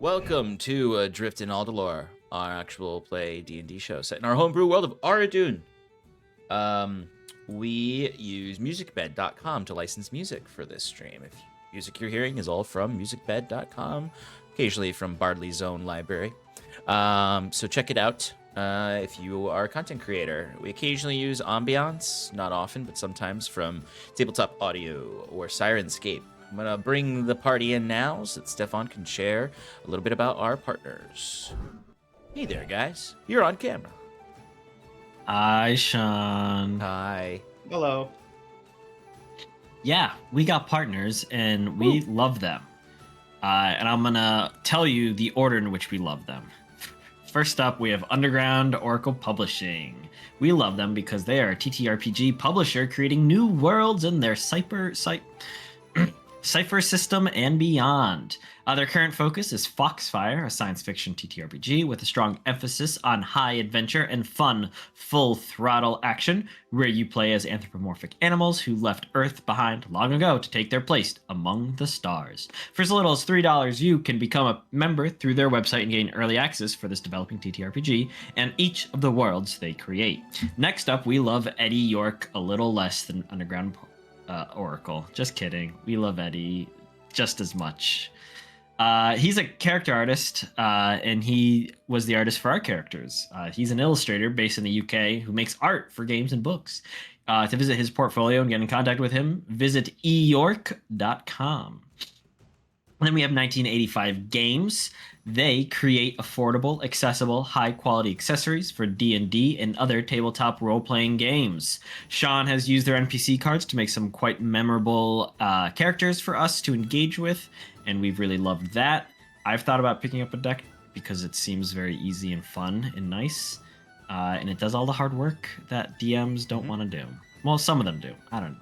Welcome to Adrift in Aldhalor, our actual play D&D show set in our homebrew world of Aradun. We use Musicbed.com to license music for this stream. If music you're hearing is all from Musicbed.com, occasionally from Bardly's own library. So check it out if you are a content creator. We occasionally use Ambience, not often, but sometimes from TabletopAudio or Syrinscape. I'm going to bring the party in now so that Stefan can share a little bit about our partners. Hey there, guys. You're on camera. Hi, Sean. Hi. Hello. Yeah, we got partners, and we love them. And I'm going to tell you the order in which we love them. First up, we have Underground Oracle Publishing. We love them because they are a TTRPG publisher creating new worlds in their Cypher system and beyond. Their current focus is Foxfire, a science fiction TTRPG with a strong emphasis on high adventure and fun, full throttle action, where you play as anthropomorphic animals who left Earth behind long ago to take their place among the stars. For as little as $3, you can become a member through their website and gain early access for this developing TTRPG and each of the worlds they create. Next up, we love Eddie Yorke a little less than Underground Oracle. Just kidding. We love Eddie just as much. He's a character artist, and he was the artist for our characters. He's an illustrator based in the UK who makes art for games and books. To visit his portfolio and get in contact with him, visit eyorke.com. And then we have 1985 Games. They create affordable, accessible, high-quality accessories for D&D and other tabletop role-playing games. Sean has used their NPC cards to make some quite memorable characters for us to engage with, and we've really loved that. I've thought about picking up a deck because it seems very easy and fun and nice, and it does all the hard work that DMs don't want to do. Well, some of them do. I don't know.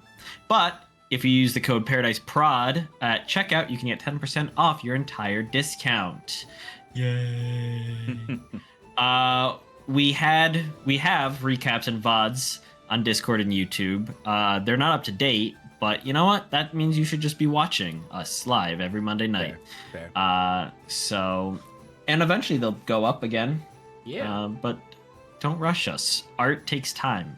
But if you use the code paradiceprod at checkout, you can get 10% off your entire discount. Yay! We have recaps and VODs on Discord and YouTube. They're not up to date, but you know what? That means you should just be watching us live every Monday night. Fair. And eventually they'll go up again. Yeah. But don't rush us. Art takes time.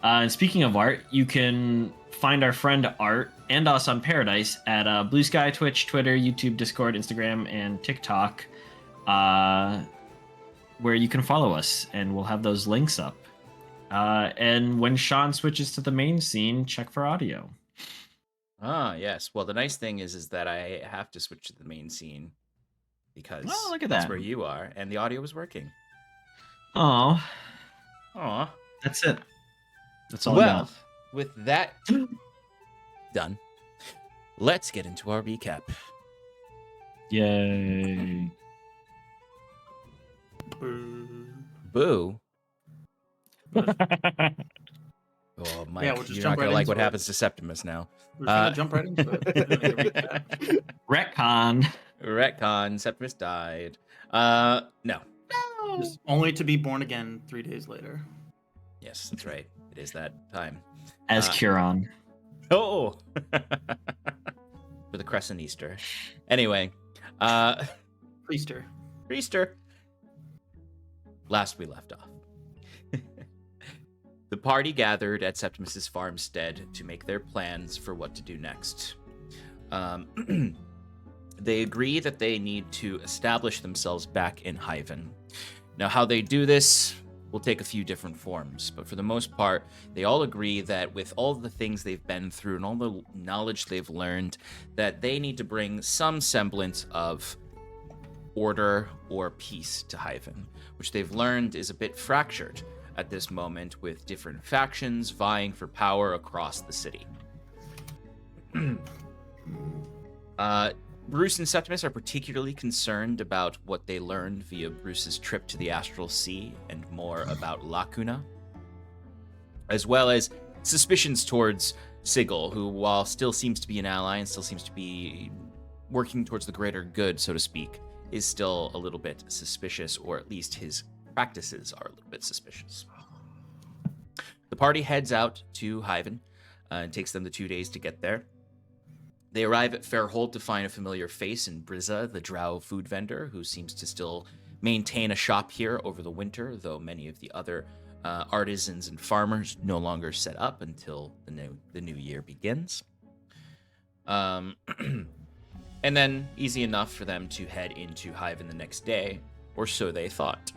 And speaking of art, you can find our friend Art and us on Paradice at Bluesky, Twitch, Twitter, YouTube, Discord, Instagram, and TikTok, where you can follow us, and we'll have those links up. And when Sean switches to the main scene, check for audio. Ah, yes. Well, the nice thing is that I have to switch to the main scene because look at that's that. where you are, and the audio is working. Oh, Aw. that's it. That's all I got. With that done, let's get into our recap. Yay. Boo. Oh, Mike, Yeah, we'll just you're jump not going right to like into what it. happens to Septimus now. We're gonna jump right into it. Retcon. Retcon, Septimus died. No. Just only to be born again 3 days later. Yes, that's right. It is that time. As Curon. Oh! For the Crescent Easter. Anyway. Priester. Last we left off. The party gathered at Septimus's farmstead to make their plans for what to do next. They agree that they need to establish themselves back in Hyvin. Now, how they do this will take a few different forms, but for the most part, they all agree that with all the things they've been through and all the knowledge they've learned, that they need to bring some semblance of order or peace to Hyvin, which they've learned is a bit fractured at this moment, with different factions vying for power across the city. Bruce and Septimus are particularly concerned about what they learned via Bruce's trip to the Astral Sea and more about Lacuna, as well as suspicions towards Sigil, who, while still seems to be an ally and still seems to be working towards the greater good, so to speak, is still a little bit suspicious, or at least his practices are a little bit suspicious. The party heads out to Hyvin. It takes them the 2 days to get there. They arrive at Fairhold to find a familiar face in Brizza, the drow food vendor, who seems to still maintain a shop here over the winter, though many of the other artisans and farmers no longer set up until the new year begins. And then easy enough for them to head into Hyvin the next day, or so they thought.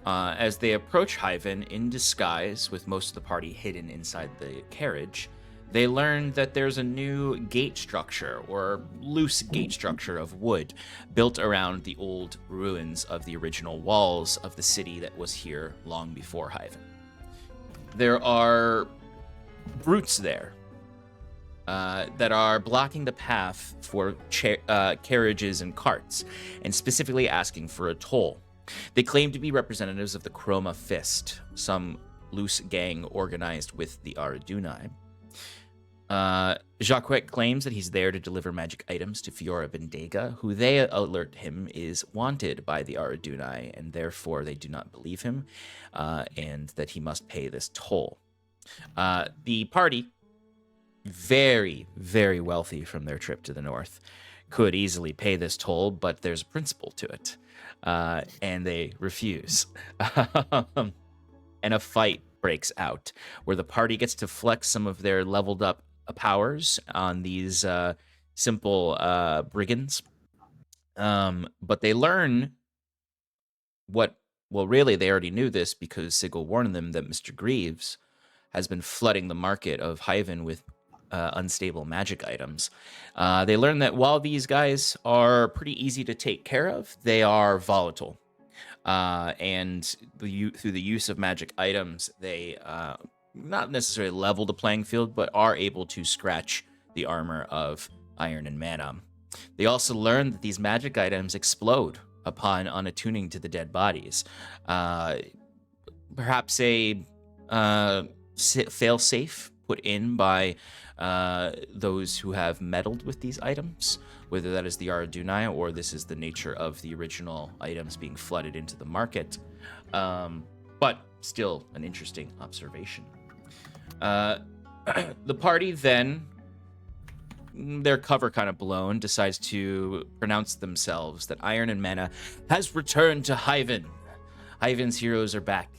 As they approach Hyvin in disguise, with most of the party hidden inside the carriage, they learn that there's a new gate structure, or loose gate structure of wood, built around the old ruins of the original walls of the city that was here long before Hyvin. There are brutes there that are blocking the path for carriages and carts, and specifically asking for a toll. They claim to be representatives of the Chroma Fist, some loose gang organized with the Aradunai. Jacques claims that he's there to deliver magic items to Fiora Bendega, who they alert him is wanted by the Aradunai, and therefore they do not believe him, and that he must pay this toll. The party, very, very wealthy from their trip to the north, could easily pay this toll, but there's a principle to it, and they refuse. And a fight breaks out, where the party gets to flex some of their leveled up powers on these simple brigands. But they learn really they already knew this, because Sigil warned them that Mr. Greaves has been flooding the market of Hyvin with unstable magic items. They learn that while these guys are pretty easy to take care of, they are volatile. And through the use of magic items, they not necessarily level the playing field, but are able to scratch the armor of iron and mana. They also learn that these magic items explode upon unattuning to the dead bodies. Perhaps a fail-safe put in by those who have meddled with these items, whether that is the Aradunai or this is the nature of the original items being flooded into the market. But still an interesting observation. The party then, their cover kind of blown, decides to pronounce themselves that Iron and Mana has returned to Hyvin. Hyvin's heroes are back.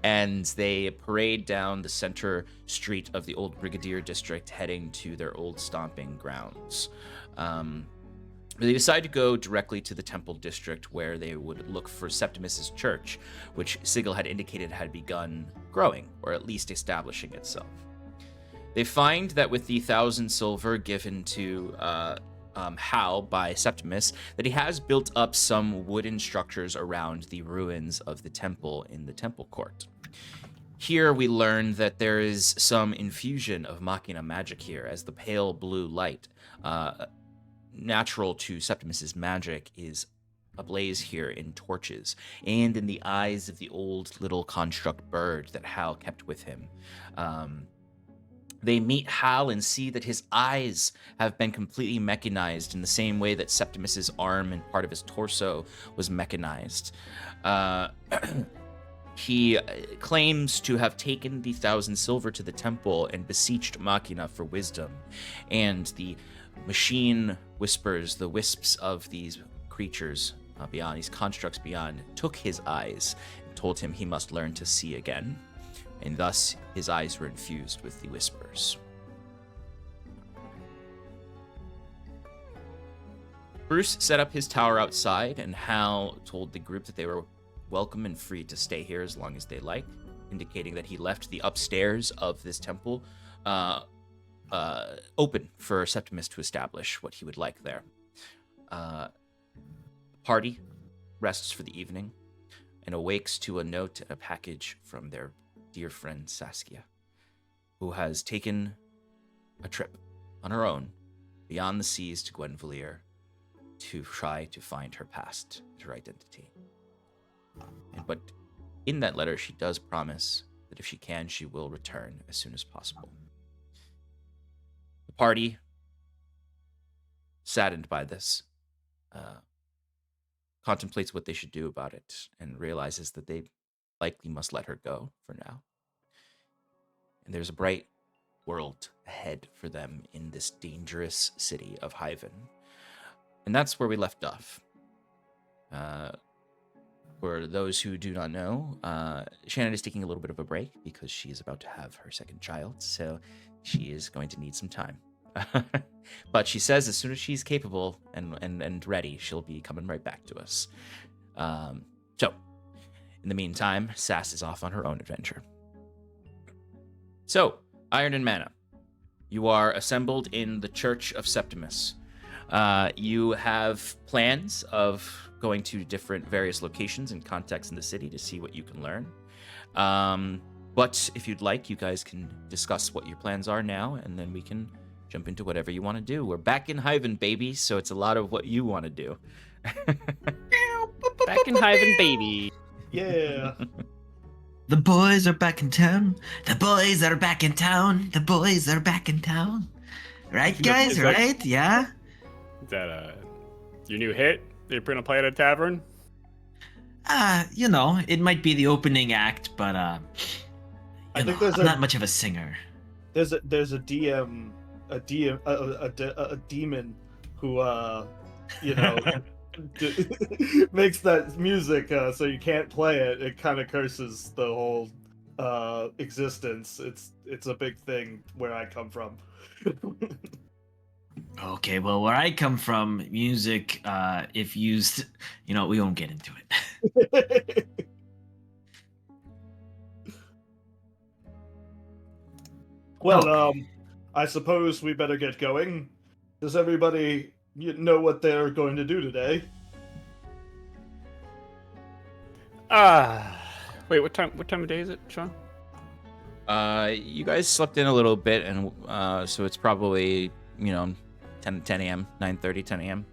And they parade down the center street of the old Brigadier District, heading to their old stomping grounds. They decide to go directly to the Temple District, where they would look for Septimus's church, which Sigil had indicated had begun growing, or at least establishing itself. They find that with the 1,000 silver given to Hal by Septimus, that he has built up some wooden structures around the ruins of the temple in the temple court. Here we learn that there is some infusion of machina magic here, as the pale blue light, natural to Septimus's magic, is ablaze here in torches and in the eyes of the old little construct bird that Hal kept with him. They meet Hal and see that his eyes have been completely mechanized in the same way that Septimus's arm and part of his torso was mechanized. He claims to have taken the 1,000 silver to the temple and beseeched Machina for wisdom. And the machine whispers, the wisps of these creatures beyond, these constructs beyond, took his eyes and told him he must learn to see again. And thus his eyes were infused with the whispers. Bruce set up his tower outside, and Hal told the group that they were welcome and free to stay here as long as they like, indicating that he left the upstairs of this temple open for Septimus to establish what he would like there. The party rests for the evening and awakes to a note and a package from their dear friend Saskia, who has taken a trip on her own beyond the seas to Gwenvalier to try to find her past, her identity. But in that letter, she does promise that if she can, she will return as soon as possible. The party, saddened by this, contemplates what they should do about it and realizes that they likely must let her go for now. And there's a bright world ahead for them in this dangerous city of Hyvin. And that's where we left off. For those who do not know, Shannon is taking a little bit of a break because she is about to have her second child, so she is going to need some time. But she says as soon as she's capable and ready, she'll be coming right back to us. So, in the meantime, Sass is off on her own adventure. So, Iron and Mana, you are assembled in the Church of Septimus. You have plans of going to different various locations and contexts in the city to see what you can learn. But if you'd like, you guys can discuss what your plans are now, and then we can jump into whatever you want to do. We're back in Hyvin, baby, so it's a lot of what you want to do. Back in Hyvin, baby. Yeah. The boys are back in town. The boys are back in town. The boys are back in town. Right, guys? Is that- Right? Yeah? Is that your new hit? You're gonna play at a tavern? It might be the opening act, but I think there's I'm not much of a singer. There's a DM a demon who makes that music so you can't play it. It kind of curses the whole existence. It's a big thing where I come from. Okay, well, where I come from, music, if used, we won't get into it. Well, I suppose we better get going. Does everybody know what they're going to do today? Wait, what time of day is it, Sean? You guys slept in a little bit, and so it's probably 10 a.m., 9:30, 10 a.m.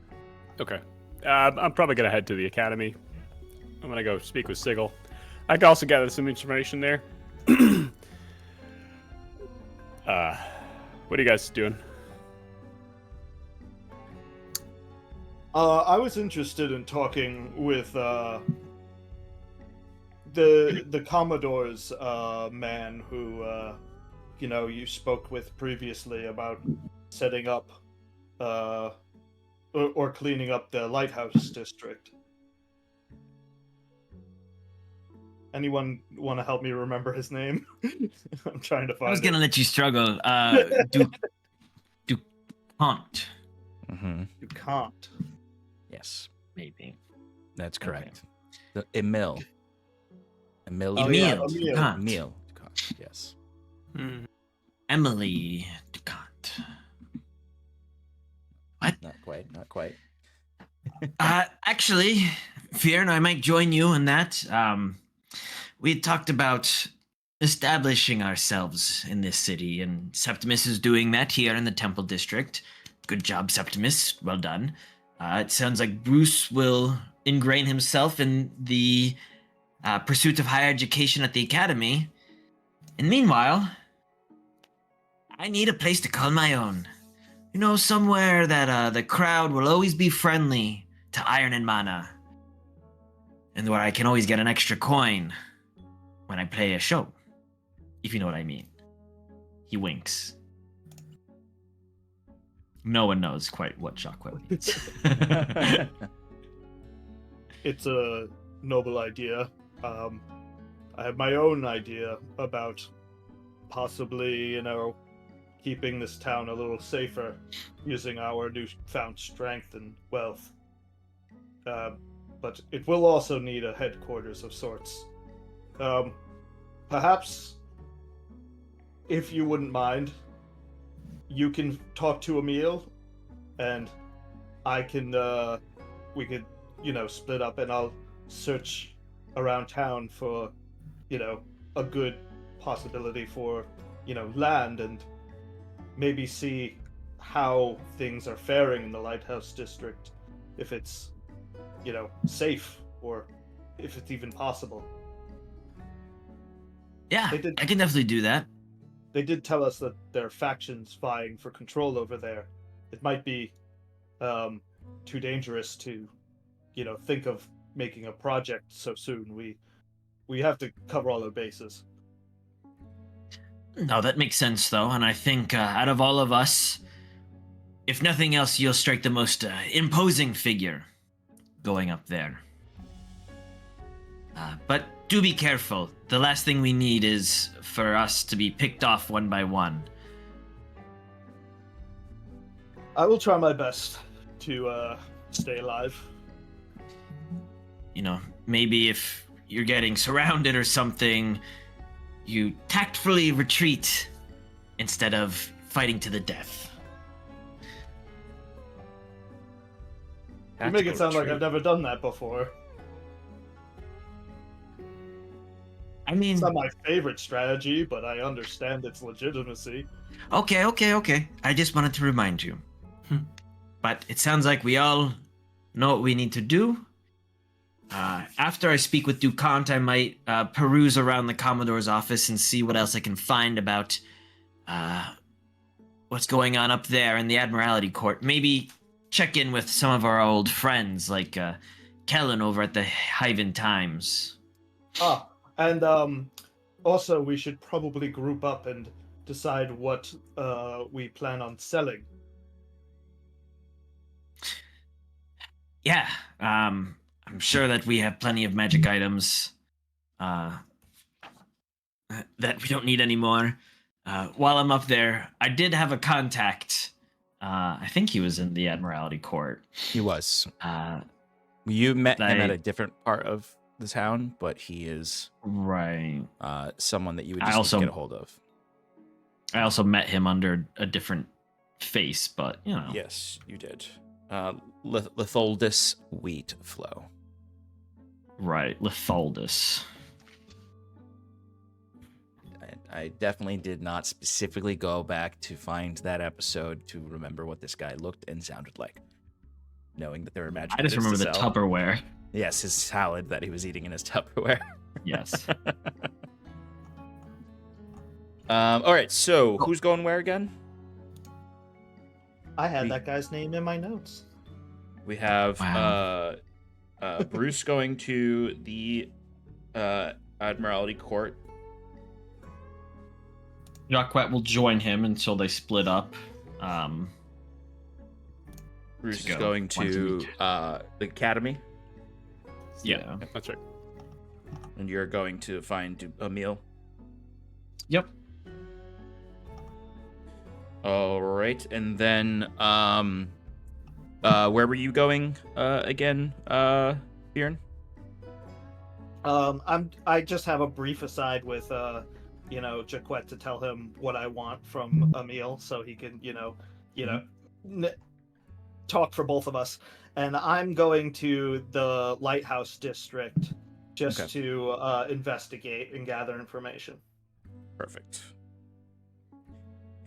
Okay. I'm probably gonna head to the academy. I'm gonna go speak with Sigil. I can also gather some information there. What are you guys doing? I was interested in talking with the Commodore's man who you spoke with previously about setting up or cleaning up the lighthouse district. Anyone want to help me remember his name? I'm trying to find I was going to it. let you struggle. DuPont. Mm-hmm. You can't. Yes, Maybe. that's correct. The Emil. Emil. Oh, yeah, Emil. Emil. DuPont. Emil. Yes. Emily DuPont. What? Not quite. Not quite. Actually, Fyrn, I might join you in that. We had talked about establishing ourselves in this city, and Septimus is doing that here in the Temple District. Good job, Septimus. Well done. It sounds like Bruce will ingrain himself in the pursuit of higher education at the academy. And meanwhile, I need a place to call my own. Somewhere that the crowd will always be friendly to Iron and Mana. And where I can always get an extra coin when I play a show. If you know what I mean. He winks. No one knows quite what Shockwave means. It's a noble idea. I have my own idea about possibly, keeping this town a little safer using our newfound strength and wealth. But it will also need a headquarters of sorts. Perhaps, if you wouldn't mind, you can talk to Emil, and I can, we could, split up, and I'll search around town for, a good possibility for, land, and maybe see how things are faring in the Lighthouse District, if it's, safe, or if it's even possible. Yeah, They did- I can definitely do that. They did tell us that there are factions vying for control over there. It might be too dangerous to, think of making a project so soon. We have to cover all our bases. No, that makes sense, though, and I think out of all of us, if nothing else, you'll strike the most imposing figure going up there. But do be careful. The last thing we need is for us to be picked off one by one. I will try my best to stay alive. You know, maybe if you're getting surrounded or something, you tactfully retreat instead of fighting to the death. You make it sound like I've never done that before. I mean, It's not my favorite strategy, but I understand its legitimacy. Okay. I just wanted to remind you. But it sounds like we all know what we need to do. After I speak with DuCont, I might peruse around the Commodore's office and see what else I can find about what's going on up there in the Admiralty Court. Maybe check in with some of our old friends, like Kellen over at the Hyvin Times. And also we should probably group up and decide what we plan on selling. Yeah, I'm sure that we have plenty of magic items that we don't need anymore. While I'm up there, I did have a contact. I think he was in the Admiralty Court. He was. You met him at a different part of the town, but he is right. Someone that you would just need to get a hold of. I also met him under a different face, but you know. Yes, you did. Litholdus Wheat Flow. Right, Litholdus. I definitely did not specifically go back to find that episode to remember what this guy looked and sounded like. Knowing that there were magic. I just remember the Tupperware. Yes, his salad that he was eating in his Tupperware. Yes. All right, so who's going where again? I had that guy's name in my notes. We have Bruce going to the Admiralty Court. Jacquet will join him until they split up. Bruce is going to the academy. Yeah, that's right. And you're going to find a meal. Yep. All right, and then where were you going again, Fyrn? I just have a brief aside with Jacquet to tell him what I want from a meal, so he can talk for both of us. And I'm going to the Lighthouse District just to investigate and gather information. Perfect.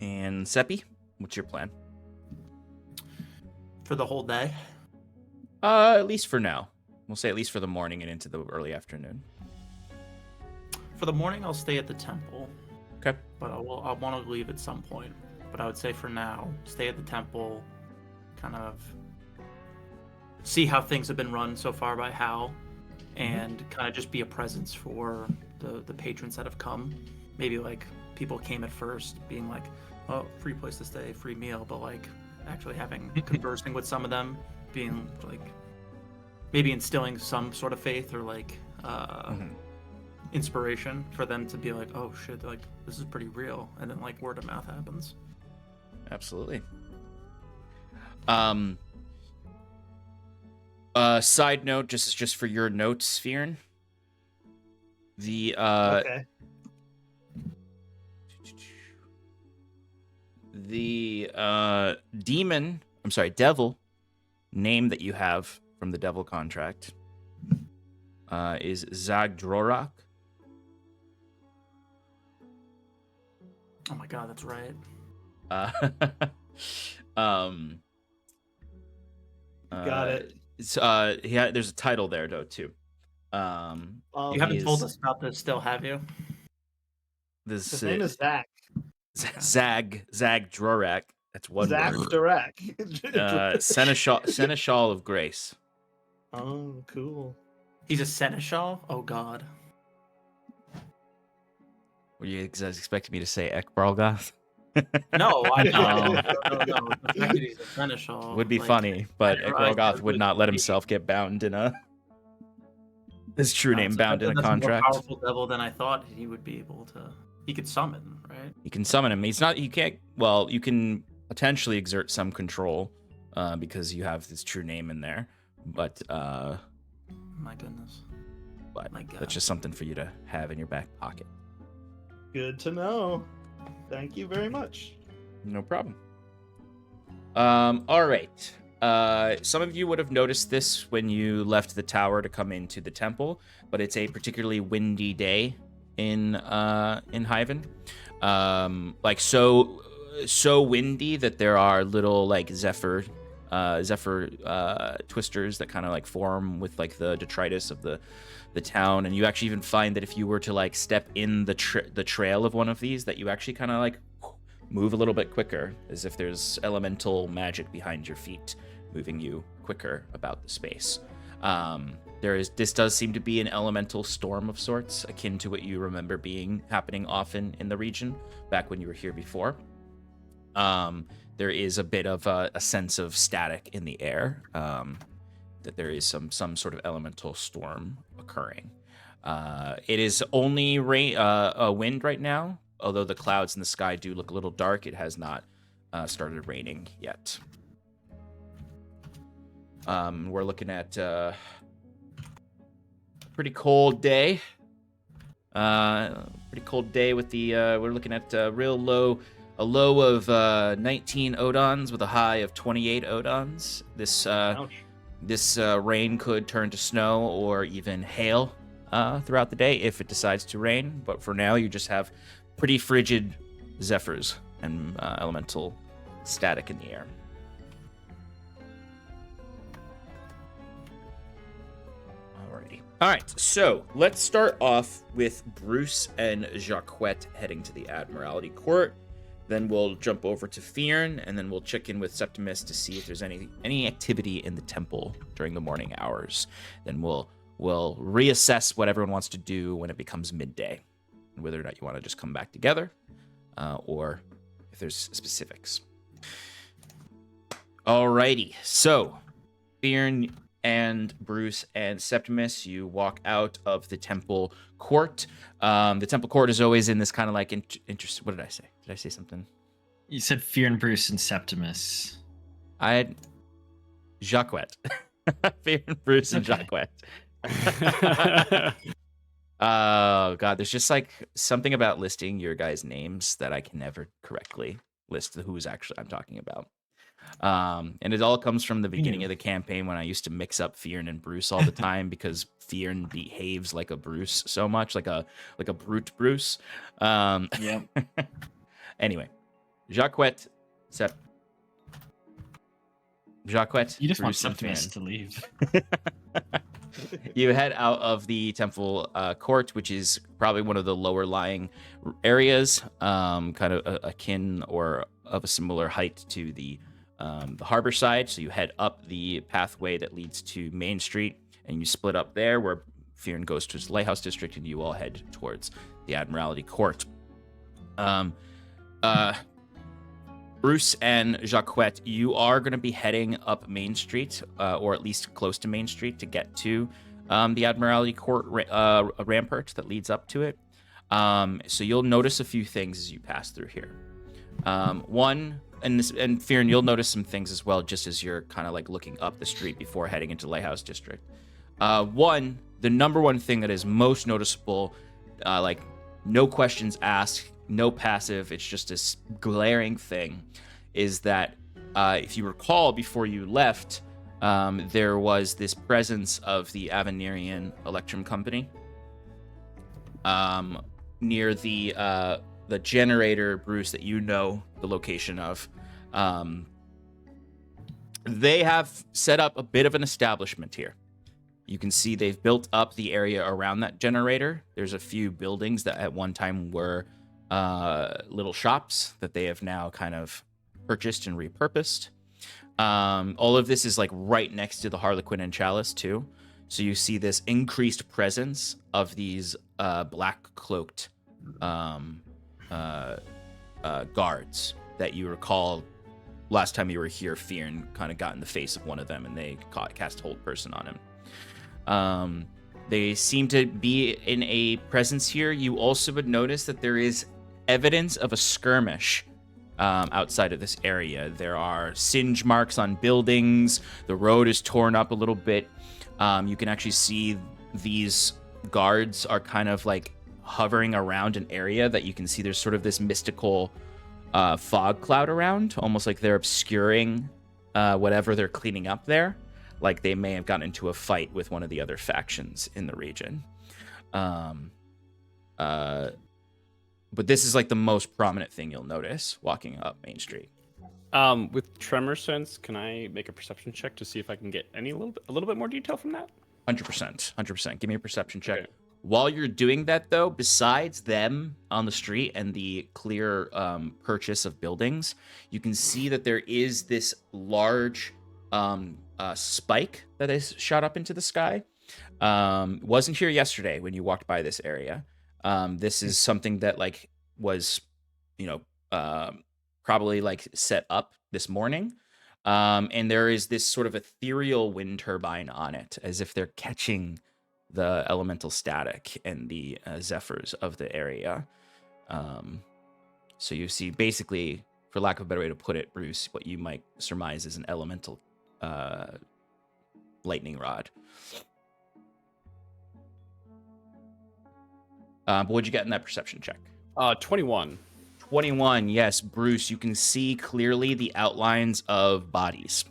And Seppi, what's your plan? For the whole day? At least for now. We'll say at least for the morning and into the early afternoon. For the morning, I'll stay at the temple. Okay. But I want to leave at some point. But I would say for now, stay at the temple, kind of see how things have been run so far by Hal, and kind of just be a presence for the patrons that have come. Maybe like people came at first being like, oh, free place to stay, free meal, but like actually conversing with some of them, being like maybe instilling some sort of faith or like inspiration for them to be like, oh shit, like this is pretty real, and then like word of mouth happens. Absolutely. Side note, just for your notes, Fyrn. The okay. The devil name that you have from the devil contract is Zagdrorak. Oh my god, that's right. Got it. There's a title there though too. You haven't told us about this still, have you? His name is Zach. Zagdrorak. That's one Zach word. Dirac. Seneschal of Grace. Oh, cool. He's a seneschal? Oh god. Were you expecting me to say Ekbarlgoth? No, I No. no. The fact that he's a seneschal Would be like, funny, but I Ekbarlgoth would would not let be- himself get bound in a his true name so bound in a that's contract. A more powerful devil than I thought he would be able to. He could summon, right? You can summon him. He's not. You can't. Well, you can potentially exert some control because you have his true name in there, but My goodness. My God. that's just something for you to have in your back pocket. Good to know. Thank you very much. No problem. All right. Some of you would have noticed this when you left the tower to come into the temple, but it's a particularly windy day in Hyvin. Like so windy that there are little like zephyr twisters that kind of like form with like the detritus of the town, and you actually even find that if you were to like step in the trail of one of these, that you actually kind of like move a little bit quicker, as if there's elemental magic behind your feet moving you quicker about the space. This does seem to be an elemental storm of sorts, akin to what you remember happening often in the region back when you were here before. There is a bit of a sense of static in the air, that there is some sort of elemental storm occurring. It is only a wind right now, although the clouds in the sky do look a little dark. It has not started raining yet. We're looking at a pretty cold day. Pretty cold day with the we're looking at a low of 19 odons with a high of 28 odons. This rain could turn to snow or even hail throughout the day if it decides to rain, but for now you just have pretty frigid zephyrs and elemental static in the air. Alrighty. Alright, so let's start off with Bruce and Jacquette heading to the Admiralty Court. Then we'll jump over to Fyrn, and then we'll check in with Septimus to see if there's any activity in the temple during the morning hours. Then we'll reassess what everyone wants to do when it becomes midday, and whether or not you want to just come back together, or if there's specifics. Alrighty, so Fyrn and Bruce and Septimus, you walk out of the temple court. The temple court is always in this kind of like interest. What did I say? Did I say something? You said Fyrn, Bruce, and Septimus. I had Jacquette. Fyrn, Bruce, and Jacquette. Oh god, there's just like something about listing your guys' names that I can never correctly list who's actually I'm talking about. And it all comes from the beginning of the campaign when I used to mix up Fyrn and Bruce all the time because Fyrn behaves like a Bruce so much, like a brute Bruce. Yeah. Anyway, Jacquette, You just want Bruce, and Septimus Fyrn. to leave. You head out of the temple court, which is probably one of the lower lying areas, kind of akin or of a similar height to the harbor side. So you head up the pathway that leads to Main Street, and you split up there where Fyrn goes to his lighthouse district, and you all head towards the Admiralty Court. Bruce and Jacquette, you are going to be heading up Main Street, or at least close to Main Street, to get to the Admiralty Court rampart that leads up to it. So you'll notice a few things as you pass through here. One, and Fyrn, you'll notice some things as well, just as you're kind of like looking up the street before heading into Lighthouse District. One, the number one thing that is most noticeable, like no questions asked, no passive, it's just this glaring thing, is that if you recall before you left, there was this presence of the Avenirian Electrum Company near the generator, Bruce, that you know the location of. They have set up a bit of an establishment here. You can see they've built up the area around that generator. There's a few buildings that at one time were little shops that they have now kind of purchased and repurposed. All of this is like right next to the Harlequin and Chalice too. So you see this increased presence of these black cloaked guards that you recall last time you were here. Fyrn kind of got in the face of one of them, and they cast hold person on him. They seem to be in a presence here. You also would notice that there is evidence of a skirmish outside of this area. There are singe marks on buildings. The road is torn up a little bit. You can actually see these guards are kind of like hovering around an area that you can see there's sort of this mystical fog cloud around, almost like they're obscuring whatever they're cleaning up there. Like they may have gotten into a fight with one of the other factions in the region. But this is like the most prominent thing you'll notice walking up Main Street. With tremor sense, can I make a perception check to see if I can get a little bit more detail from that? 100%. Give me a perception check. Okay. While you're doing that, though, besides them on the street and the clear purchase of buildings, you can see that there is this large spike that is shot up into the sky. Wasn't here yesterday when you walked by this area. This is something that like was, probably like set up this morning. And there is this sort of ethereal wind turbine on it, as if they're catching the elemental static and the zephyrs of the area. So you see, basically, for lack of a better way to put it, Bruce, what you might surmise is an elemental lightning rod. But what'd you get in that perception check? 21. 21, yes, Bruce, you can see clearly the outlines of bodies.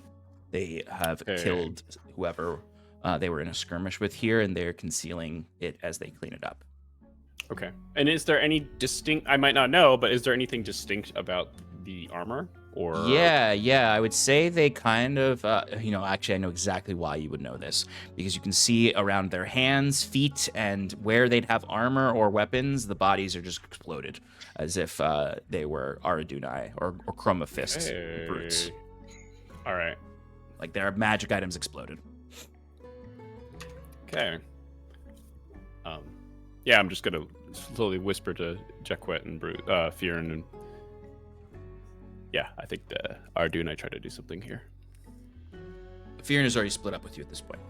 They have killed whoever they were in a skirmish with here, and they're concealing it as they clean it up. Okay. And is there any distinct, I might not know, but is there anything distinct about the armor? Or Yeah, I would say they kind of, actually I know exactly why you would know this, because you can see around their hands, feet, and where they'd have armor or weapons, the bodies are just exploded, as if they were Aradunai or Chroma Fist brutes. All right. Like their magic items exploded. Okay. Yeah, I'm just gonna slowly whisper to Jequet and Fyrn, and yeah, I think Arduna tried to do something here. Fyrn is already split up with you at this point.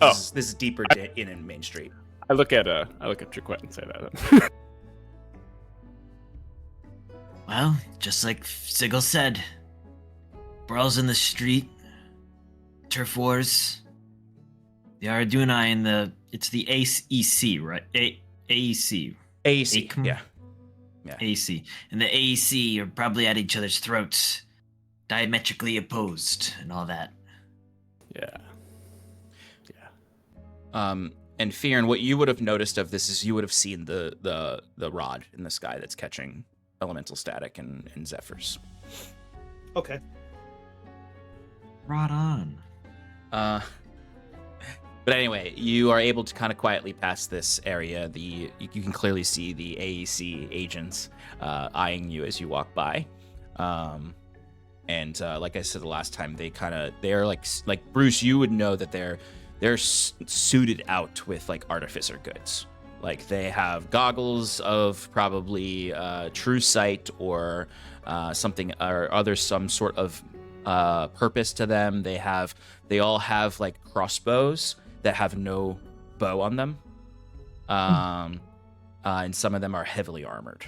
Oh, This is deeper in Main Street. I look at Jequet and say that. Well, just like Sigil said, brawls in the street, turf wars. The Arduna and it's the AEC, right? AEC. AEC, yeah. AEC. And the AEC are probably at each other's throats, diametrically opposed and all that. Yeah. And Fyrn, what you would have noticed of this is you would have seen the rod in the sky that's catching elemental static and zephyrs. Okay. Right on. But anyway, you are able to kind of quietly pass this area. You can clearly see the AEC agents eyeing you as you walk by. And like I said the last time, they're like Bruce, you would know that they're suited out with like artificer goods. Like they have goggles of probably true sight or something or other some sort of purpose to them. They all have like crossbows that have no bow on them. And some of them are heavily armored.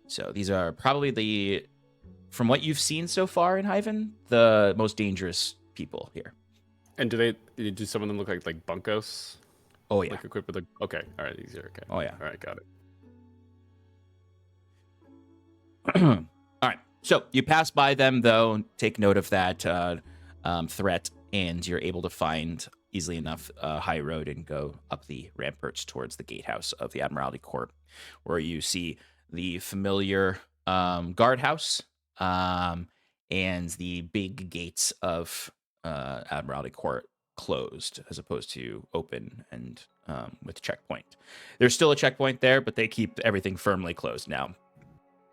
So these are probably from what you've seen so far in Hyvin, the most dangerous people here. And do some of them look like bunkos? Oh yeah. Like equipped with okay. All right, these are okay. Oh yeah. All right, got it. All right. So you pass by them, though. Take note of that threat, and you're able to find easily enough high road and go up the ramparts towards the gatehouse of the Admiralty Court, where you see the familiar guardhouse and the big gates of Admiralty Court closed as opposed to open and with checkpoint. There's still a checkpoint there, but they keep everything firmly closed now.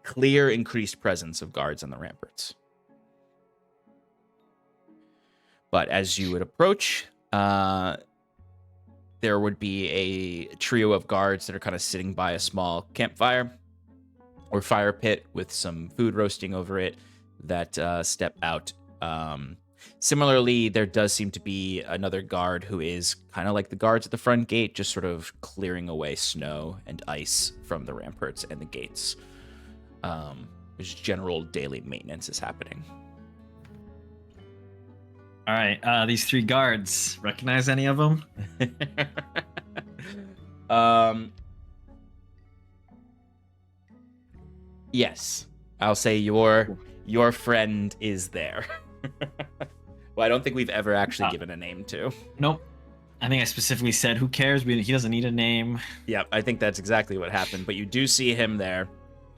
Clear increased presence of guards on the ramparts. But as you would approach, there would be a trio of guards that are kind of sitting by a small campfire or fire pit with some food roasting over it that step out. Similarly, there does seem to be another guard who is kind of like the guards at the front gate, just sort of clearing away snow and ice from the ramparts and the gates. Just general daily maintenance is happening. All right, these 3 guards, recognize any of them? Yes. I'll say your friend is there. Well, I don't think we've ever actually given a name to. Nope. I think I specifically said, who cares? He doesn't need a name. Yeah, I think that's exactly what happened. But you do see him there,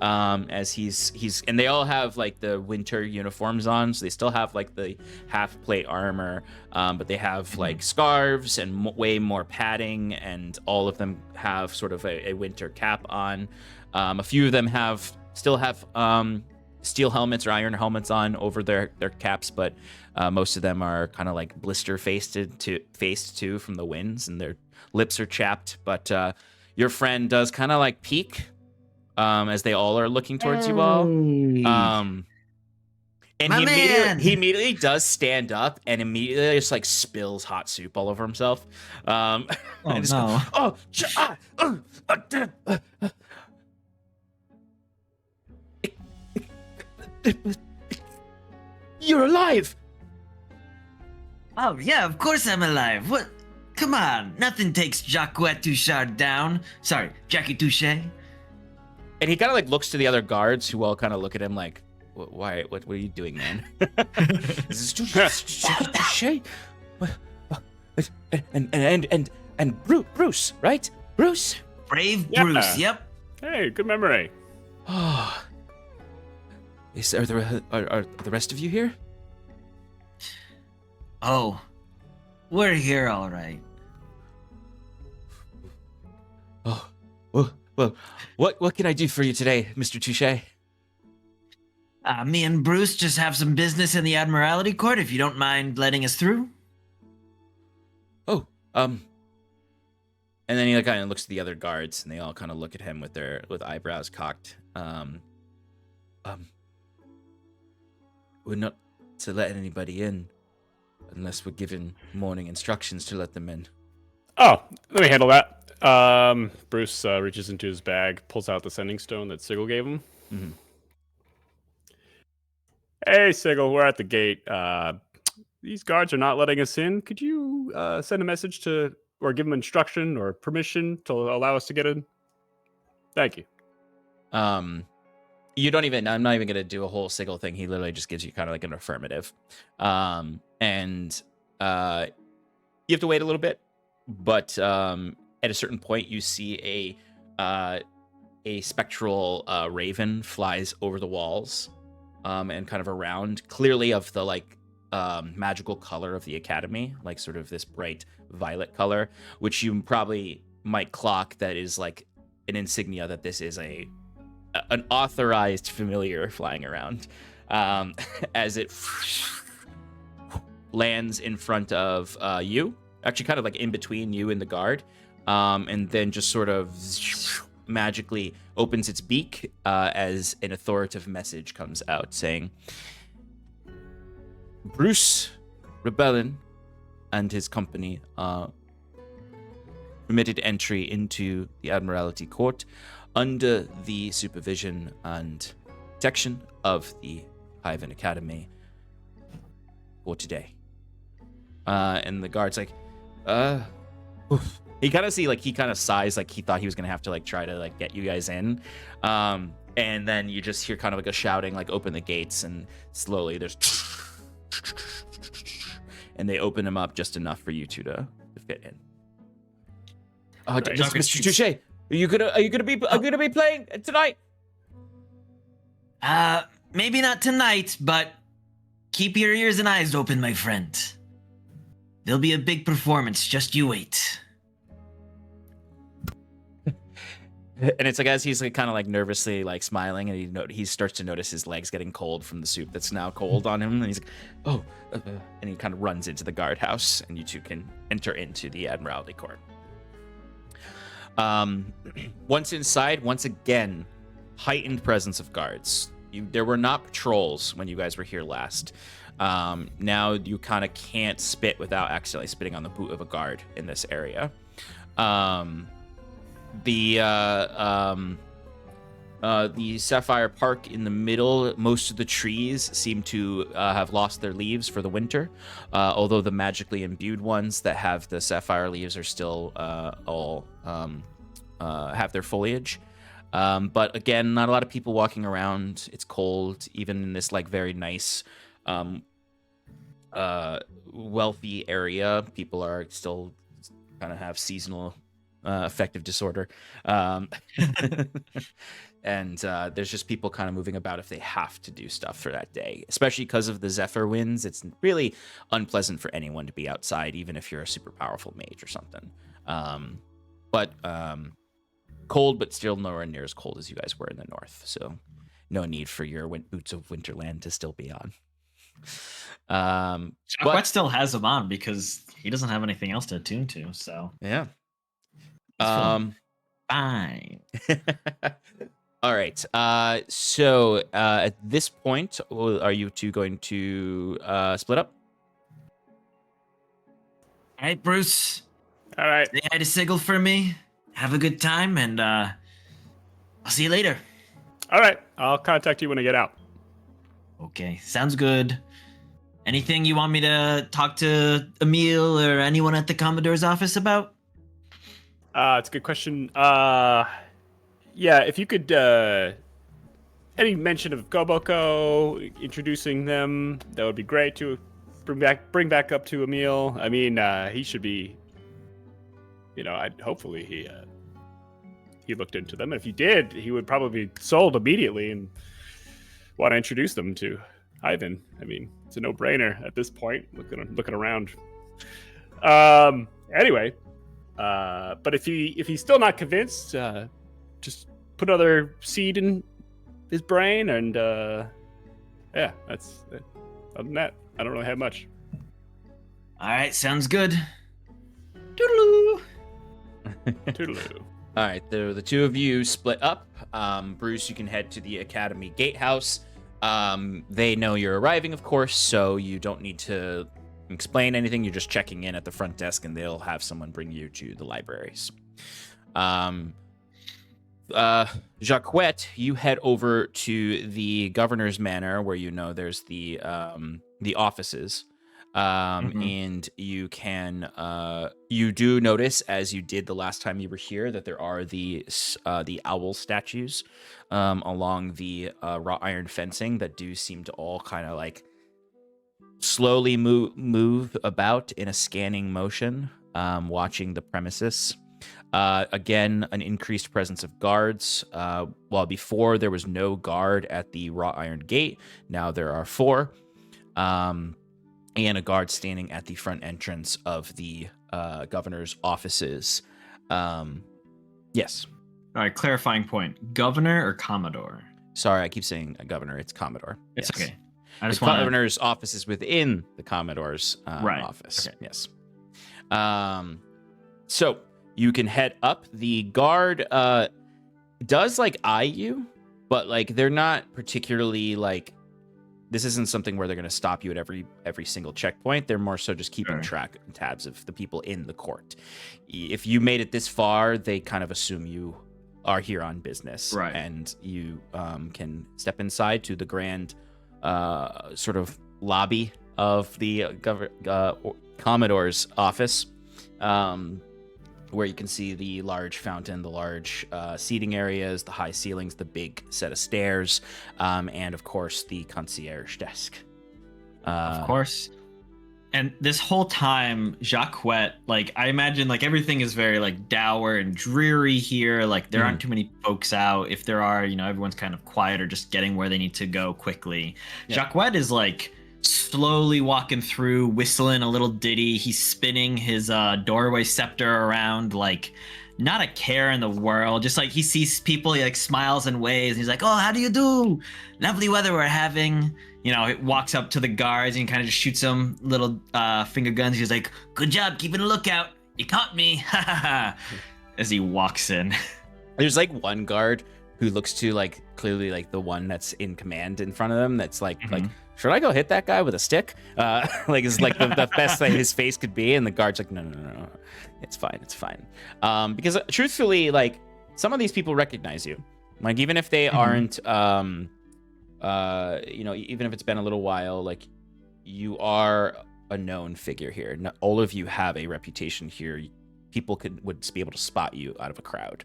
as he's and they all have like the winter uniforms on, so they still have like the half plate armor, but they have like scarves and way more padding, and all of them have sort of a winter cap on. A few of them still have steel helmets or iron helmets on over their caps, but most of them are kind of like blister faced too from the winds, and their lips are chapped. But your friend does kind of like peek as they all are looking towards you all. And he immediately does stand up and immediately just like spills hot soup all over himself. Oh no! You're alive! Oh yeah, of course I'm alive. What? Come on, nothing takes Jacques Touchard down. Sorry, Jackie Touche. And he kind of like looks to the other guards, who all kind of look at him like, "Why? What are you doing, man?" Is this Touche? And Bruce, right? Bruce. Brave Yeah. Bruce. Yep. Hey, good memory. Oh. Are the rest of you here? Oh, we're here, all right. Oh, well, what can I do for you today, Mr. Touche? Me and Bruce just have some business in the Admiralty Court, if you don't mind letting us through. Oh, and then he kind of looks at the other guards, and they all kind of look at him with eyebrows cocked. We're not to let anybody in unless we're given morning instructions to let them in. Oh, let me handle that. Bruce reaches into his bag, pulls out the sending stone that Sigil gave him. Mm-hmm. Hey, Sigil, we're at the gate. These guards are not letting us in. Could you send a message to, or give them instruction or permission to allow us to get in? Thank you. You don't even, I'm not even going to do a whole Sigil thing. He literally just gives you kind of like an affirmative. And you have to wait a little bit, but at a certain point you see a spectral raven flies over the walls and kind of around, clearly of the like magical color of the academy, like sort of this bright violet color, which you probably might clock that is like an insignia that this is an authorized familiar flying around, as it lands in front of you, actually kind of like in between you and the guard, and then just sort of magically opens its beak as an authoritative message comes out saying, Bruce Rebellin and his company are permitted entry into the Admiralty Court under the supervision and protection of the Hyvin Academy for today. And the guard's like, he kind of sighs, like he thought he was gonna have to like try to like get you guys in. And then you just hear kind of like a shouting, like open the gates, and slowly there's and they open them up just enough for you two to fit in. Mr. Touche, are you gonna be playing tonight? Maybe not tonight, but keep your ears and eyes open, my friend. There'll be a big performance, just you wait. And it's like as he's like kind of like nervously like smiling, and he starts to notice his legs getting cold from the soup that's now cold on him, and he's like, and he kind of runs into the guardhouse, and you two can enter into the Admiralty Court. Once inside, once again, heightened presence of guards. There were not patrols when you guys were here last. Now you kind of can't spit without accidentally spitting on the boot of a guard in this area. The Sapphire Park in the middle, most of the trees seem to have lost their leaves for the winter, although the magically imbued ones that have the sapphire leaves are still all have their foliage. But again, not a lot of people walking around. It's cold, even in this like very nice, wealthy area. People are still kind of have seasonal affective disorder. And there's just people kind of moving about if they have to do stuff for that day, especially because of the Zephyr winds. It's really unpleasant for anyone to be outside, even if you're a super powerful mage or something. But cold, but still nowhere near as cold as you guys were in the north. So no need for your boots of Winterland to still be on. But still has them on because he doesn't have anything else to attune to. So yeah. Fine. All right. So at this point, are you two going to split up? All right, Bruce. All right. Say hi to Sigil for me. Have a good time, and I'll see you later. All right. I'll contact you when I get out. Okay, sounds good. Anything you want me to talk to Emil or anyone at the Commodore's office about? It's a good question. Yeah, if you could, any mention of Goboko, introducing them, that would be great to bring back up to Emil. I mean, he should be, hopefully he looked into them. And if he did, he would probably be sold immediately and want to introduce them to Ivan. I mean, it's a no-brainer at this point, looking around. Anyway, but if he's still not convinced, just put another seed in his brain, and yeah, that's it. Other than that, I don't really have much. All right, sounds good. Toodaloo. Toodaloo. All right, the two of you split up. Bruce, you can head to the Academy Gatehouse. They know you're arriving, of course, so you don't need to explain anything. You're just checking in at the front desk, and they'll have someone bring you to the libraries. Jacquette, you head over to the governor's manor, where there's the offices. And you can you do notice, as you did the last time you were here, that there are the owl statues along the wrought iron fencing that do seem to all kind of like slowly move about in a scanning motion, watching the premises. Again, an increased presence of guards. While before there was no guard at the wrought iron gate, now there are 4. And a guard standing at the front entrance of the governor's offices. Yes. All right, clarifying point. Governor or Commodore? Sorry, I keep saying governor. It's Commodore. It's yes. okay. I just the want governor's office is within the Commodore's right. office. Okay. Yes. So you can head up. The guard does eye you, but they're not particularly this isn't something where they're going to stop you at every single checkpoint. They're more so just keeping track and tabs of the people in the court. If you made it this far, they kind of assume you are here on business, right? And you can step inside to the grand sort of lobby of the Commodore's office, where you can see the large fountain, the large seating areas, the high ceilings, the big set of stairs, and of course the concierge desk. Of course. And this whole time, Jacquette, I imagine everything is very dour and dreary here. There aren't too many folks out. If there are, everyone's kind of quiet or just getting where they need to go quickly. Yeah. Jacquette is slowly walking through, whistling a little ditty. He's spinning his doorway scepter around, not a care in the world. Just he sees people, he smiles and waves. And he's like, "Oh, how do you do? Lovely weather we're having." It walks up to the guards and kind of just shoots them little finger guns. He's like, "Good job keeping a lookout. You caught me." as he walks in. There's like one guard who looks to like clearly like the one that's in command in front of them. That's like should I go hit that guy with a stick? Like is like the best that his face could be, and the guard's like no, it's fine. Because truthfully, like some of these people recognize you, like even if they aren't, even if it's been a little while, like you are a known figure here. All of you have a reputation here. People would be able to spot you out of a crowd.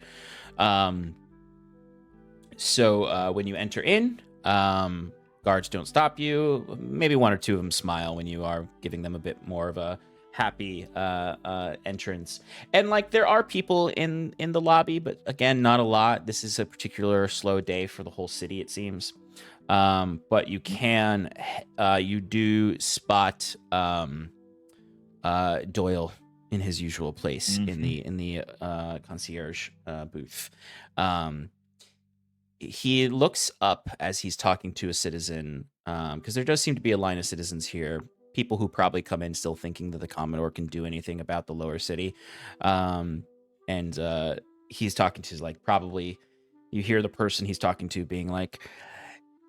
So when you enter in, guards don't stop you. Maybe one or two of them smile when you are giving them a bit more of a happy entrance. And like there are people in the lobby, but again, not a lot. This is a particular slow day for the whole city, it seems. But you do spot Doyle in his usual place in the concierge booth. He looks up as he's talking to a citizen, because there does seem to be a line of citizens here, people who probably come in still thinking that the Commodore can do anything about the lower city. And he's talking to, like, probably you hear the person he's talking to being like,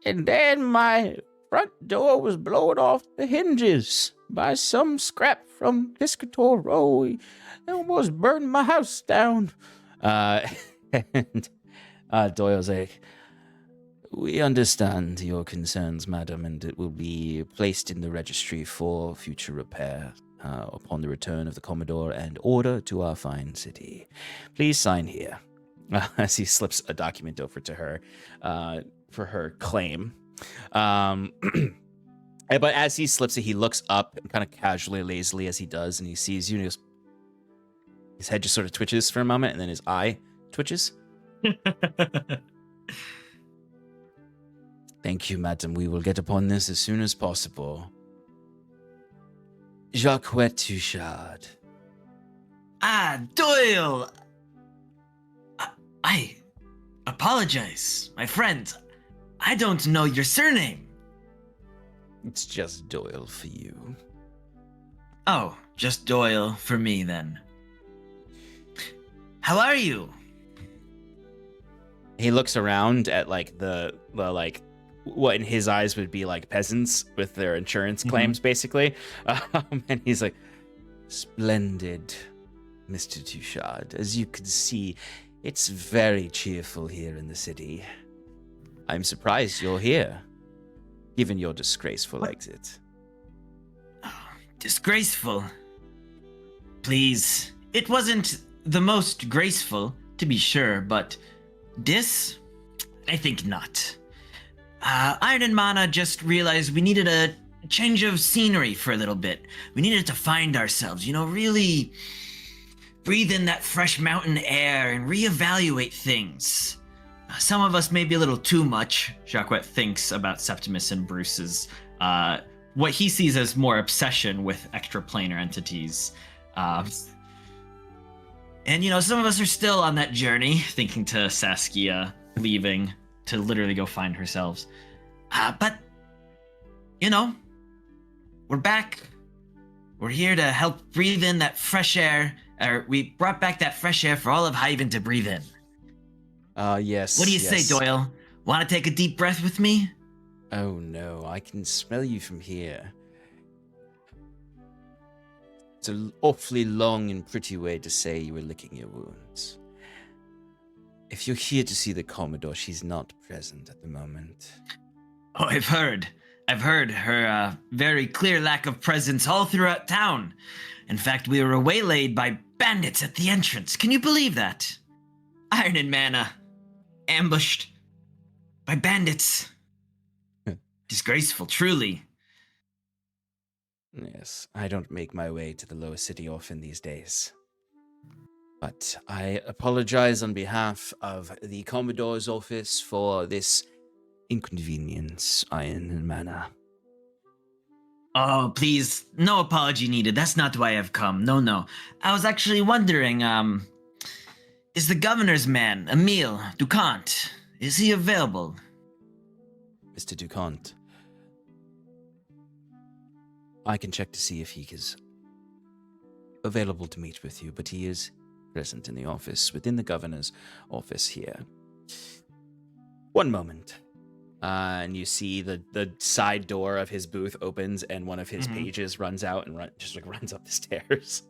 and then my front door was blown off the hinges by some scrap from Piscator Row. He almost burned my house down. And Doyle's like, we understand your concerns, madam, and it will be placed in the registry for future repair upon the return of the Commodore and order to our fine city. Please sign here. As he slips a document over to her for her claim. But as he slips it, he looks up and kind of casually, lazily as he does, and he sees you, and his head just sort of twitches for a moment, and then his eye twitches. Thank you, madam. We will get upon this as soon as possible. Jacques Touchard. Ah, Doyle! I apologize, my friend. I don't know your surname. It's just Doyle for you. Oh, just Doyle for me then. How are you? He looks around at like the like what in his eyes would be like peasants with their insurance claims, basically. And he's like, splendid, Mr. Touchard. As you can see, it's very cheerful here in the city. I'm surprised you're here, given your disgraceful exit. Oh, disgraceful? Please. It wasn't the most graceful, to be sure, but I think not. Iron and Mana just realized we needed a change of scenery for a little bit. We needed to find ourselves, really breathe in that fresh mountain air and reevaluate things. Some of us may be a little too much. Jacques thinks about Septimus and Bruce's, what he sees as more obsession with extraplanar entities. And, some of us are still on that journey, thinking to Saskia leaving to literally go find herself. But, we're back. We're here to help breathe in that fresh air. We brought back that fresh air for all of Hyvin to breathe in. Yes. What do you say, Doyle? Want to take a deep breath with me? Oh, no. I can smell you from here. It's an awfully long and pretty way to say you were licking your wounds. If you're here to see the Commodore, she's not present at the moment. Oh, I've heard her very clear lack of presence all throughout town. In fact, we were waylaid by bandits at the entrance. Can you believe that? Iron and Mana, ambushed by bandits. Disgraceful, truly. Yes, I don't make my way to the lower city often these days. But I apologize on behalf of the Commodore's office for this inconvenience, Iron and Mana. Oh, please, no apology needed. That's not why I've come. No. I was actually wondering, is the governor's man, Emile Ducant, is he available? Mr. Ducant, I can check to see if he is available to meet with you, but he is present in the office, within the governor's office here. One moment. And you see the side door of his booth opens, and one of his pages runs out and runs up the stairs.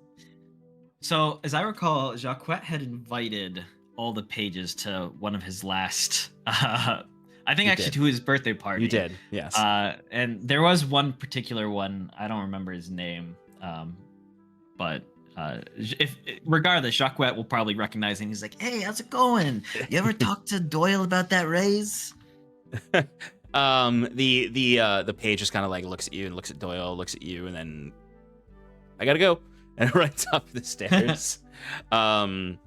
So, as I recall, Jacques had invited all the pages to one of his last, I think to his birthday party. You did, yes. And there was one particular one, I don't remember his name, but regardless, Jacques will probably recognize him. He's like, "Hey, how's it going? You ever talk to Doyle about that raise?" The page just kind of like looks at you and looks at Doyle, looks at you, and then I gotta go, and runs up the stairs. Somewhere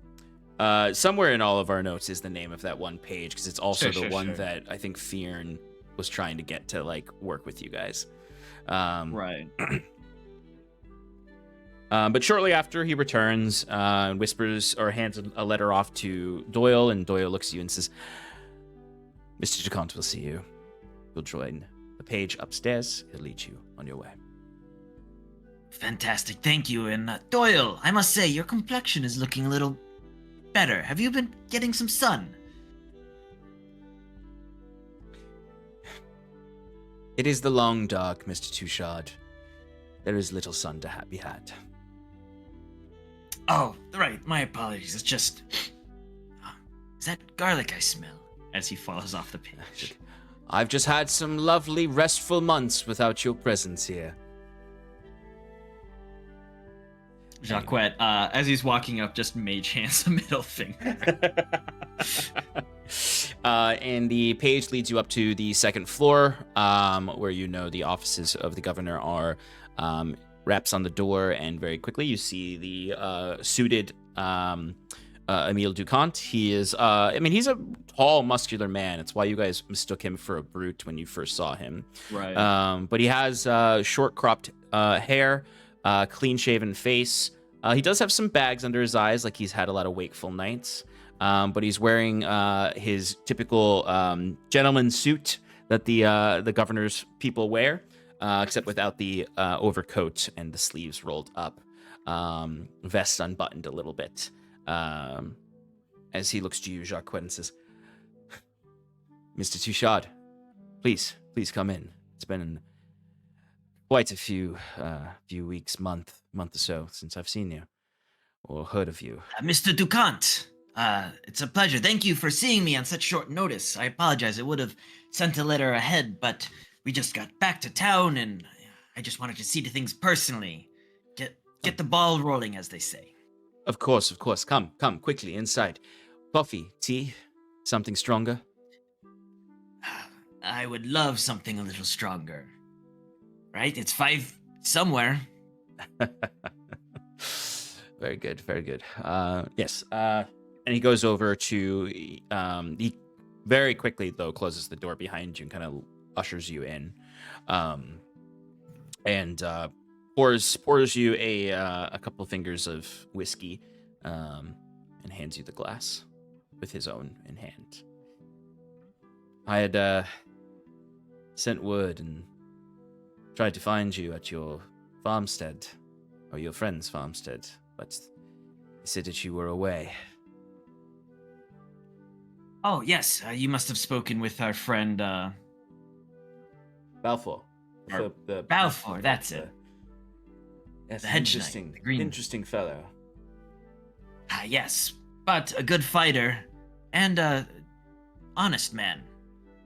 in all of our notes is the name of that one page, because it's also the one that I think Fyrn was trying to get to like work with you guys. Right. But shortly after, he returns and whispers or hands a letter off to Doyle, and Doyle looks at you and says, "Mr. DeConte will see you. You'll join the page upstairs. He'll lead you on your way." Fantastic, thank you. And Doyle, I must say, your complexion is looking a little better. Have you been getting some sun? It is the long dark, Mr. Touchard. There is little sun to be had. Oh, right, my apologies. It's just... Is that garlic I smell? As he falls off the page. I've just had some lovely, restful months without your presence here. Jacques, as he's walking up, just mage hands a middle finger. And the page leads you up to the second floor, where you know the offices of the governor are. Raps on the door, and very quickly you see the suited Emile DeConte. He is, he's a tall, muscular man. It's why you guys mistook him for a brute when you first saw him. Right. But he has short cropped hair, clean-shaven face. He does have some bags under his eyes, like he's had a lot of wakeful nights. But he's wearing his typical gentleman suit that the governor's people wear, except without the overcoat and the sleeves rolled up. Vest unbuttoned a little bit. As he looks to you, Jacques, and says, "Mr. Touchard, please come in. It's been quite a few weeks, month or so since I've seen you or heard of you." Mr. DeConte, it's a pleasure. Thank you for seeing me on such short notice. I apologize. I would have sent a letter ahead, but we just got back to town, and I just wanted to see to things personally. Get the ball rolling, as they say. Of course. Come quickly inside. Coffee, tea, something stronger? I would love something a little stronger. Right? It's 5 somewhere. Very good. Yes. And he goes over to, he very quickly, though, closes the door behind you and kind of ushers you in. And pours you a couple fingers of whiskey, and hands you the glass with his own in hand. I had sent word and tried to find you at your farmstead, or your friend's farmstead, but they said that you were away. Oh, yes. You must have spoken with our friend, Balfour. Balfour, that's it. Yes, the hedge interesting, knight, the green. Interesting fellow. Yes, but a good fighter and honest man.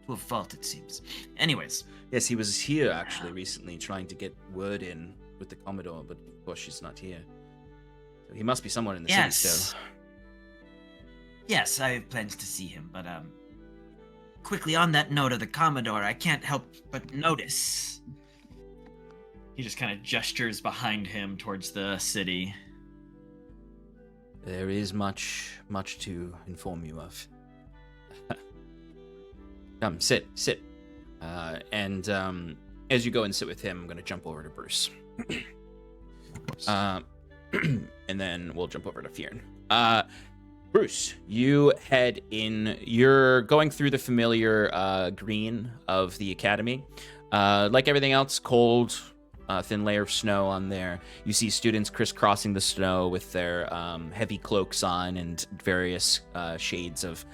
To a fault, it seems. Anyways. Yes, he was here actually recently trying to get word in with the Commodore, but of course she's not here. So he must be somewhere in the city still. Yes, I have plans to see him, but quickly on that note of the Commodore, I can't help but notice. He just kind of gestures behind him towards the city. There is much to inform you of. Come, sit. And as you go and sit with him, I'm going to jump over to Bruce. And then we'll jump over to Fyrn. Bruce, you head in. You're going through the familiar green of the academy. Like everything else, cold, thin layer of snow on there. You see students crisscrossing the snow with their heavy cloaks on and various shades of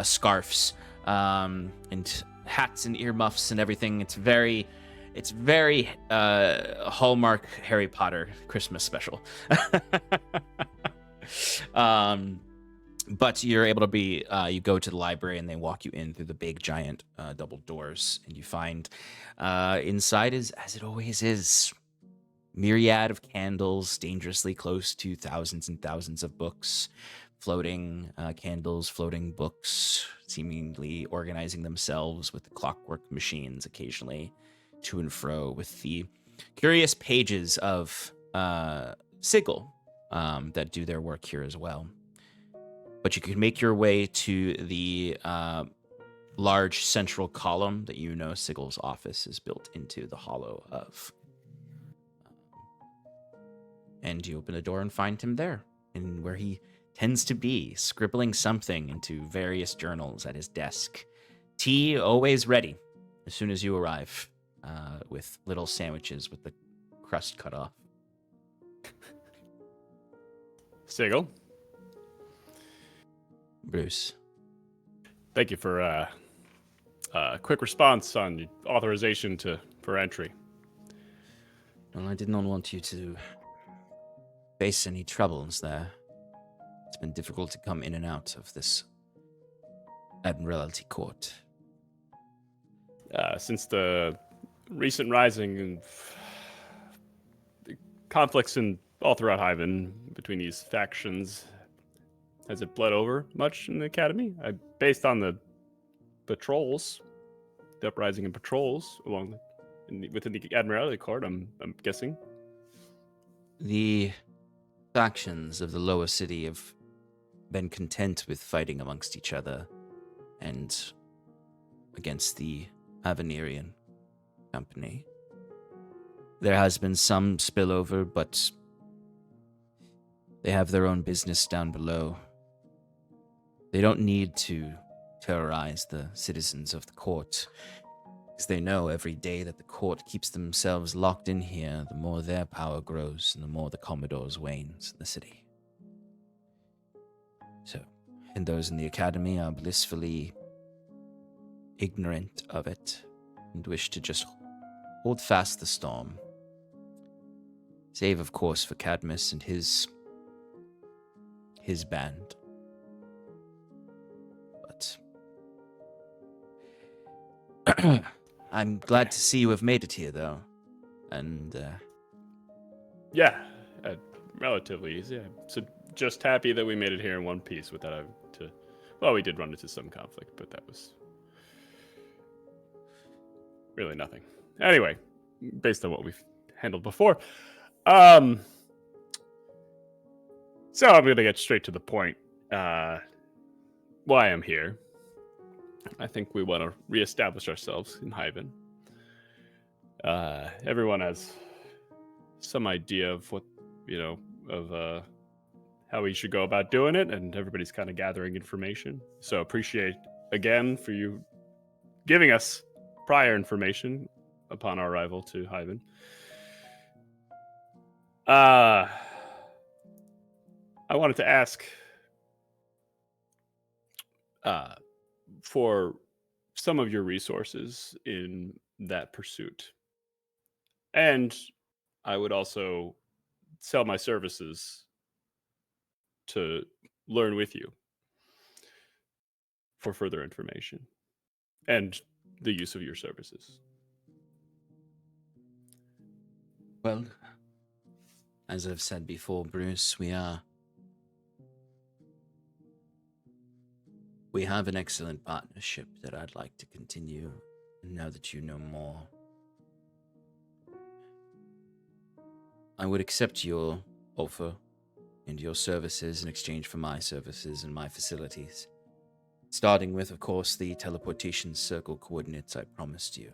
scarves and hats and earmuffs and everything. It's very Hallmark Harry Potter Christmas special. But you're able to be, you go to the library and they walk you in through the big giant double doors, and you find inside is, as it always is, myriad of candles, dangerously close to thousands and thousands of books, floating candles, floating books, seemingly organizing themselves with the clockwork machines occasionally to and fro with the curious pages of Sigil that do their work here as well. But you can make your way to the large central column that you know Sigil's office is built into the hollow of. And you open the door and find him there, and where he tends to be, scribbling something into various journals at his desk. Tea always ready as soon as you arrive, with little sandwiches with the crust cut off. Sigil, Bruce. thank you for a quick response on the authorization for entry. Well, I did not want you to face any troubles there. It's been difficult to come in and out of this Admiralty Court. Since the recent rising and conflicts all throughout Hyvin between these factions, has it bled over much in the academy? Based on the patrols, the uprising and patrols within the Admiralty Court, I'm guessing. The factions of the lower city have been content with fighting amongst each other and against the Avenirian company. There has been some spillover, but they have their own business down below. They don't need to terrorize the citizens of the court, because they know every day that the court keeps themselves locked in here, the more their power grows and the more the Commodore's wanes in the city. So, and those in the academy are blissfully ignorant of it and wish to just hold fast the storm. Save, of course, for Cadmus and his band. But I'm glad to see you have made it here, though. And, Yeah, relatively easy. So just happy that we made it here in one piece without having to... Well, we did run into some conflict, but that was really nothing. Anyway, based on what we've handled before. So I'm going to get straight to the point. Why I'm here. I think we want to reestablish ourselves in Hyvin. Everyone has some idea of what, of how we should go about doing it, and everybody's kind of gathering information. So appreciate, again, for you giving us prior information upon our arrival to Hyvin. I wanted to ask for some of your resources in that pursuit. And I would also sell my services to learn with you for further information and the use of your services. well, as I've said before, Bruce, we have an excellent partnership that I'd like to continue, now that you know more. I would accept your offer and your services in exchange for my services and my facilities. Starting with, of course, the teleportation circle coordinates I promised you.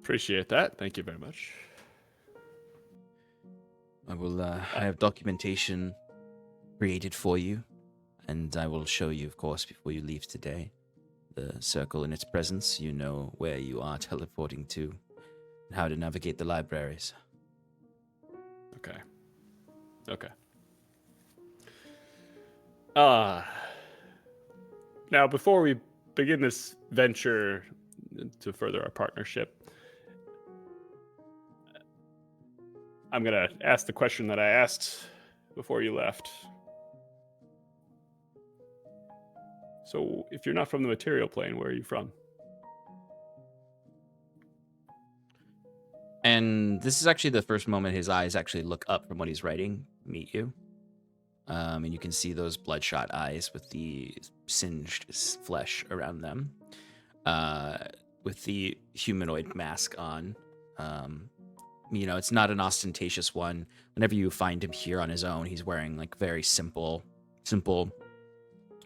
Appreciate that. Thank you very much. I have documentation created for you, and I will show you, of course, before you leave today. The circle in its presence, you know where you are teleporting to. how to navigate the libraries. Okay. Okay. Now, before we begin this venture to further our partnership, I'm going to ask the question that I asked before you left. So, if you're not from the material plane, where are you from? And this is actually the first moment his eyes actually look up from what he's writing, meet you. And you can see those bloodshot eyes with the singed flesh around them, with the humanoid mask on. It's not an ostentatious one. Whenever you find him here on his own, he's wearing like very simple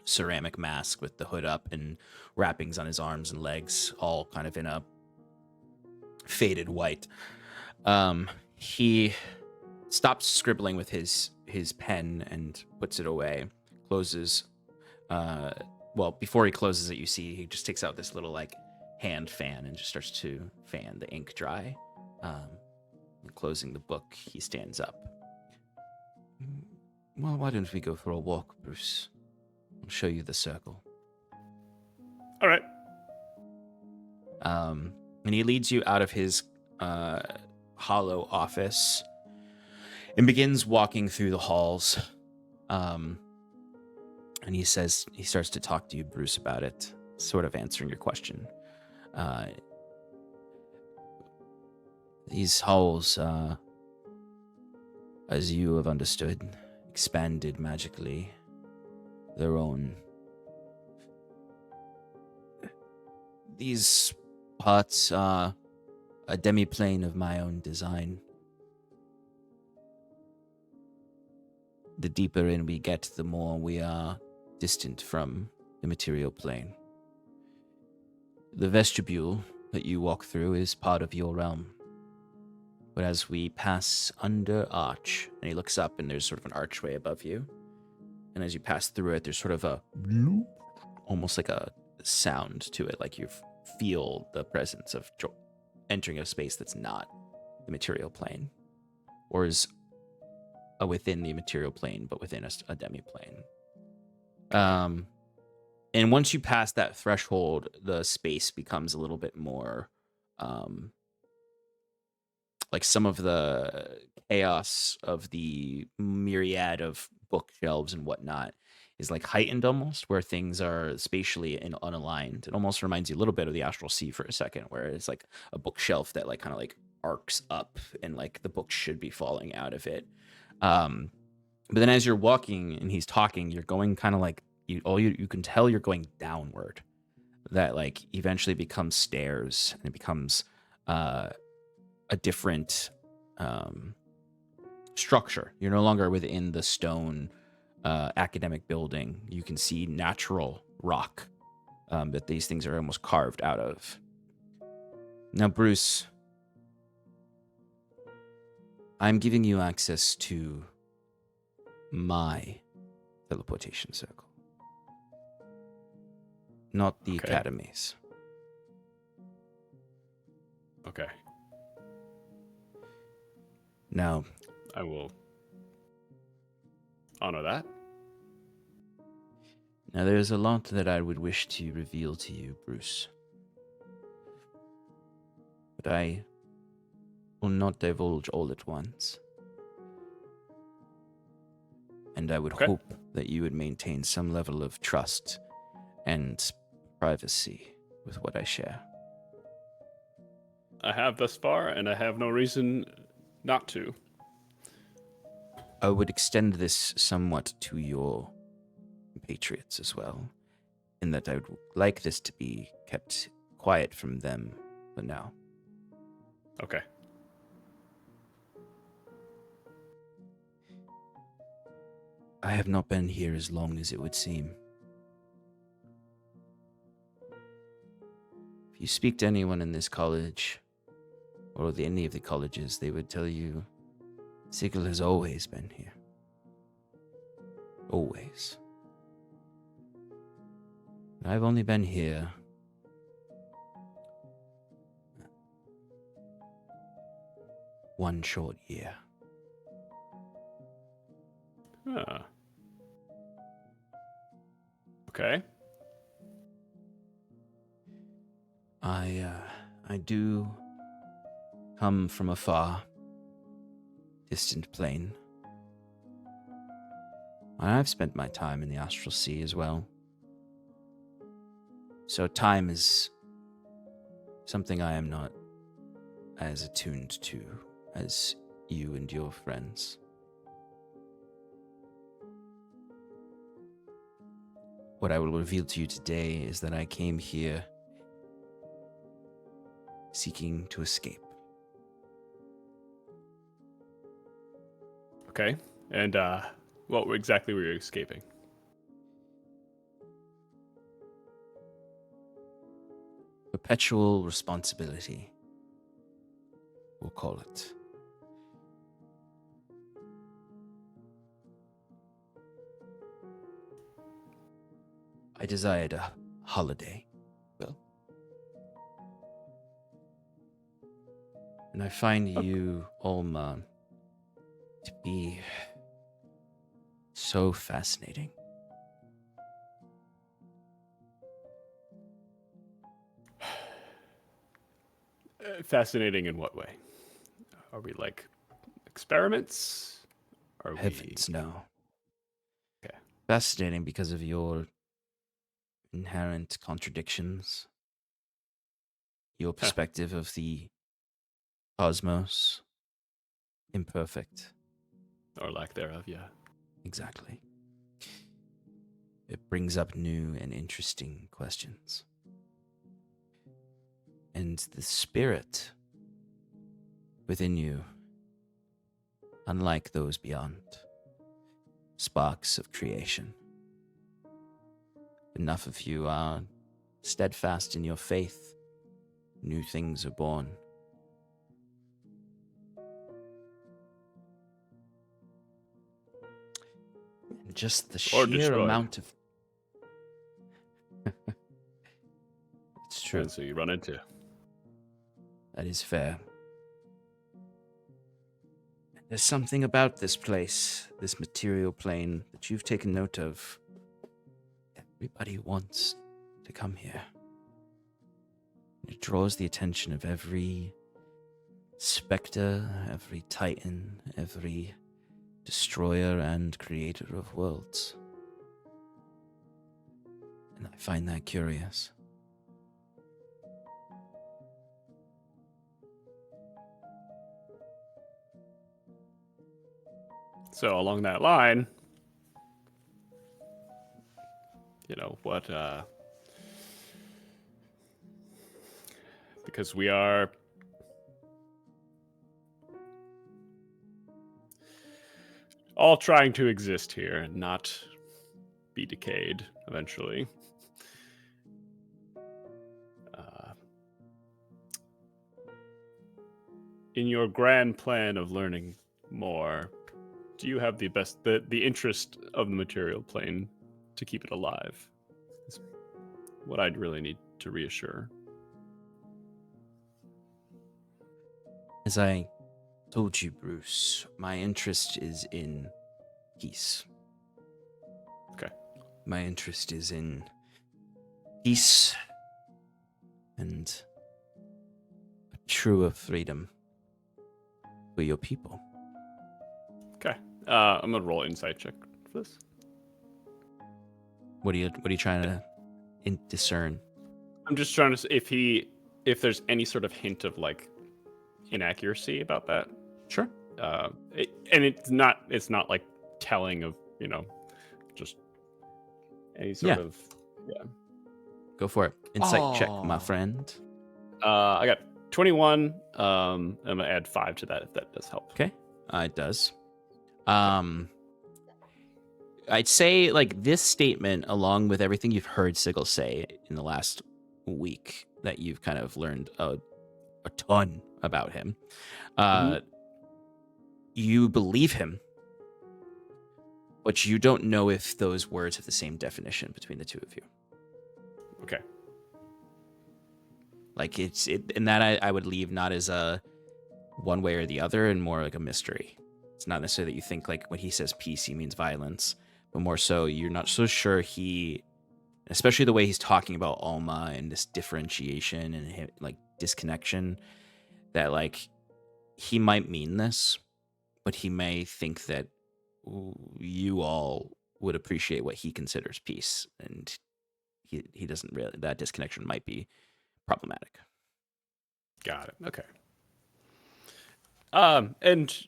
ceramic mask with the hood up and wrappings on his arms and legs, all kind of in a faded white. He stops scribbling with his pen and puts it away, closes. Before he closes it, you see he just takes out this little like hand fan and just starts to fan the ink dry. And closing the book, he stands up. Well, why don't we go for a walk, Bruce? I'll show you the circle. All right. And he leads you out of his hollow office and begins walking through the halls. And he starts to talk to you, Bruce, about it, sort of answering your question. These halls, as you have understood, expanded magically, their own. These parts are a demi-plane of my own design. The deeper in we get, the more we are distant from the material plane. The vestibule that you walk through is part of your realm. But as we pass under arch, and he looks up and there's sort of an archway above you, and as you pass through it, there's sort of a almost like a sound to it, like you feel the presence of entering a space that's not the material plane, or is within the material plane, but within a demi-plane. And once you pass that threshold, the space becomes a little bit more like some of the chaos of the myriad of bookshelves and whatnot is like heightened almost, where things are spatially unaligned. It almost reminds you a little bit of the Astral Sea for a second, where it's like a bookshelf that like kind of like arcs up and like the book should be falling out of it. But then as you're walking and he's talking, you're going kind of like you can tell you're going downward. That like eventually becomes stairs, and it becomes a different structure. You're no longer within the stone academic building. You can see natural rock that these things are almost carved out of. Now, Bruce, I'm giving you access to my teleportation circle, not the Academy's. Okay. Now, I will honor that. Now, there's a lot that I would wish to reveal to you, Bruce. But I will not divulge all at once. And I would hope that you would maintain some level of trust and privacy with what I share. I have thus far, and I have no reason not to. I would extend this somewhat to your patriots as well, in that I would like this to be kept quiet from them for now. Okay. I have not been here as long as it would seem. If you speak to anyone in this college, or any of the colleges, they would tell you Sigil has always been here. Always. And I've only been here one short year. Okay. I do come from a far, distant plane. I've spent my time in the astral sea as well. So time is something I am not as attuned to as you and your friends. What I will reveal to you today is that I came here seeking to escape. Okay. And what exactly were you escaping? Perpetual responsibility, we'll call it. I desired a holiday, Will. And I find you, Olma, to be so fascinating. Fascinating in what way? Are we like experiments? Are Heavens, we... no. Okay. Fascinating because of your inherent contradictions, your perspective of the cosmos, imperfect. Or lack thereof, yeah. Exactly. It brings up new and interesting questions. And the spirit within you, unlike those beyond, sparks of creation. Enough of you are steadfast in your faith. New things are born. And just the Or sheer destroyed. amount of... It's true. And so you run into. That is fair. There's something about this place, this material plane, that you've taken note of. Everybody wants to come here. It draws the attention of every specter, every titan, every destroyer and creator of worlds. And I find that curious. So along that line, what, because we are all trying to exist here and not be decayed eventually. In your grand plan of learning more, do you have the interest of the material plane to keep it alive? Is what I'd really need to reassure. As I told you, Bruce, my interest is in peace. Okay. My interest is in peace and a truer freedom for your people. Okay. I'm gonna roll insight check for this. What are you trying to discern? I'm just trying to see if there's any sort of hint of like inaccuracy about that. Sure. And it's not like telling of just any sort of Go for it. Insight check, my friend. I got 21. I'm gonna add 5 to that if that does help. Okay. It does. I'd say like this statement, along with everything you've heard Sigil say in the last week, that you've kind of learned a ton about him. You believe him, but you don't know if those words have the same definition between the two of you. Okay. Like and that I would leave not as one way or the other and more like a mystery. It's not necessarily that you think like when he says peace, he means violence, but more so you're not so sure especially the way he's talking about Alma and this differentiation and like disconnection, that like he might mean this, but he may think that you all would appreciate what he considers peace, and he doesn't really. That disconnection might be problematic. Got it. Okay. And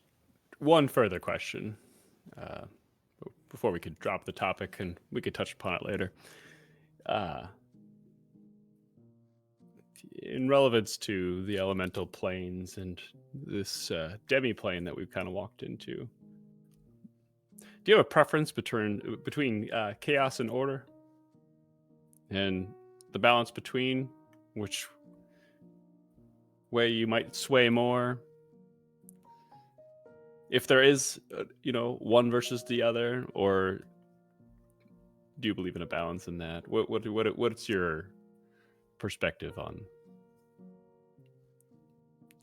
one further question, before we could drop the topic, and we could touch upon it later. In relevance to the elemental planes and this demi-plane that we've kind of walked into, do you have a preference between chaos and order, and the balance between which way you might sway more? If there is, one versus the other, or do you believe in a balance in that? What's your perspective on?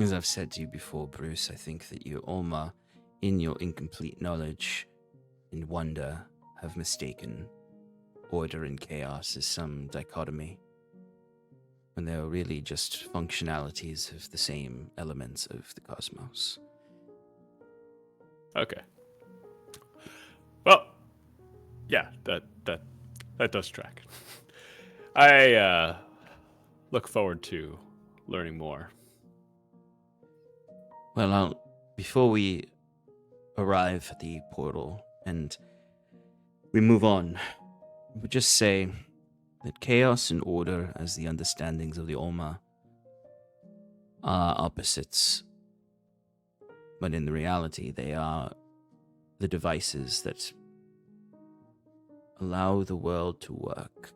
As I've said to you before, Bruce, I think that you, Alma, in your incomplete knowledge and wonder, have mistaken order and chaos as some dichotomy, when they are really just functionalities of the same elements of the cosmos. Okay. Well, yeah, that does track. I look forward to learning more. Well, before we arrive at the portal and we move on, I would just say that chaos and order, as the understandings of the Alma, are opposites, but in the reality, they are the devices that allow the world to work.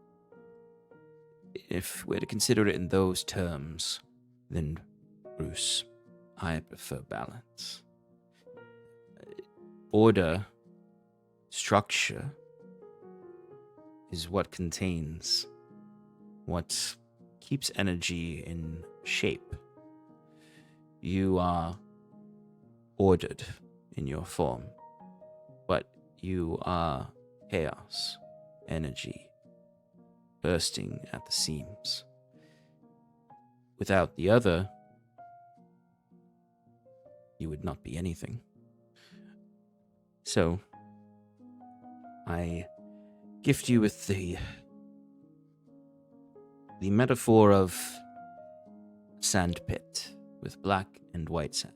If we're to consider it in those terms, then, Bruce, I prefer balance. Order, structure, is what contains, what keeps energy in shape. You are ordered in your form, but you are chaos, energy, bursting at the seams. Without the other, you would not be anything. So, I gift you with the metaphor of sand pit with black and white sand.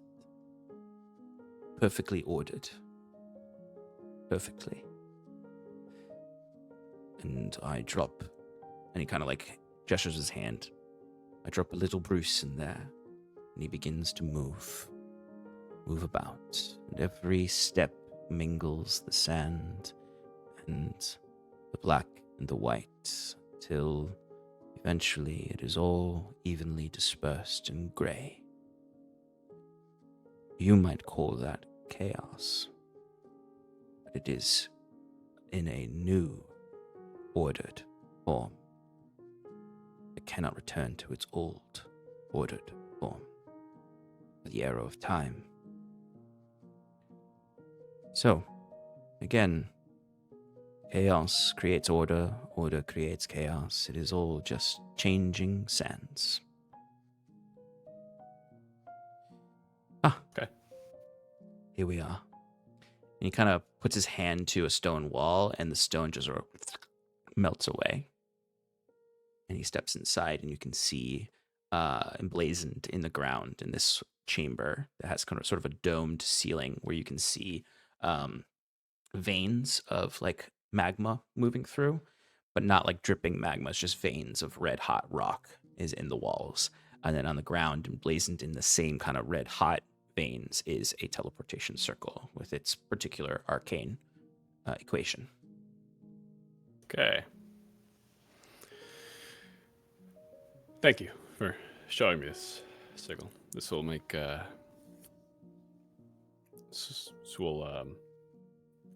Perfectly ordered. Perfectly. And I drop, and he kind of like gestures his hand. I drop a little Bruce in there, and he begins to move about. And every step mingles the sand and the black and the white, till eventually it is all evenly dispersed in grey. You might call that chaos, but it is in a new, ordered form. It cannot return to its old, ordered form. The arrow of time. So, again, chaos creates order, order creates chaos. It is all just changing sands. Okay. Here we are. And he kind of puts his hand to a stone wall, and the stone just sort of melts away. And he steps inside, and you can see emblazoned in the ground in this chamber that has kind of sort of a domed ceiling where you can see veins of like magma moving through, but not like dripping magma. It's just veins of red hot rock is in the walls. And then on the ground, emblazoned in the same kind of red hot veins, is a teleportation circle with its particular arcane equation. Okay. Thank you for showing me this signal. This will make this will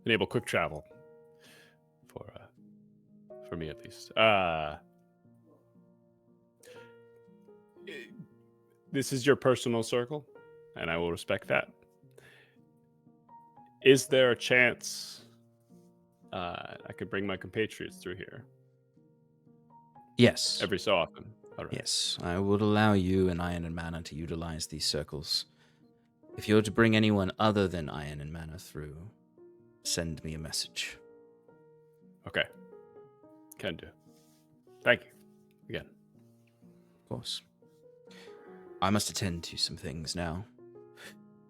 enable quick travel for me at least. This is your personal circle? and I will respect that. Is there a chance I could bring my compatriots through here Yes. every so often? All right. Yes, I would allow you and Iron and Mana to utilize these circles. If you're to bring anyone other than Iron and Mana through, send me a message. Okay. Can do. Thank you. Again. Of course. I must attend to some things now.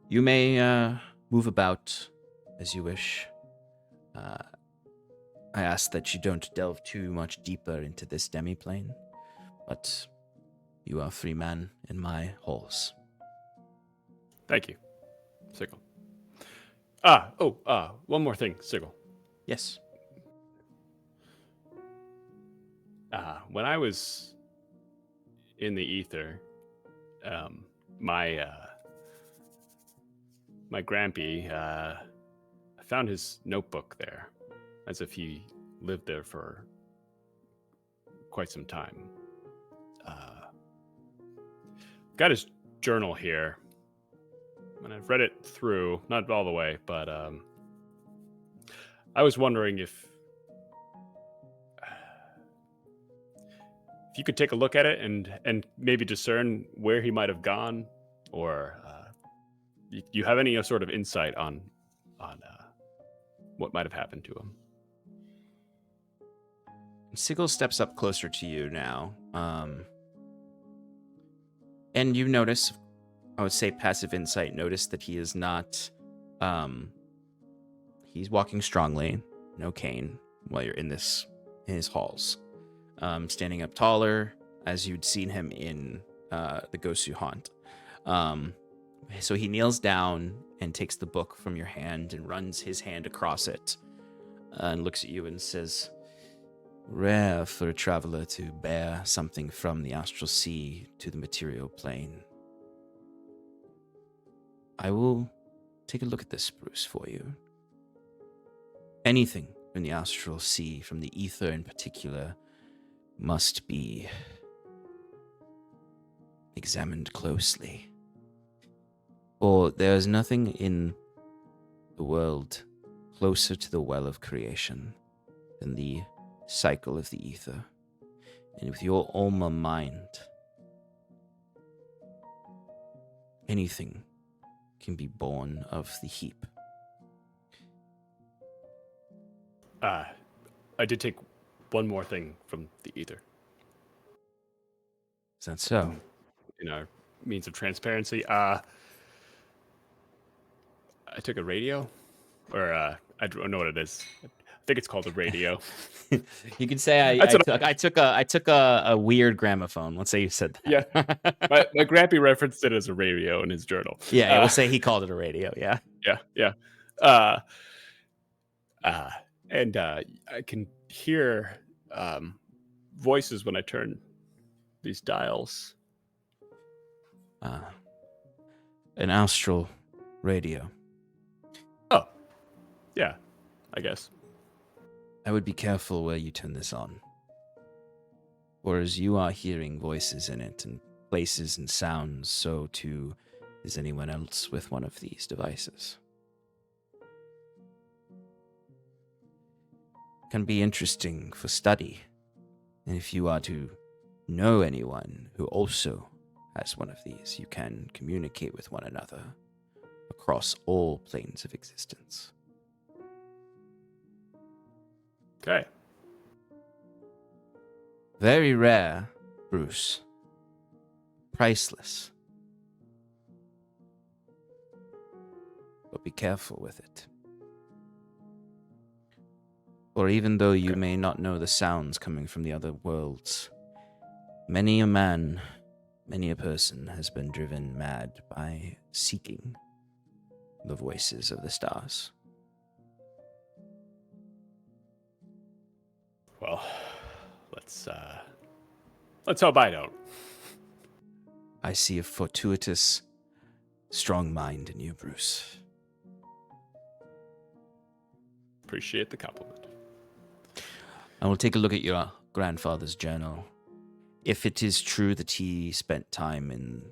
You may move about as you wish. I ask that you don't delve too much deeper into this demiplane, but you are a free man in my halls. Thank you, Sigil. One more thing, Sigil. Yes. When I was in the ether, my Grampy, I found his notebook there, as if he lived there for quite some time. Got his journal here, and I've read it through, not all the way, but I was wondering if you could take a look at it and maybe discern where he might have gone, or you have any sort of insight on what might have happened to him. Sigil steps up closer to you now, and you notice, I would say passive insight, notice that he is not, he's walking strongly, no cane, while you're in his halls. Standing up taller, as you'd seen him in the Gosu haunt. So he kneels down and takes the book from your hand and runs his hand across it and looks at you and says, "Rare for a traveler to bear something from the astral sea to the material plane. I will take a look at this, Bruce, for you. Anything from the astral sea, from the ether in particular, must be examined closely. For there is nothing in the world closer to the well of creation than the cycle of the ether. And with your Alma mind, anything can be born of the heap." I did take one more thing from the ether. Is that so? In our means of transparency, I took a radio, or I don't know what it is. I think it's called a radio. You can say I took a weird gramophone. Let's say you said that. Yeah, my Grampy referenced it as a radio in his journal. Yeah, we'll say he called it a radio. Yeah. Yeah. And I can hear voices when I turn these dials. An astral radio. Oh, yeah, I guess. I would be careful where you turn this on. For as you are hearing voices in it and places and sounds, so too is anyone else with one of these devices. Can be interesting for study, and if you are to know anyone who also has one of these, you can communicate with one another across all planes of existence. Okay. Very rare, Bruce. Priceless. But be careful with it. For even though you may not know the sounds coming from the other worlds, many a man, many a person has been driven mad by seeking the voices of the stars. Well, let's hope I don't. I see a fortuitous, strong mind in you, Bruce. Appreciate the compliment. I will take a look at your grandfather's journal. If it is true that he spent time in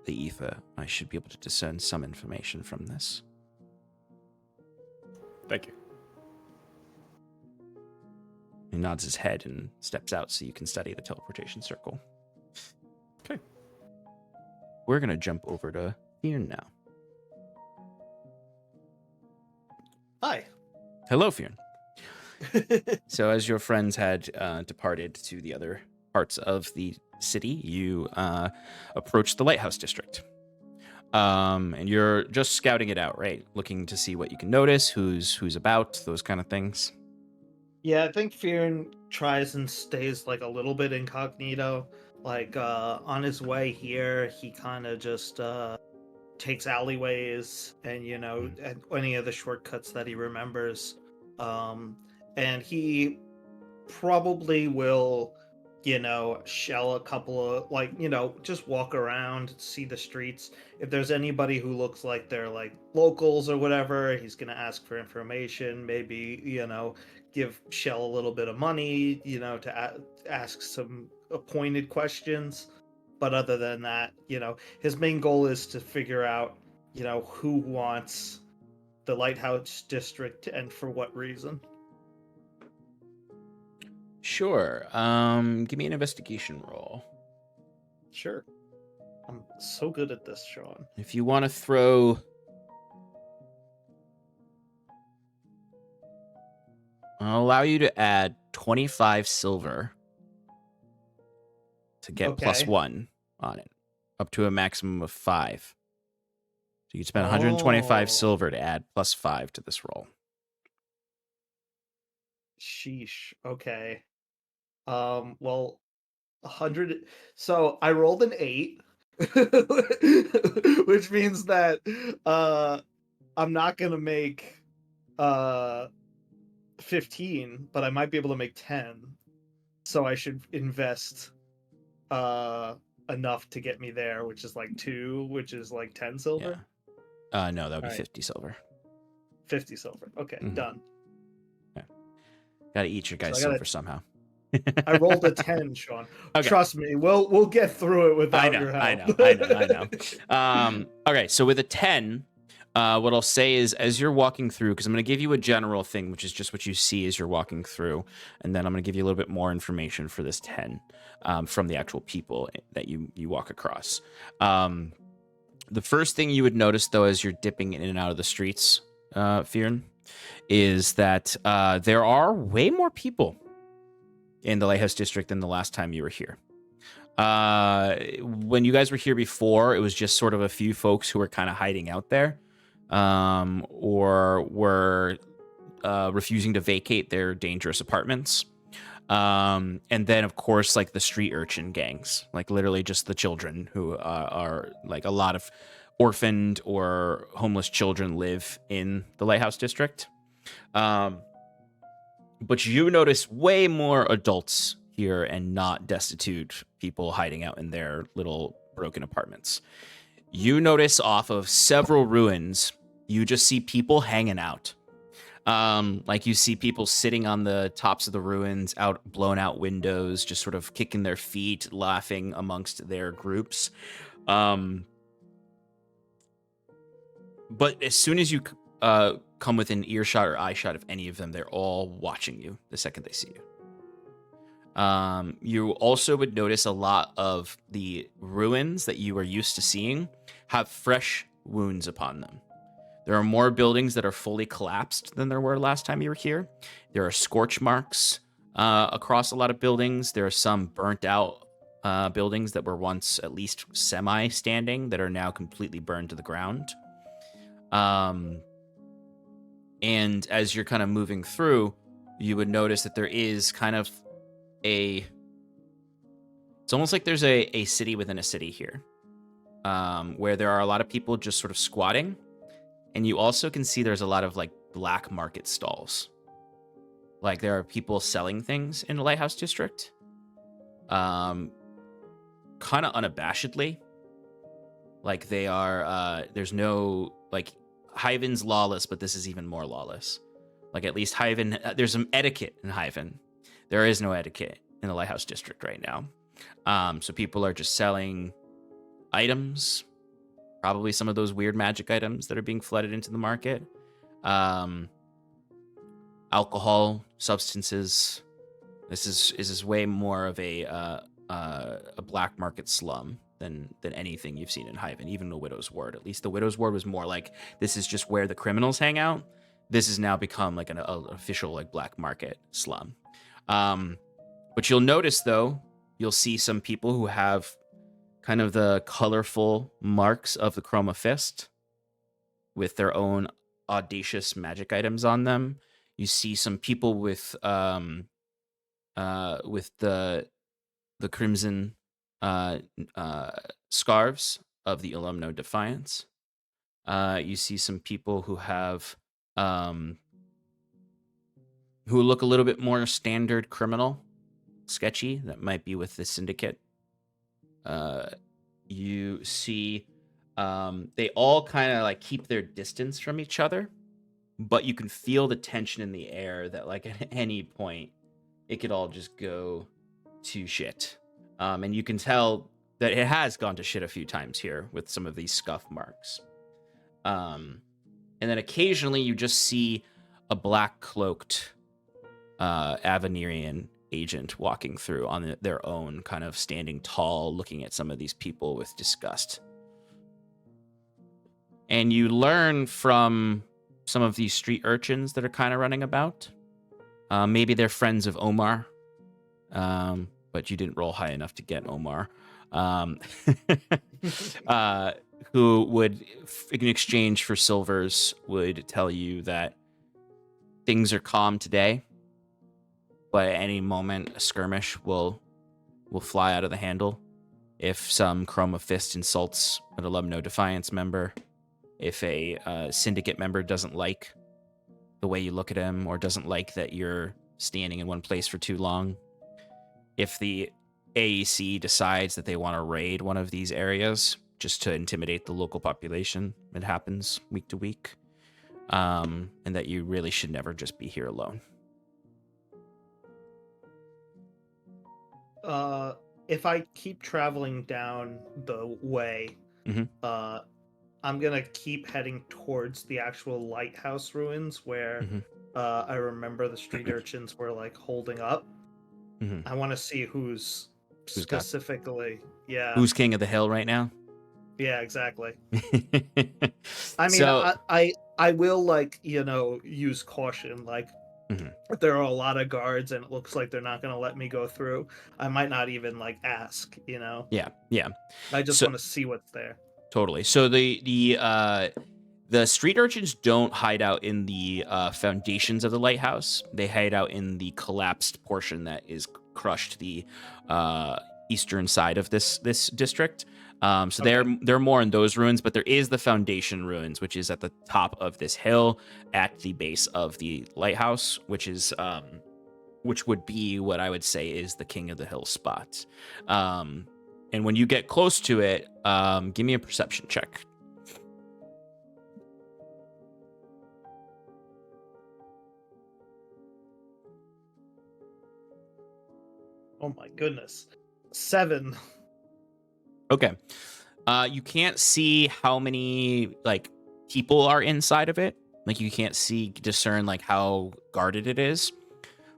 the ether, I should be able to discern some information from this. Thank you. He nods his head and steps out so you can study the teleportation circle. Okay. We're going to jump over to Fyrn now. Hi. Hello, Fyrn. So as your friends had departed to the other parts of the city, you approached the Lighthouse District. And you're just scouting it out, right? Looking to see what you can notice, who's about, those kind of things. Yeah, I think Fyrn tries and stays like a little bit incognito. Like on his way here, he kind of just takes alleyways and at any of the shortcuts that he remembers. And he probably will, shell a couple of just walk around, see the streets. If there's anybody who looks like they're like locals or whatever, he's gonna ask for information. Maybe give Shell a little bit of money, to ask some pointed questions. But other than that, his main goal is to figure out, who wants the Lighthouse District and for what reason. Sure. Give me an investigation roll. Sure. I'm so good at this, Sean. If you want to throw... I'll allow you to add 25 silver to get +1 on it, up to a maximum of 5. So you spend 125 silver to add +5 to this roll. Sheesh. Okay. Well, 100. So I rolled an 8, which means that I'm not gonna make 15, but I might be able to make 10. So I should invest enough to get me there, which is like 2, which is like 10 silver. Yeah. No, that would be All right. 50 silver. 50 silver. Okay, done. Yeah. Gotta eat your guys' So silver somehow. I rolled a 10, Sean. Okay. Trust me, we'll get through it without your help. I know. Okay, so with a 10, what I'll say is, as you're walking through, because I'm going to give you a general thing, which is just what you see as you're walking through, and then I'm going to give you a little bit more information for this 10 from the actual people that you walk across. The first thing you would notice, though, as you're dipping in and out of the streets, Fyrn, is that there are way more people in the Lighthouse District than the last time you were here. When you guys were here before, it was just sort of a few folks who were kind of hiding out there, or were refusing to vacate their dangerous apartments. And then, of course, like the street urchin gangs, like literally just the children who are like a lot of orphaned or homeless children live in the Lighthouse District. But you notice way more adults here and not destitute people hiding out in their little broken apartments. You notice off of several ruins, you just see people hanging out. Like you see people sitting on the tops of the ruins, out blown out windows, just sort of kicking their feet, laughing amongst their groups. But as soon as you come within earshot or eyeshot of any of them, they're all watching you the second they see you. You also would notice a lot of the ruins that you are used to seeing have fresh wounds upon them. There are more buildings that are fully collapsed than there were last time you were here. There are scorch marks across a lot of buildings. There are some burnt out buildings that were once at least semi-standing that are now completely burned to the ground. And as you're kind of moving through, you would notice that there is kind of it's almost like there's a city within a city here, where there are a lot of people just sort of squatting. And you also can see there's a lot of like black market stalls. Like there are people selling things in the Lighthouse District, kind of unabashedly. Like they are, there's no, like, Hyven's lawless, but this is even more lawless. Like at least Hyven, there's some etiquette in Hyven. There is no etiquette in the Lighthouse District right now. So people are just selling items, probably some of those weird magic items that are being flooded into the market. Alcohol, substances. This is way more of a black market slum than anything you've seen in Hyvin, even the Widow's Ward. At least the Widow's Ward was more like, this is just where the criminals hang out. This has now become like an official like black market slum. But you'll notice, though, you'll see some people who have kind of the colorful marks of the Chroma Fist with their own audacious magic items on them. You see some people with the crimson scarves of the Alumno Defiance. You see some people who have who look a little bit more standard criminal, sketchy. That might be with the syndicate. You see they all kind of like keep their distance from each other, but you can feel the tension in the air that like at any point it could all just go to shit. And you can tell that it has gone to shit a few times here with some of these scuff marks. And then occasionally you just see a black cloaked Avenirian agent walking through on their own, kind of standing tall, looking at some of these people with disgust. And you learn from some of these street urchins that are kind of running about. Maybe they're friends of Omar, but you didn't roll high enough to get Omar. Who would, in exchange for silvers, would tell you that things are calm today, but at any moment a skirmish will fly out of the handle. If some Chroma Fist insults an Alumno Defiance member, if a syndicate member doesn't like the way you look at him or doesn't like that you're standing in one place for too long, if the AEC decides that they want to raid one of these areas just to intimidate the local population, it happens week to week, and that you really should never just be here alone. If I keep traveling down the way, I'm gonna keep heading towards the actual lighthouse ruins where I remember the street urchins were like holding up. I want to see who's specifically, who's king of the hill right now. Yeah, exactly. I mean, I will like use caution. Like, if there are a lot of guards and it looks like they're not going to let me go through, I might not even like ask. Yeah. I just want to see what's there. Totally. So the street urchins don't hide out in the foundations of the lighthouse. They hide out in the collapsed portion that is crushed the eastern side of this district. So they're more in those ruins, but there is the foundation ruins, which is at the top of this hill at the base of the lighthouse, which would be what I would say is the king of the hill spot. And when you get close to it, give me a perception check. Oh my goodness. 7. Okay. You can't see how many like people are inside of it. Like you can't discern like how guarded it is.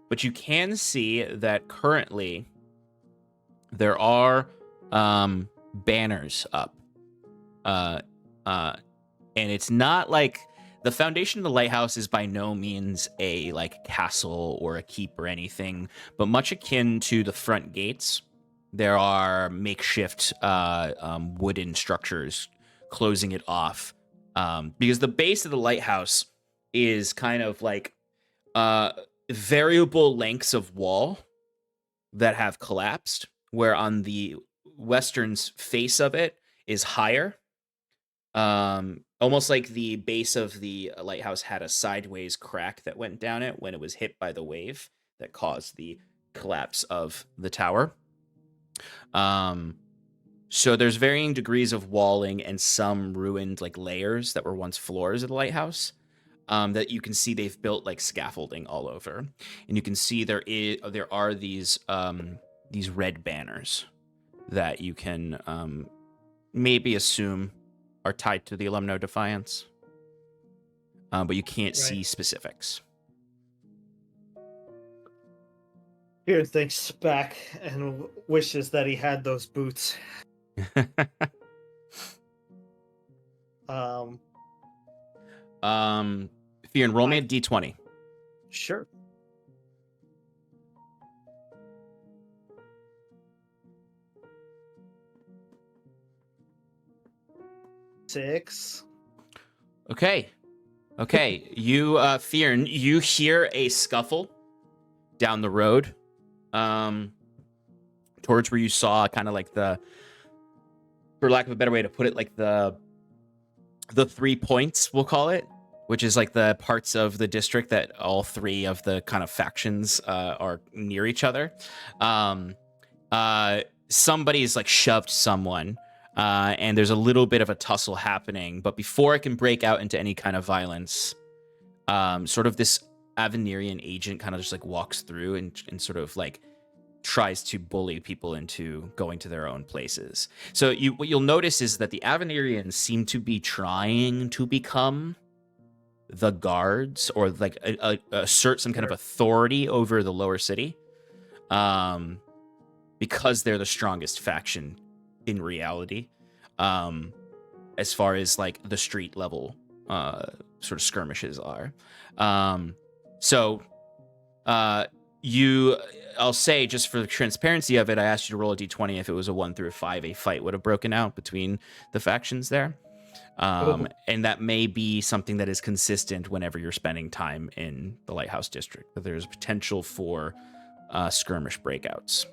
But you can see that currently there are banners up. And it's not like the foundation of the lighthouse is by no means a like castle or a keep or anything, but much akin to the front gates. There are makeshift wooden structures closing it off, because the base of the lighthouse is kind of like variable lengths of wall that have collapsed, where on the western face of it is higher. Almost like the base of the lighthouse had a sideways crack that went down it when it was hit by the wave that caused the collapse of the tower. So there's varying degrees of walling and some ruined like layers that were once floors of the lighthouse, that you can see they've built like scaffolding all over, and you can see there are these red banners that you can maybe assume are tied to the Alumno Defiance, but you can't see Right. specifics. Here thinks back and wishes that he had those boots. Fyrn, roll me a d20. Sure. Six. Okay. You, Fyrn, you hear a scuffle down the road, towards where you saw kind of like the, for lack of a better way to put it, like the 3 points, we'll call it, which is like the parts of the district that all three of the kind of factions are near each other. Somebody's like shoved someone, and there's a little bit of a tussle happening. But before it can break out into any kind of violence, sort of this Avenirian agent kind of just like walks through and sort of like tries to bully people into going to their own places. So what you'll notice is that the Avenirians seem to be trying to become the guards, or like assert some kind of authority over the lower city, because they're the strongest faction in reality, as far as like the street level sort of skirmishes are. I'll say, just for the transparency of it, I asked you to roll a d20. If it was a 1 through a 5, a fight would have broken out between the factions there. And that may be something that is consistent whenever you're spending time in the Lighthouse District, that there's potential for skirmish breakouts.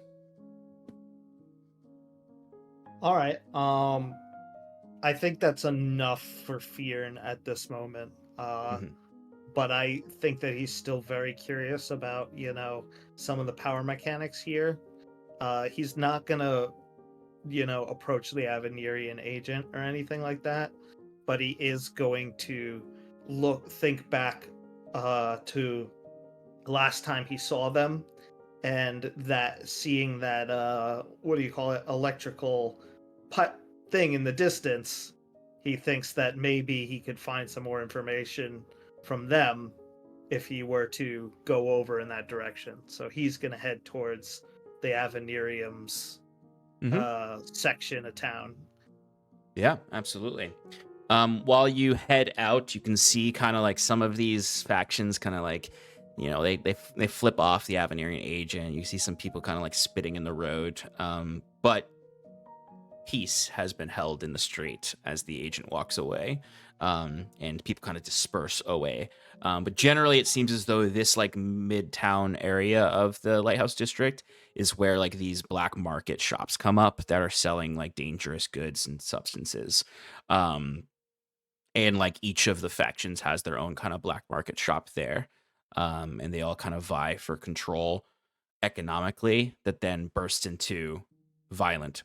All right. I think that's enough for Fyrn at this moment. But I think that he's still very curious about, some of the power mechanics here. He's not gonna, approach the Avenirian agent or anything like that, but he is going to think back to last time he saw them, and seeing that electrical thing in the distance. He thinks that maybe he could find some more information from them if he were to go over in that direction. So he's going to head towards the Avenirium's section of town. Yeah, absolutely. While you head out, you can see kind of like some of these factions kind of like, they flip off the Avenirian agent. You see some people kind of like spitting in the road. But peace has been held in the street as the agent walks away, and people kind of disperse away. But generally, it seems as though this like midtown area of the Lighthouse District is where like these black market shops come up that are selling like dangerous goods and substances. And like each of the factions has their own kind of black market shop there. And they all kind of vie for control economically, that then burst into violent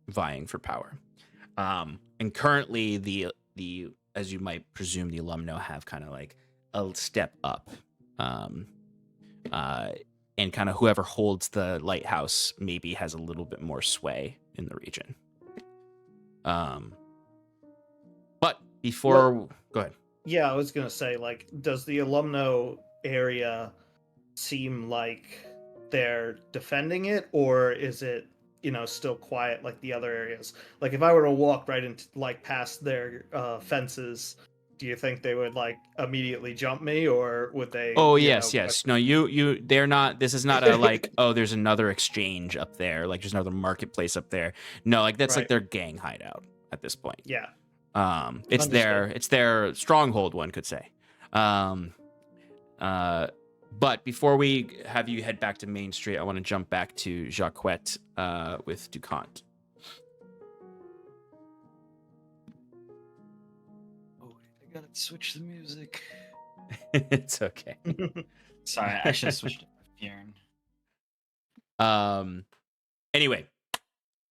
vying for power. And currently the as you might presume, the Alumno have kind of like a step up, and kind of whoever holds the lighthouse maybe has a little bit more sway in the region. But before, go ahead. Yeah, I was gonna say, like, does the Alumno area seem like they're defending it, or is it, still quiet like the other areas? Like, if I were to walk right into, like, past their fences, do you think they would like immediately jump me, or would they? Oh, yes. No, they're not. This is not a like, oh, there's another exchange up there, like there's another marketplace up there. No, like that's like their gang hideout at this point. Yeah. It's their stronghold, one could say. But before we have you head back to Main Street, I want to jump back to Jacquette with Ducant. Oh, I gotta switch the music. It's okay. Sorry, I should have switched it to Fyrn. Anyway,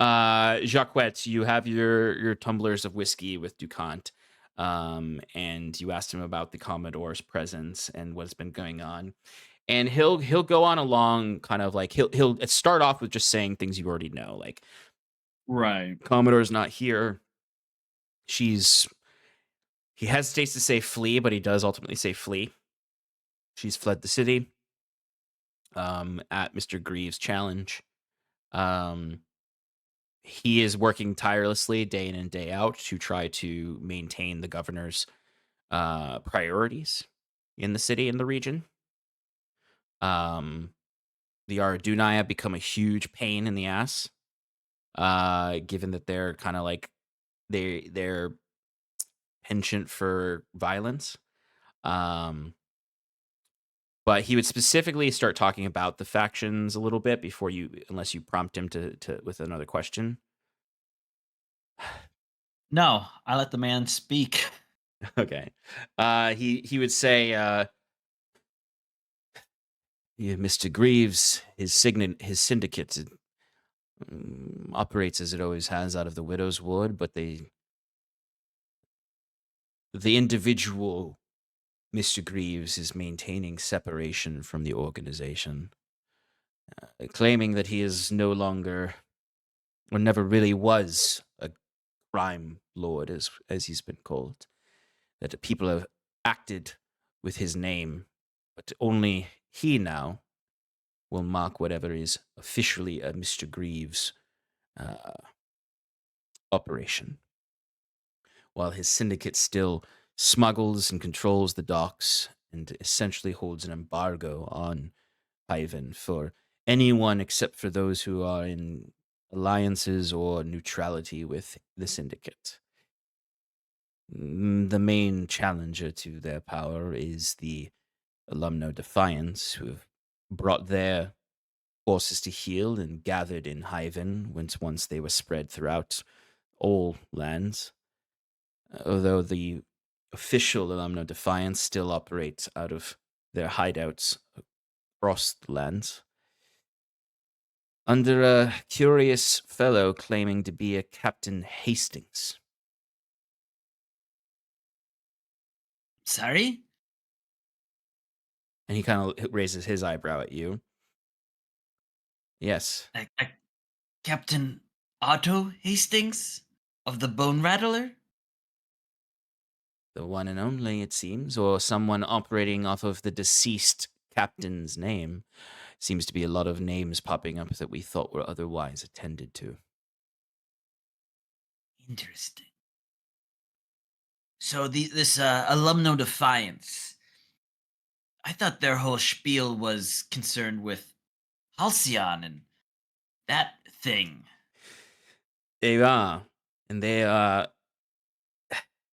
Jacquette, you have your tumblers of whiskey with Ducant, and you asked him about the Commodore's presence and what's been going on. And he'll go on along kind of like he'll start off with just saying things you already know, like Right. Commodore's not here. He hesitates to say flee, but he does ultimately say flee. She's fled the city at Mr. Greaves' challenge. He is working tirelessly day in and day out to try to maintain the governor's priorities in the city and the region. The Ardunai have become a huge pain in the ass, given that they're kind of like they're penchant for violence. But he would specifically start talking about the factions a little bit unless you prompt him to with another question. No, I let the man speak. Okay. He would say, Mr. Greaves, his syndicate operates as it always has out of the Widow's Wood, but the individual Mr. Greaves is maintaining separation from the organization, claiming that he is no longer, or never really was, a crime lord, as he's been called. That people have acted with his name, but only he now will mark whatever is officially a Mr. Greaves operation, while his syndicate still smuggles and controls the docks and essentially holds an embargo on Hyvin for anyone except for those who are in alliances or neutrality with the syndicate. The main challenger to their power is the Alumno Defiance, who have brought their forces to heel and gathered in Hyvin once they were spread throughout all lands. Although the official Alumno Defiance still operates out of their hideouts across the lands, under a curious fellow claiming to be a Captain Hastings. Sorry? And he kind of raises his eyebrow at you. Yes. Captain Otto Hastings of the Bone Rattler? The one and only, it seems, or someone operating off of the deceased captain's name. Seems to be a lot of names popping up that we thought were otherwise attended to. Interesting. So this Alumno Defiance, I thought their whole spiel was concerned with Halcyon and that thing. They are. And they are,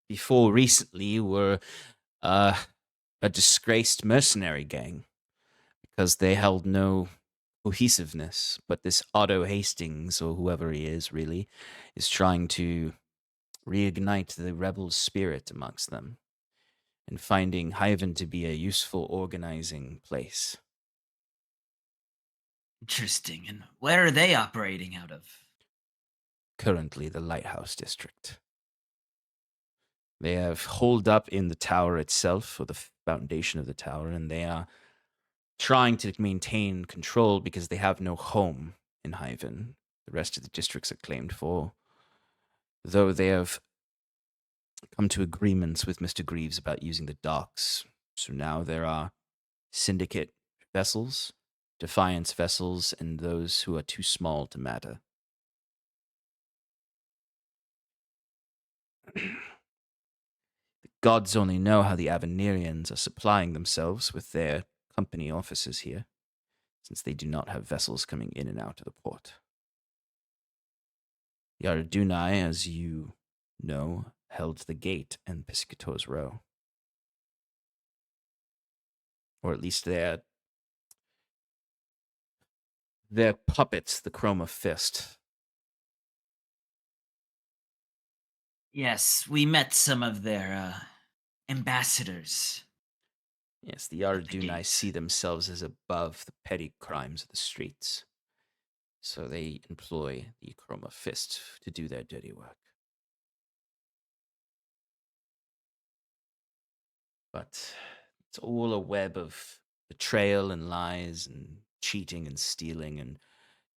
before recently, were a disgraced mercenary gang because they held no cohesiveness. But this Otto Hastings, or whoever he is really, is trying to reignite the rebel spirit amongst them and finding Hyvin to be a useful organizing place. Interesting. And where are they operating out of? Currently, the Lighthouse District. They have holed up in the tower itself, or the foundation of the tower, and they are trying to maintain control because they have no home in Hyvin. The rest of the districts are claimed for, though they have come to agreements with Mr. Greaves about using the docks. So now there are syndicate vessels, defiance vessels, and those who are too small to matter. The gods only know how the Avenirians are supplying themselves with their company officers here, since they do not have vessels coming in and out of the port. The Ardunai, as you know, held the gate and Piscator's Row. Or at least their puppets, the Chroma Fist. Yes, we met some of their ambassadors. Yes, the Ardunai see themselves as above the petty crimes of the streets. So they employ the Chroma Fist to do their dirty work. But it's all a web of betrayal and lies and cheating and stealing and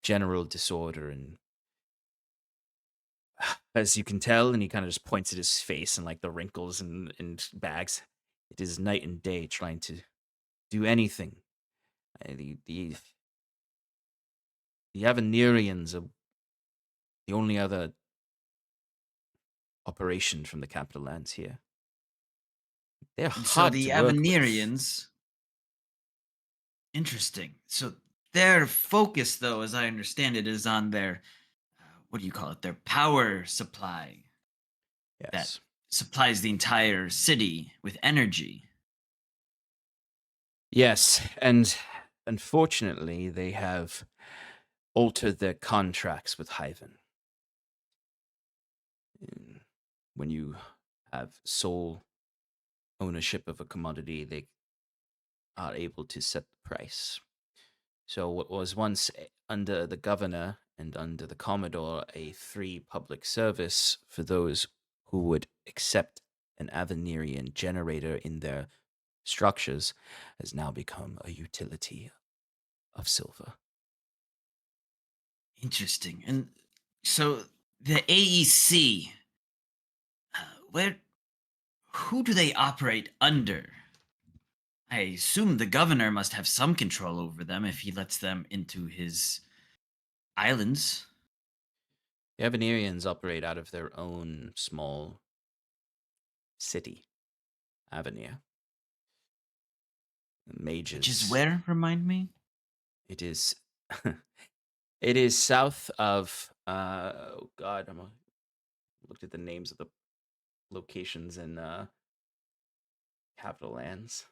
general disorder and as you can tell, and he kind of just points at his face and like the wrinkles and bags. It is night and day trying to do anything. The Avenirians are the only other operation from the capital lands here. They're And so hard the to work with. Avenirians. Interesting. So their focus, though, as I understand it, is on their what do you call it? Their power supply Yes. that supplies the entire city with energy. Yes, and unfortunately, they have altered their contracts with Hyvin. When you have sole ownership of a commodity, they are able to set the price. So what was once under the governor and under the commodore a free public service for those who would accept an Avenirian generator in their structures has now become a utility of silver. Interesting. And so the AEC, who do they operate under? I assume the governor must have some control over them if he lets them into his islands. The Avenirians operate out of their own small city, Avenir. Mages. Which is where, remind me? It is it is south of oh god, I'm looked at the names of the locations in capital lands.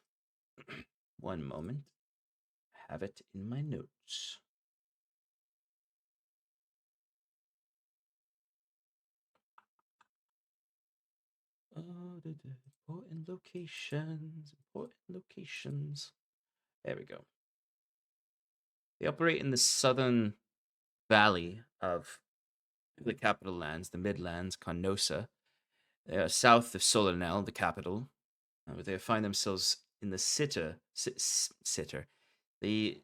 One moment. I have it in my notes. Important locations. There we go. They operate in the southern valley of the capital lands, the Midlands, Carnosa. They are south of Solernel, the capital. They find themselves in the the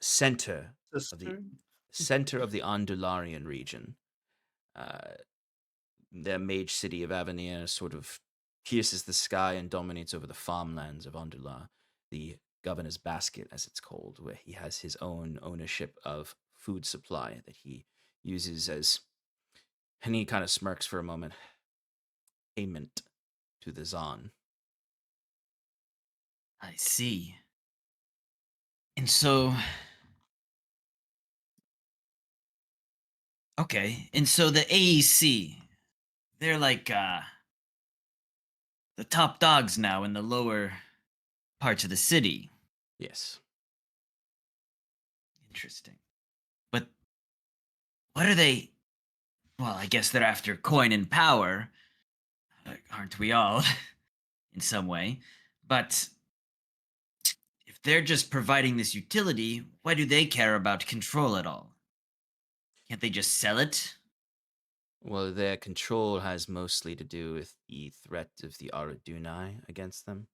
center of the Aldhalorian region. Their mage city of Avenir sort of pierces the sky and dominates over the farmlands of Aldhalor, the governor's basket, as it's called, where he has his own ownership of food supply that he uses as, and he kind of smirks for a moment, payment to the Zon. I see. And so... Okay, and so the AEC, they're like the top dogs now in the lower parts of the city. Yes. Interesting. But what are they? Well, I guess they're after coin and power. Aren't we all? In some way. But if they're just providing this utility, why do they care about control at all? Can't they just sell it? Well, their control has mostly to do with the threat of the Aradunai against them.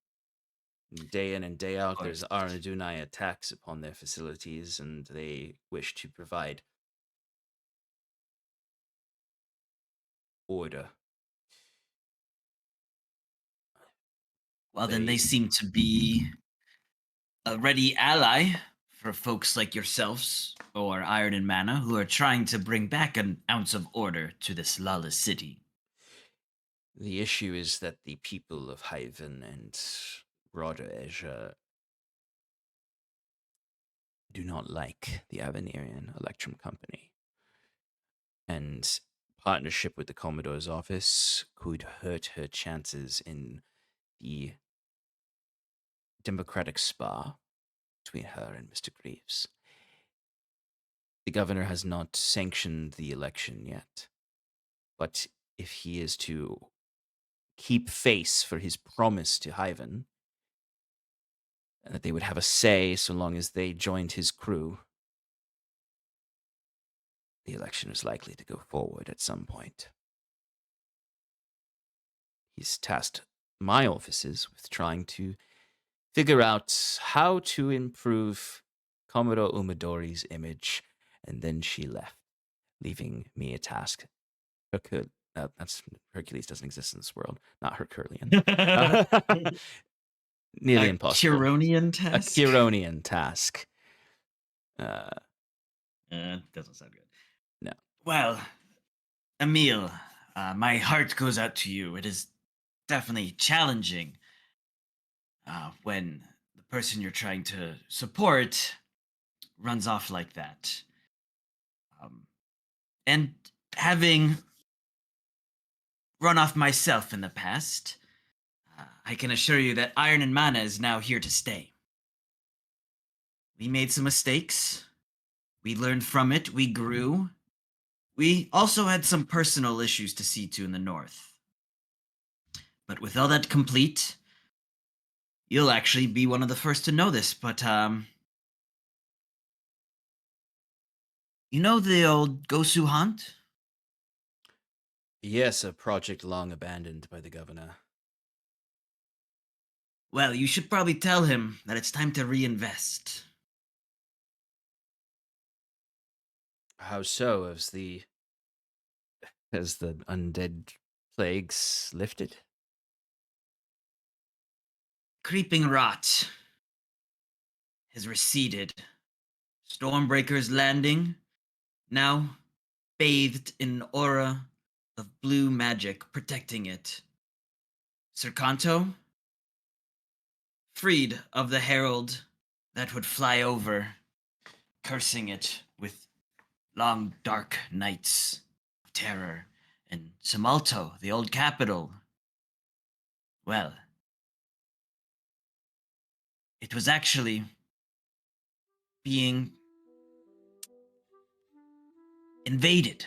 Day in and day out, there's Aradunai attacks upon their facilities, and they wish to provide order. Well, then they seem to be a ready ally for folks like yourselves or Iron and Mana who are trying to bring back an ounce of order to this lawless city. The issue is that the people of Hyvin and broader Asia do not like the Avenirian Electrum Company. And partnership with the Commodore's office could hurt her chances in the democratic spa between her and Mr. Greaves. The governor has not sanctioned the election yet, but if he is to keep face for his promise to Hyvin, that they would have a say so long as they joined his crew, the election is likely to go forward at some point. He's tasked my offices with trying to figure out how to improve Commodore Umadori's image, and then she left, leaving me a task That's Hercules doesn't exist in this world. Not Herculean. A Nearly impossible. Chironian A task? Chironian task. Doesn't sound good. No. Well, Emil, my heart goes out to you. It is definitely challenging when the person you're trying to support runs off like that. And having run off myself in the past, I can assure you that Iron and Mana is now here to stay. We made some mistakes. We learned from it. We grew. We also had some personal issues to see to in the north. But with all that complete, you'll actually be one of the first to know this, but, you know the old Gosu hunt? Yes, a project long abandoned by the governor. Well, you should probably tell him that it's time to reinvest. How so? Has the undead plagues lifted? Creeping rot has receded. Stormbreaker's landing, now bathed in an aura of blue magic protecting it. Serkanto, freed of the herald that would fly over, cursing it with long dark nights of terror. And Samalto, the old capital, well, it was actually being invaded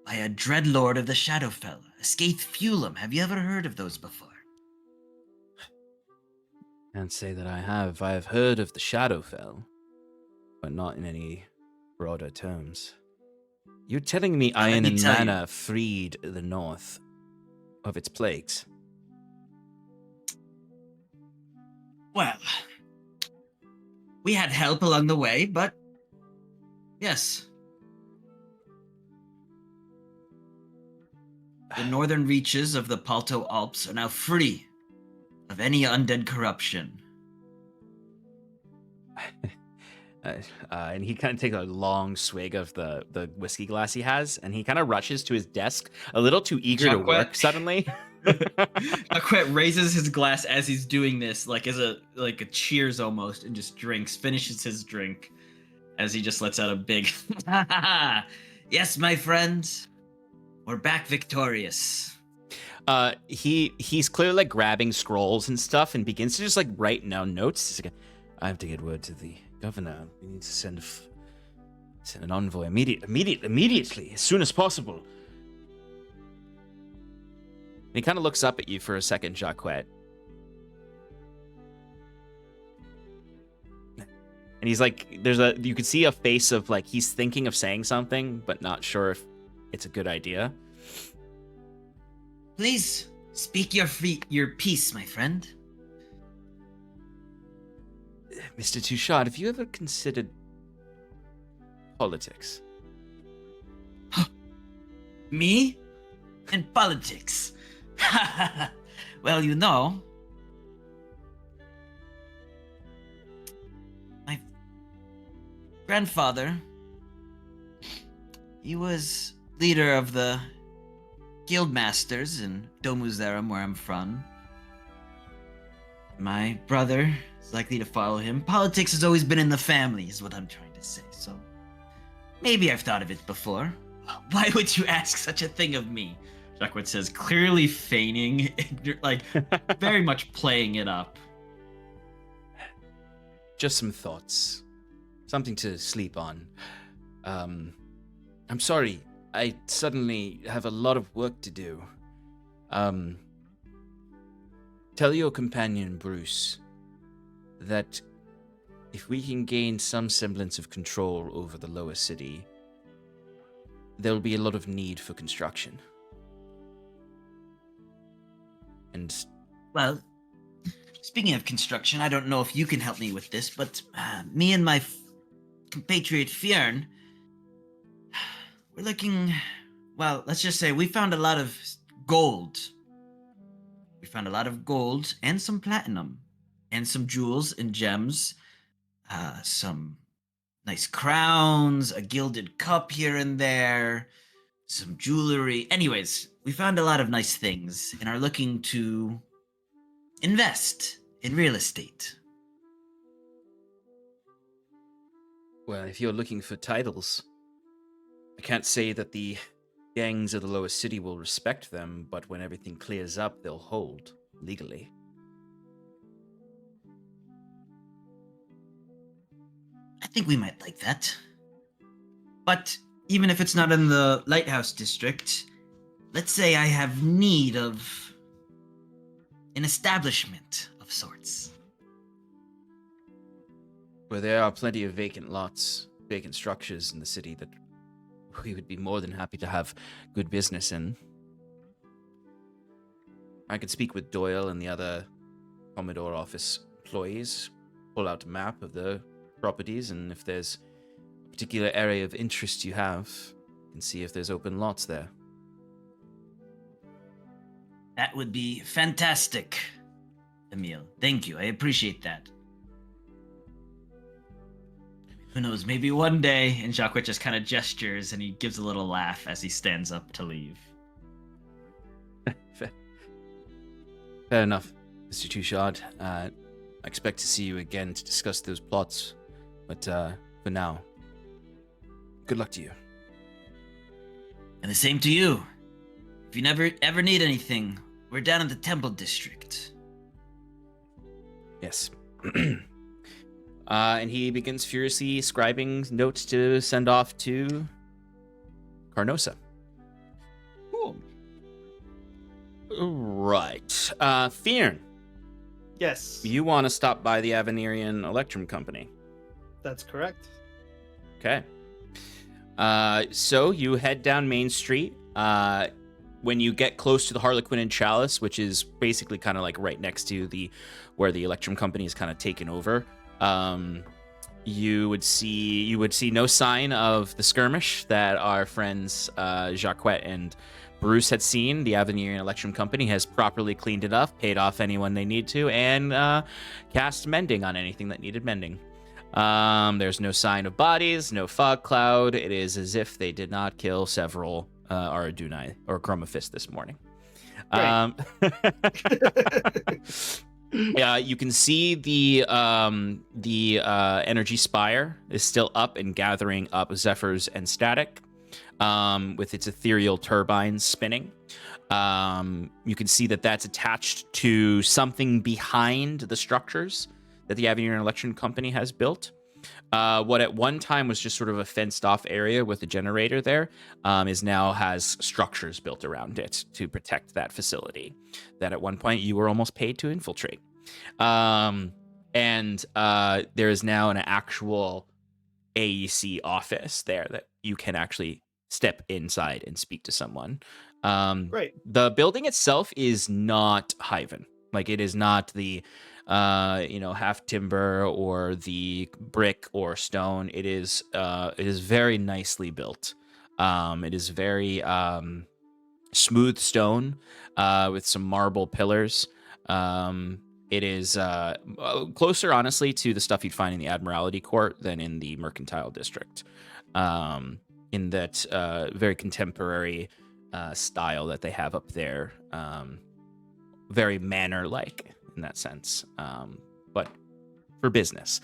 by a dreadlord of the Shadowfell, a Skaithfulum. Have you ever heard of those before? Can't say that I have. I have heard of the Shadowfell, but not in any broader terms. You're telling me Now, let Iron me and tell you. Mana freed the north of its plagues? Well, we had help along the way, but yes. The northern reaches of the Palto Alps are now free of any undead corruption. And he kind of takes a long swig of the whiskey glass he has, and he kind of rushes to his desk, a little too eager to work suddenly. Aquet raises his glass as he's doing this, like as a cheers almost, and just finishes his drink as he just lets out a big yes, my friends, we're back victorious. He's clearly like grabbing scrolls and stuff and begins to just like write down notes. He's like, I have to get word to the governor. We need to send an envoy immediately, as soon as possible. And he kind of looks up at you for a second, Jacquet. And he's like, you could see a face of like, he's thinking of saying something, but not sure if it's a good idea. Please speak your piece, my friend. Mr. Touchard, have you ever considered politics? Me? And politics? Well, you know, my grandfather, he was leader of the Guildmasters in Domuzerum, where I'm from. My brother is likely to follow him. Politics has always been in the family, is what I'm trying to say, so maybe I've thought of it before. Why would you ask such a thing of me? Jacquet says, clearly feigning, like, very much playing it up. Just some thoughts. Something to sleep on. I'm sorry. I suddenly have a lot of work to do. Tell your companion, Bruce, that if we can gain some semblance of control over the lower city, there will be a lot of need for construction. And well, speaking of construction, I don't know if you can help me with this, but me and my compatriot Fyrn, we're looking well, let's just say we found a lot of gold. We found a lot of gold and some platinum and some jewels and gems, some nice crowns, a gilded cup here and there, some jewelry. Anyways, we found a lot of nice things and are looking to invest in real estate. Well, if you're looking for titles, I can't say that the gangs of the lower city will respect them, but when everything clears up, they'll hold legally. I think we might like that. But even if it's not in the Lighthouse District, let's say I have need of an establishment of sorts. Well, there are plenty of vacant lots, vacant structures in the city that we would be more than happy to have good business in. I could speak with Doyle and the other Commodore office employees, pull out a map of the properties, and if there's a particular area of interest you have, you can see if there's open lots there. That would be fantastic, Emil. Thank you. I appreciate that. Who knows, maybe one day, and Jacques just kind of gestures and he gives a little laugh as he stands up to leave. Fair enough, Mr. Touchard. I expect to see you again to discuss those plots, but for now, good luck to you. And the same to you. If you never ever need anything, we're down in the Temple District. Yes. And he begins furiously scribing notes to send off to Carnosa. Cool. Right. Fyrn, Yes, you want to stop by the Avenirian Electrum Company. that's correct. Okay. So you head down Main Street. When you get close to the Harlequin and Chalice, which is basically kind of like right next to where the Electrum Company is kind of taken over, you would see no sign of the skirmish that our friends Jacques and Bruce had seen. The Avenirian Electrum Company has properly cleaned it up, paid off anyone they need to, and cast mending on anything that needed mending. There's no sign of bodies, no fog cloud. It is as if they did not kill several Aradunai or Chromafist this morning. Yeah, you can see the energy spire is still up and gathering up zephyrs and static, with its ethereal turbines spinning. You can see that that's attached to something behind the structures that the Avenirian Electrum Company has built. What at one time was just sort of a fenced-off area with a generator there is now has structures built around it to protect that facility that at one point you were almost paid to infiltrate. And there is now an actual AEC office there that you can actually step inside and speak to someone. Great. The building itself is not Hyvin. Like, it is not the half timber or the brick or stone. It is very nicely built. It is very smooth stone with some marble pillars. It is closer, honestly, to the stuff you'd find in the Admiralty Court than in the Mercantile District. In that very contemporary style that they have up there. Very manor-like in that sense, but for business.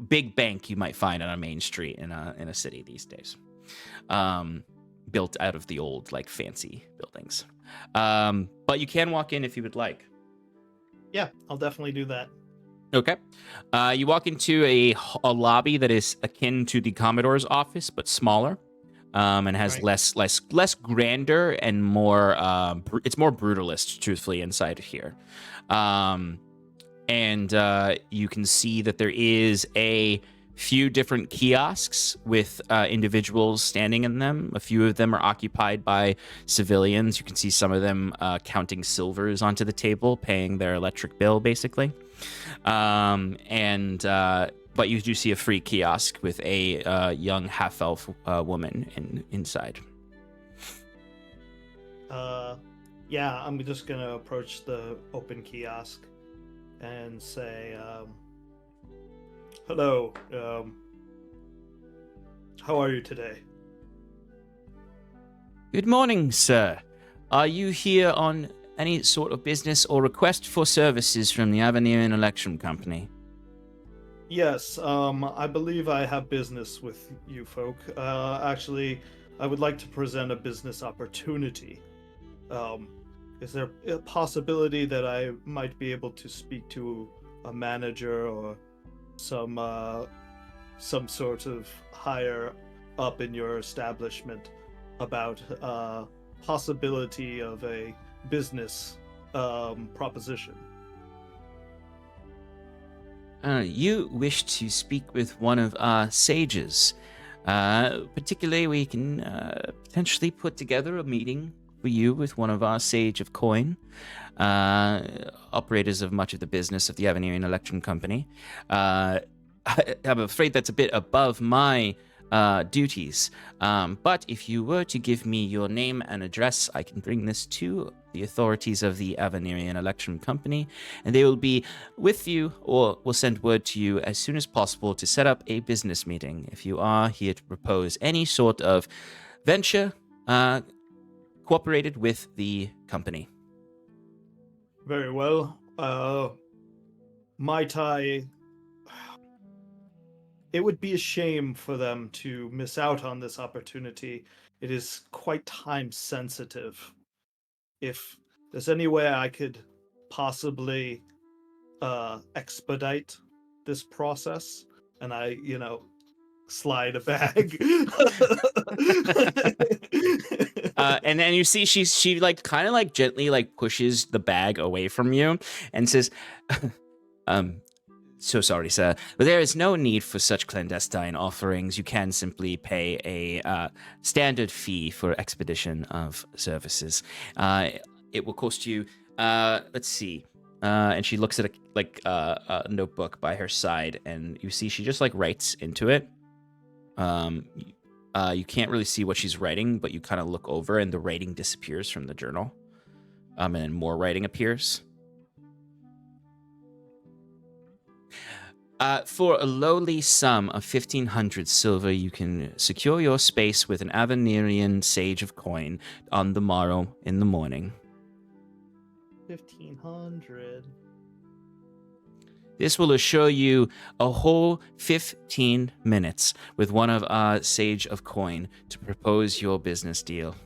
Big bank you might find on a main street in a city these days, built out of the old, like, fancy buildings. But you can walk in if you would like. Yeah, I'll definitely do that. Okay. You walk into a lobby that is akin to the Commodore's office, but smaller. And has less grander and more it's more brutalist, truthfully, inside of here. And you can see that there is a few different kiosks with individuals standing in them. A few of them are occupied by civilians. You can see some of them counting silvers onto the table, paying their electric bill, basically. And but you do see a free kiosk with a young half-elf woman inside. Yeah, I'm just gonna approach the open kiosk and say, hello, how are you today? Good morning, sir. Are you here on any sort of business or request for services from the Avenirian Election Company? Yes, I believe I have business with you folk. Actually, I would like to present a business opportunity. Is there a possibility that I might be able to speak to a manager or some sort of higher up in your establishment about possibility of a business proposition? You wish to speak with one of our sages. Particularly, we can potentially put together a meeting for you with one of our Sage of Coin, operators of much of the business of the Avenirian Election Company. I'm afraid that's a bit above my duties. But if you were to give me your name and address, I can bring this to the authorities of the Avenirian Election Company, and they will be with you or will send word to you as soon as possible to set up a business meeting if you are here to propose any sort of venture cooperated with the company. Very well. Might I... It would be a shame for them to miss out on this opportunity. It is quite time sensitive. If there's any way I could possibly expedite this process, and I, slide a bag. And then you see she like kind of like gently like pushes the bag away from you and says, so sorry, sir, but there is no need for such clandestine offerings. You can simply pay a standard fee for expedition of services. It will cost you, let's see. And she looks at a notebook by her side, and you see she just like writes into it. You can't really see what she's writing, but you kind of look over, and the writing disappears from the journal. And then more writing appears. For a lowly sum of 1,500 silver, you can secure your space with an Avenirian Sage of Coin on the morrow in the morning. 1,500. This will assure you a whole 15 minutes with one of our Sage of Coin to propose your business deal.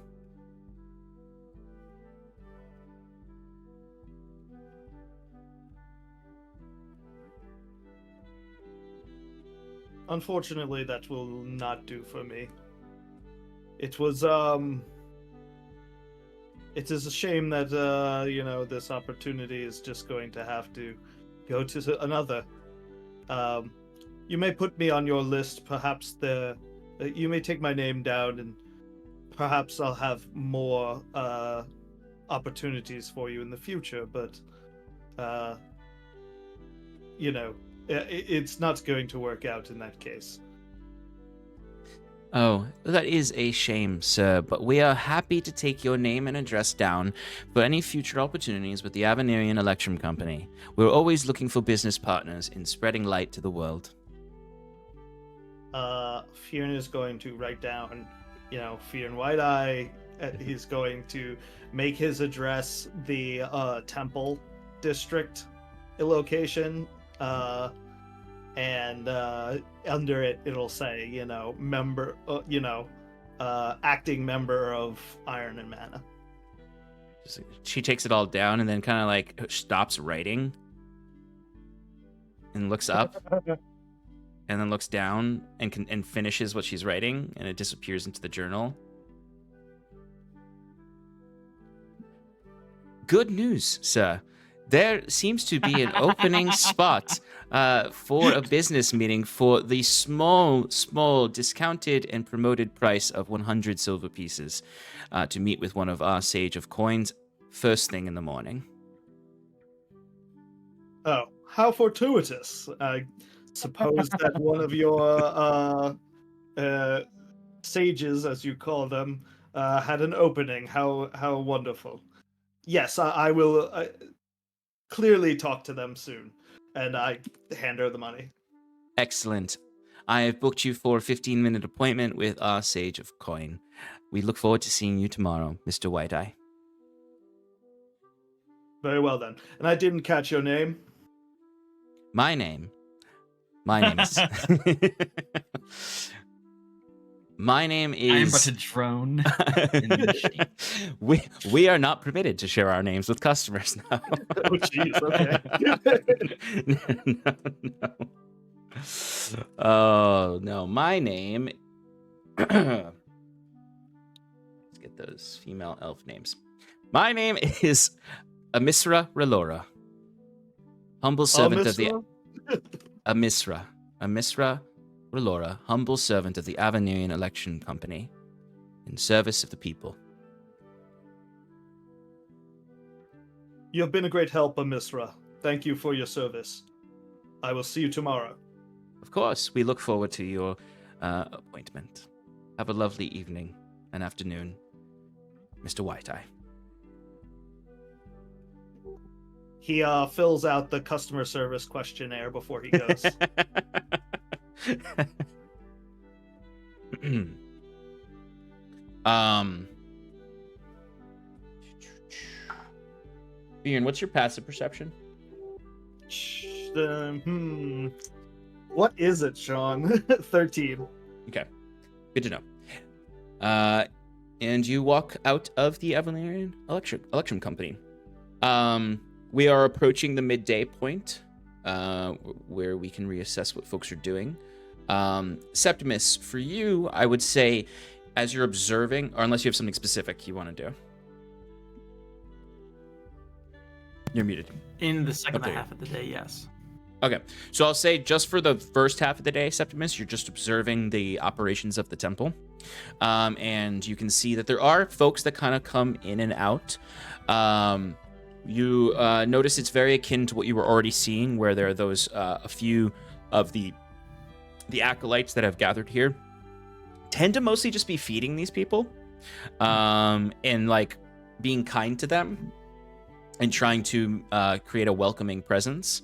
Unfortunately, that will not do for me. It was, it is a shame that, this opportunity is just going to have to go to another. You may put me on your list, perhaps you may take my name down, and perhaps I'll have more, opportunities for you in the future, but, it's not going to work out in that case. Oh, that is a shame, sir, but we are happy to take your name and address down for any future opportunities with the Avenirian Election Company. We're always looking for business partners in spreading light to the world. Fyrn is going to write down, Fyrn White Eye. He's going to make his address the Temple District location. And under it, it'll say, member, acting member of Iron and Mana. She takes it all down and then kind of like stops writing and looks up and then looks down and finishes what she's writing, and it disappears into the journal. Good news, sir. There seems to be an opening spot for a business meeting for the small discounted and promoted price of 100 silver pieces to meet with one of our Sage of Coins first thing in the morning. Oh, how fortuitous. suppose that one of your sages, as you call them, had an opening. How wonderful. Yes, I will clearly talk to them soon. And I hand her the money. Excellent. I have booked you for a 15-minute appointment with our Sage of Coin. We look forward to seeing you tomorrow, Mr. White-Eye. Very well then. And I didn't catch your name. My name is... My name is... I am but a drone in the machine. We are not permitted to share our names with customers now. Oh, jeez, okay. No. Oh, no. My name... Let's get those female elf names. My name is Amisra Relora. Humble servant of the... Amisra Relora, humble servant of the Avenirian Election Company, in service of the people. You have been a great help, Amisra. Thank you for your service. I will see you tomorrow. Of course, we look forward to your appointment. Have a lovely evening and afternoon, Mr. White-Eye. He fills out the customer service questionnaire before he goes. Fyrn, what's your passive perception? What is it, Sean? 13. Okay, good to know. And you walk out of the Avalarian Election Company. We are approaching the midday point, where we can reassess what folks are doing. Septimus, for you, I would say, as you're observing, or unless you have something specific you want to do. You're muted. In the second half of the day, yes. Okay, so I'll say just for the first half of the day, Septimus, you're just observing the operations of the temple. And you can see that there are folks that kind of come in and out. You notice it's very akin to what you were already seeing, where there are those a few of the acolytes that have gathered here tend to mostly just be feeding these people, and like being kind to them and trying to create a welcoming presence.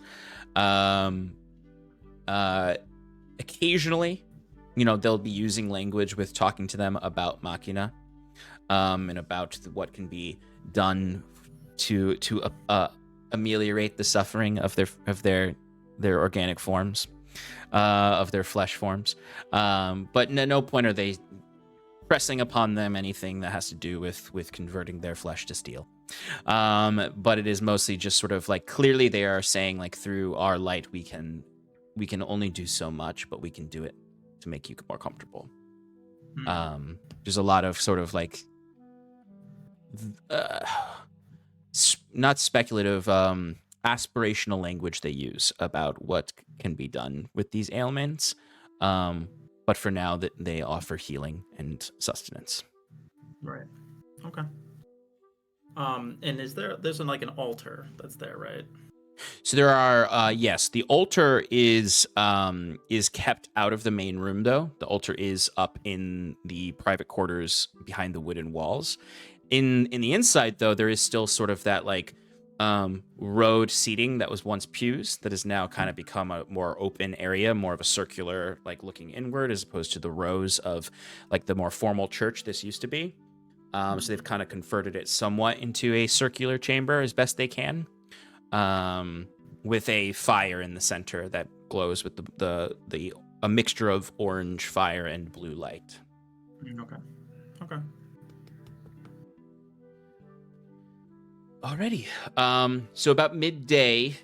Occasionally, they'll be using language with talking to them about Machina, and about what can be done to ameliorate the suffering of their organic forms, of their flesh forms. But no point are they pressing upon them anything that has to do with converting their flesh to steel. But it is mostly just sort of like, clearly they are saying, like, through our light we can only do so much, but we can do it to make you more comfortable. There's a lot of sort of like not speculative, aspirational language they use about what can be done with these ailments. But for now, that they offer healing and sustenance. Right. Okay. And there's like an altar that's there, right? So there are, yes, the altar is kept out of the main room, though. The altar is up in the private quarters behind the wooden walls. In the inside, though, there is still sort of that like road seating that was once pews that has now kind of become a more open area, more of a circular, like looking inward, as opposed to the rows of like the more formal church this used to be. So they've kind of converted it somewhat into a circular chamber as best they can, with a fire in the center that glows with a mixture of orange fire and blue light. Okay. Alrighty. So about midday,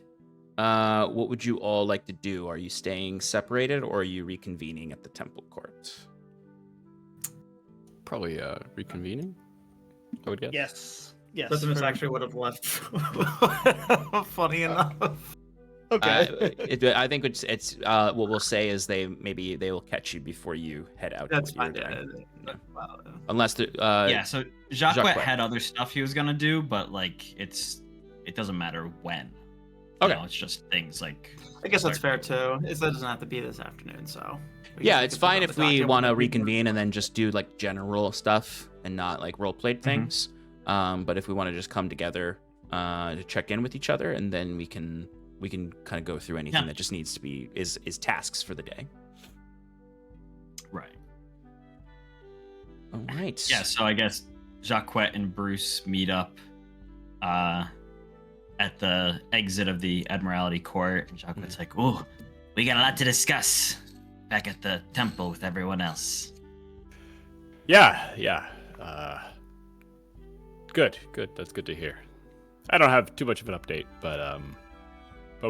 what would you all like to do? Are you staying separated, or are you reconvening at the temple court? Probably reconvening, I would guess. Yes. Septimus actually would have left. Funny enough. Okay. I think it's what we'll say is they will catch you before you head out. That's to what fine. you're doing. Yeah. Unless the Yeah, so Jacques Jacques had other stuff he was gonna do, but like it doesn't matter when. Okay. It's just things like. I guess that's fair too. That doesn't have to be this afternoon, so. Yeah, it's fine if we want to reconvene and then just do like general stuff and not like role played things. But if we want to just come together to check in with each other, and then we can kind of go through anything that just needs to be is tasks for the day. Right. All right. Yeah. So I guess Jacquette and Bruce meet up at the exit of the Admiralty Court, and Jacquette's like, "Oh, we got a lot to discuss back at the temple with everyone else." Yeah. Good. That's good to hear. I don't have too much of an update, but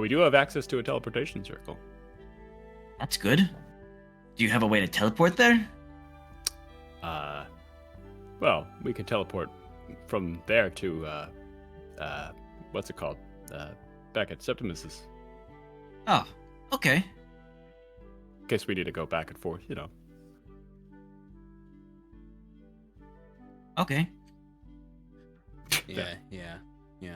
we do have access to a teleportation circle. That's good. Do you have a way to teleport there? Well, we can teleport from there to what's it called? Back at Septimus's. Oh, okay. In case we need to go back and forth, Okay. Yeah.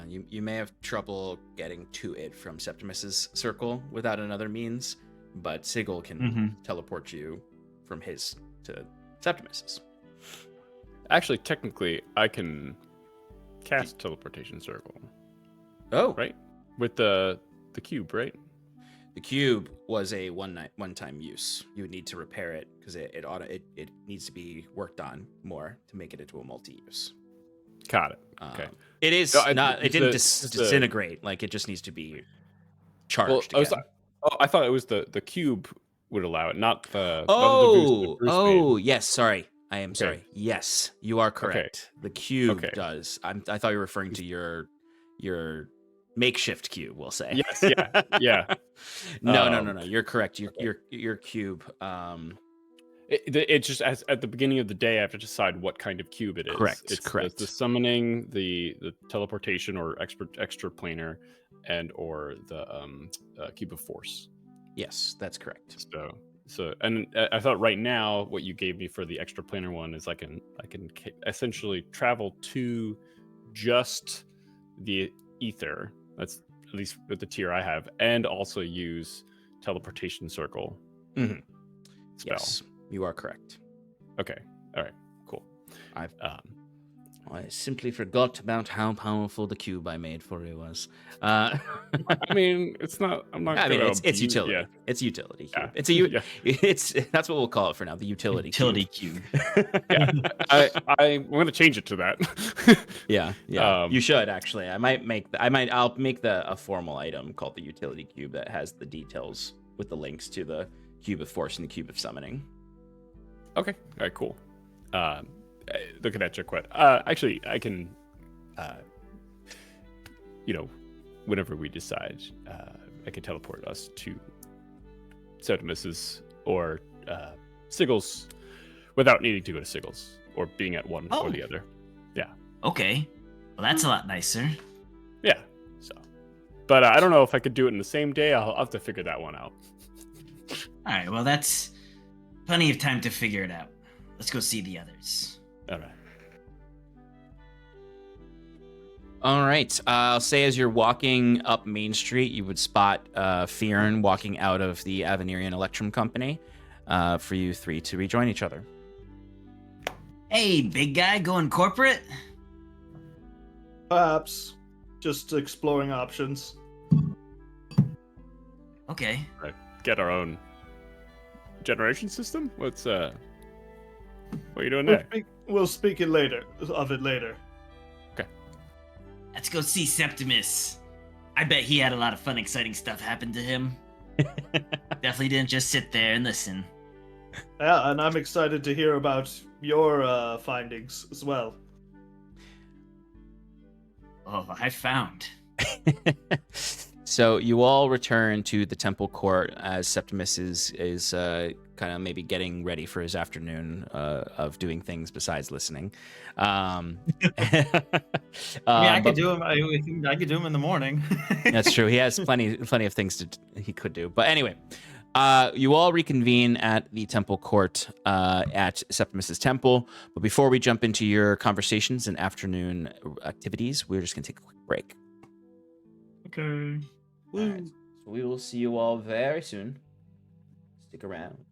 You may have trouble getting to it from Septimus's circle without another means, but Sigil can teleport you from his to Septimus's. Actually, technically, I can cast teleportation circle. Oh, right, with the cube, right? The cube was a one-time use. You would need to repair it because it needs to be worked on more to make it into a multi-use. Got it. Okay. It is No, not. It didn't disintegrate. Like it just needs to be charged. Well, again. I thought it was the cube would allow it, not the. Oh, yes. Sorry, I am sorry. Yes, you are correct. Okay. The cube does. I thought you were referring to your makeshift cube. We'll say. Yes. Yeah. No. You're correct. Your cube. It just at the beginning of the day I have to decide what kind of cube it is. Correct. It's correct. The summoning, the teleportation or extra planar, and or the cube of force. Yes, that's correct. So and I thought right now what you gave me for the extra planar one is I can essentially travel to just the ether. That's at least with the tier I have, and also use teleportation circle. Mm-hmm. Spell. Yes. You are correct. Okay. All right. Cool. I simply forgot about how powerful the cube I made for you was. I mean, it's not. I'm not. I mean, it's utility. Yeah. It's utility cube. Yeah. It's that's what we'll call it for now. The utility cube. Yeah. I'm going to change it to that. Yeah. You should actually. I'll make a formal item called the utility cube that has the details with the links to the cube of force and the cube of summoning. Okay. All right. Cool. Looking at Jacquette. Actually, I can. Whenever we decide, I can teleport us to Septimus's or Sigil's without needing to go to Sigil's or being at one or the other. Yeah. Okay. Well, that's a lot nicer. Yeah. So, but I don't know if I could do it in the same day. I'll have to figure that one out. All right. Well, that's plenty of time to figure it out. Let's go see the others. All right. I'll say as you're walking up Main Street, you would spot Fyrn walking out of the Avenirian Electrum Company for you three to rejoin each other. Hey, big guy, going corporate? Perhaps. Just exploring options. Okay. Right. Get our own generation system? What are you doing there? We'll speak of it later. Okay. Let's go see Septimus. I bet he had a lot of fun, exciting stuff happen to him. Definitely didn't just sit there and listen. Yeah, and I'm excited to hear about your findings as well. Oh, I found. So you all return to the temple court as Septimus is kind of maybe getting ready for his afternoon of doing things besides listening. I could do him. I could do him in the morning. That's true. He has plenty of things he could do. But anyway, you all reconvene at the temple court at Septimus's temple. But before we jump into your conversations and afternoon activities, we're just gonna take a quick break. Okay. All right. So we will see you all very soon. Stick around.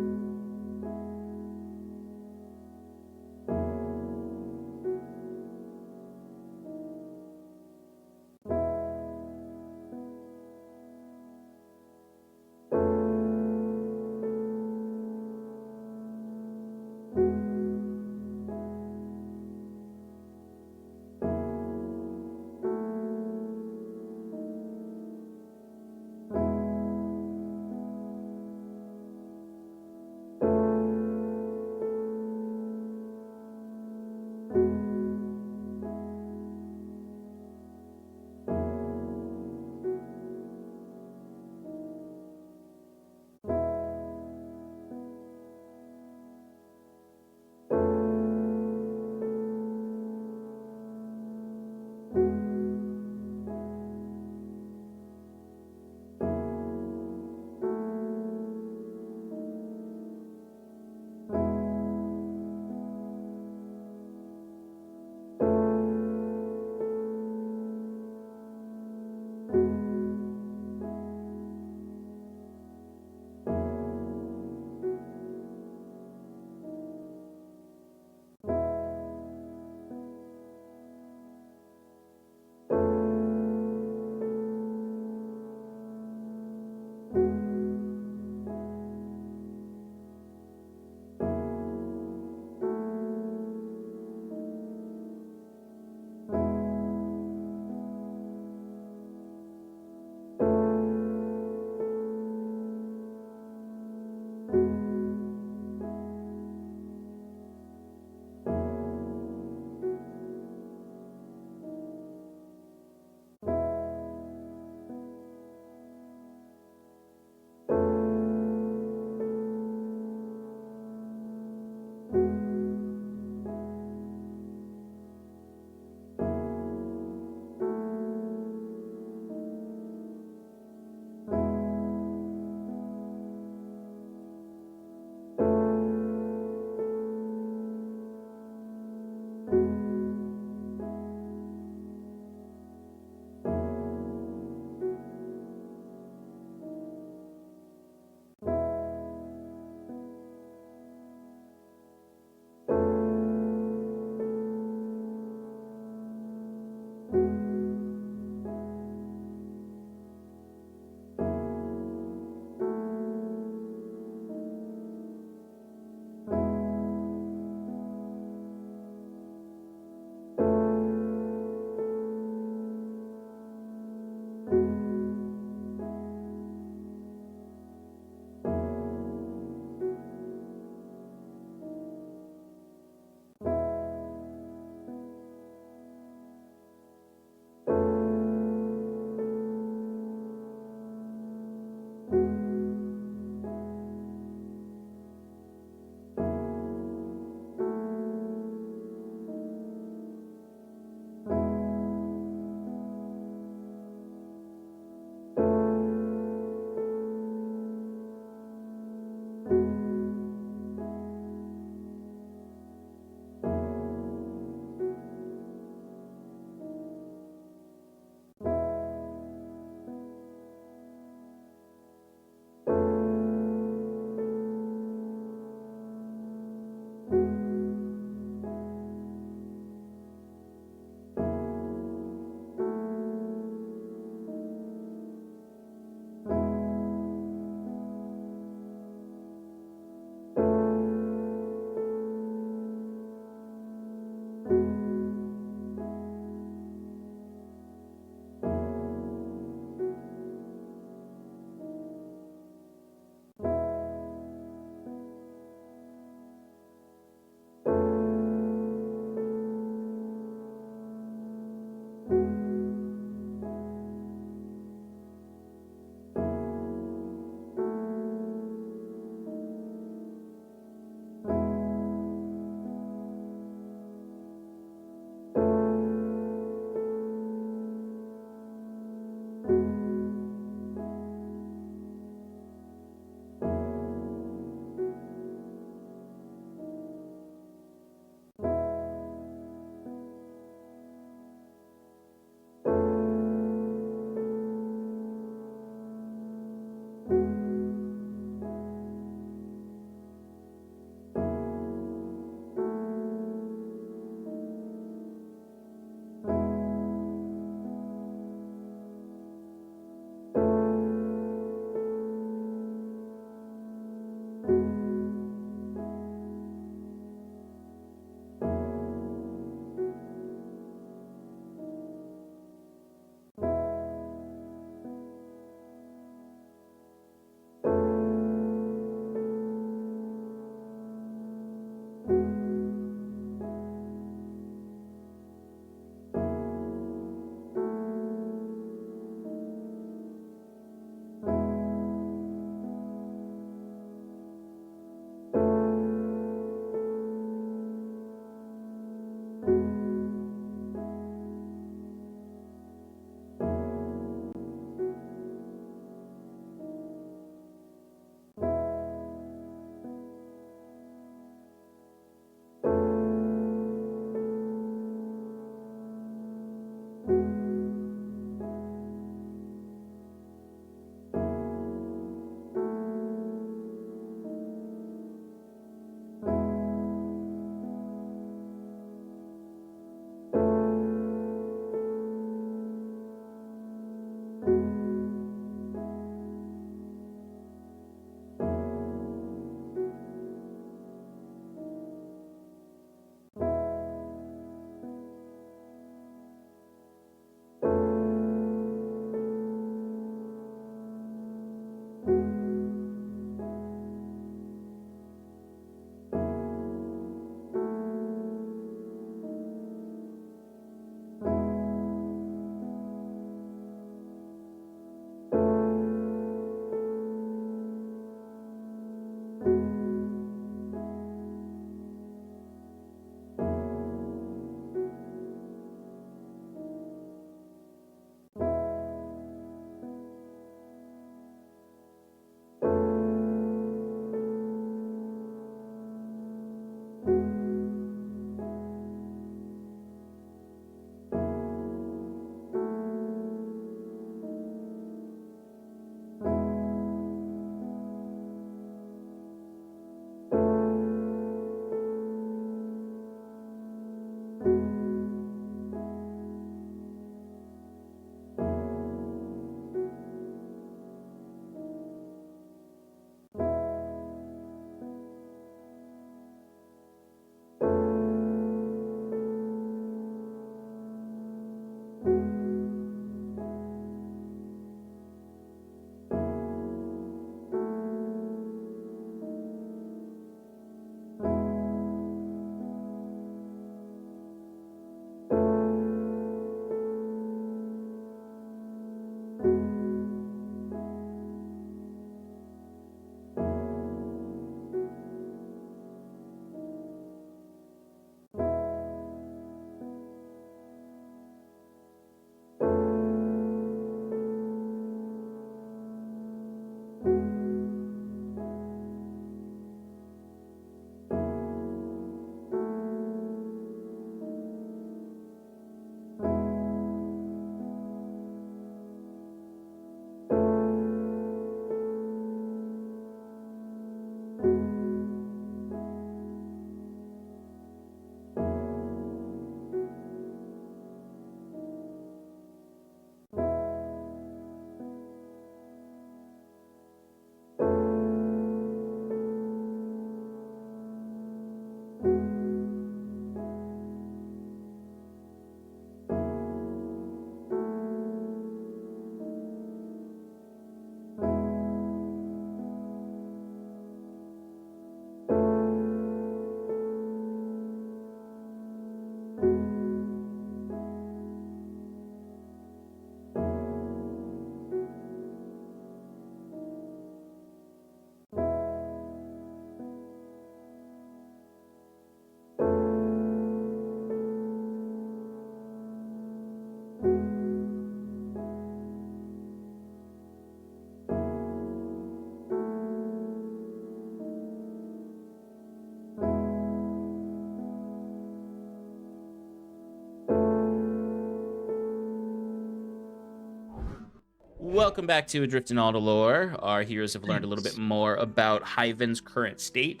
Welcome back to Adrift in Aldhalor. Our heroes have learned a little bit more about Hyvin's current state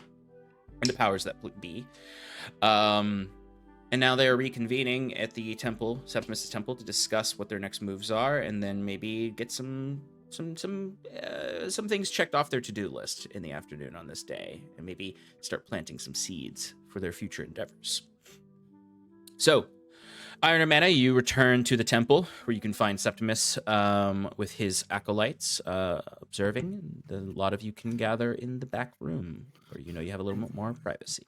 and the powers that be. And now they are reconvening at the temple, Septimus' temple, to discuss what their next moves are, and then maybe get some things checked off their to-do list in the afternoon on this day, and maybe start planting some seeds for their future endeavors. So, Iron and Mana, you return to the temple, where you can find Septimus with his acolytes observing. A lot of you can gather in the back room, where you have a little bit more privacy.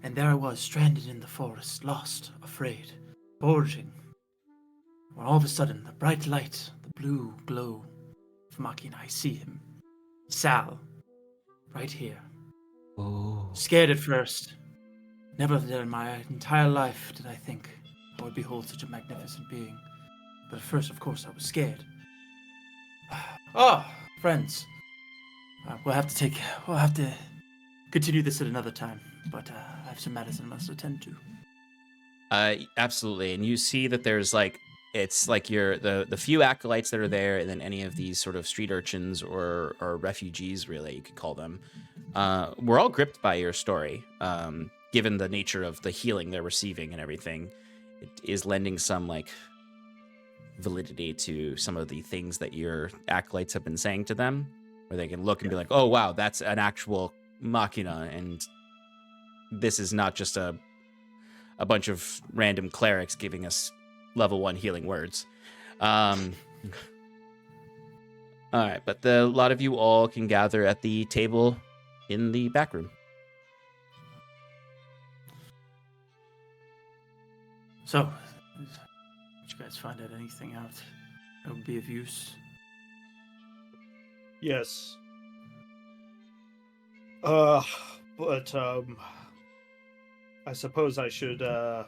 And there I was, stranded in the forest, lost, afraid, foraging. When all of a sudden, the bright light, the blue glow of Machina, I see him. Sal, right here. Oh. Scared at first. Never in my entire life did I think I would behold such a magnificent being. But at first, of course, I was scared. Oh, friends. We'll have to continue this at another time. But I have some matters I must attend to. Absolutely. And you see that there's it's like the few acolytes that are there, and then any of these sort of street urchins or refugees, really, you could call them. We're all gripped by your story, given the nature of the healing they're receiving and everything. It is lending some validity to some of the things that your acolytes have been saying to them, where they can look and be like, oh wow, that's an actual machina, and this is not just a bunch of random clerics giving us level 1 healing words. All right, but a lot of you all can gather at the table in the back room. So, did you guys find out anything out that would be of use? Yes. But I suppose I should, I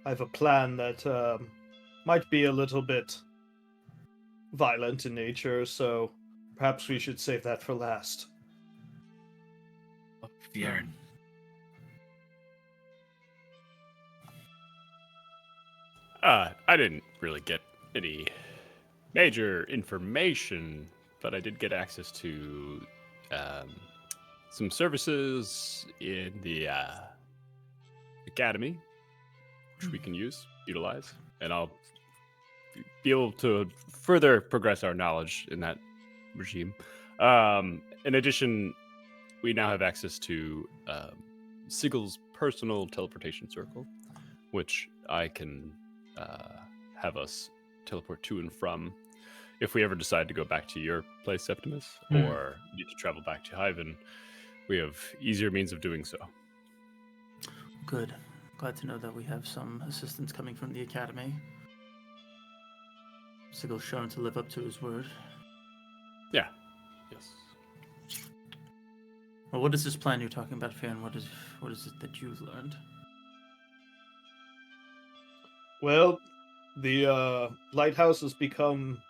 have a plan that, might be a little bit violent in nature, so perhaps we should save that for last. Fyrn. I didn't really get any major information, but I did get access to some services in the academy, which we can utilize, and I'll be able to further progress our knowledge in that regime. In addition, we now have access to Sigel's personal teleportation circle, which I can have us teleport to and from if we ever decide to go back to your place, Septimus, or need to travel back to Hyvin. We have easier means of doing so. Good. Glad to know that we have some assistance coming from the academy. Sigel's shown to live up to his word. Yeah. Yes. Well, what is this plan you're talking about, Fyrn? What is it that you've learned? Well, the lighthouse has become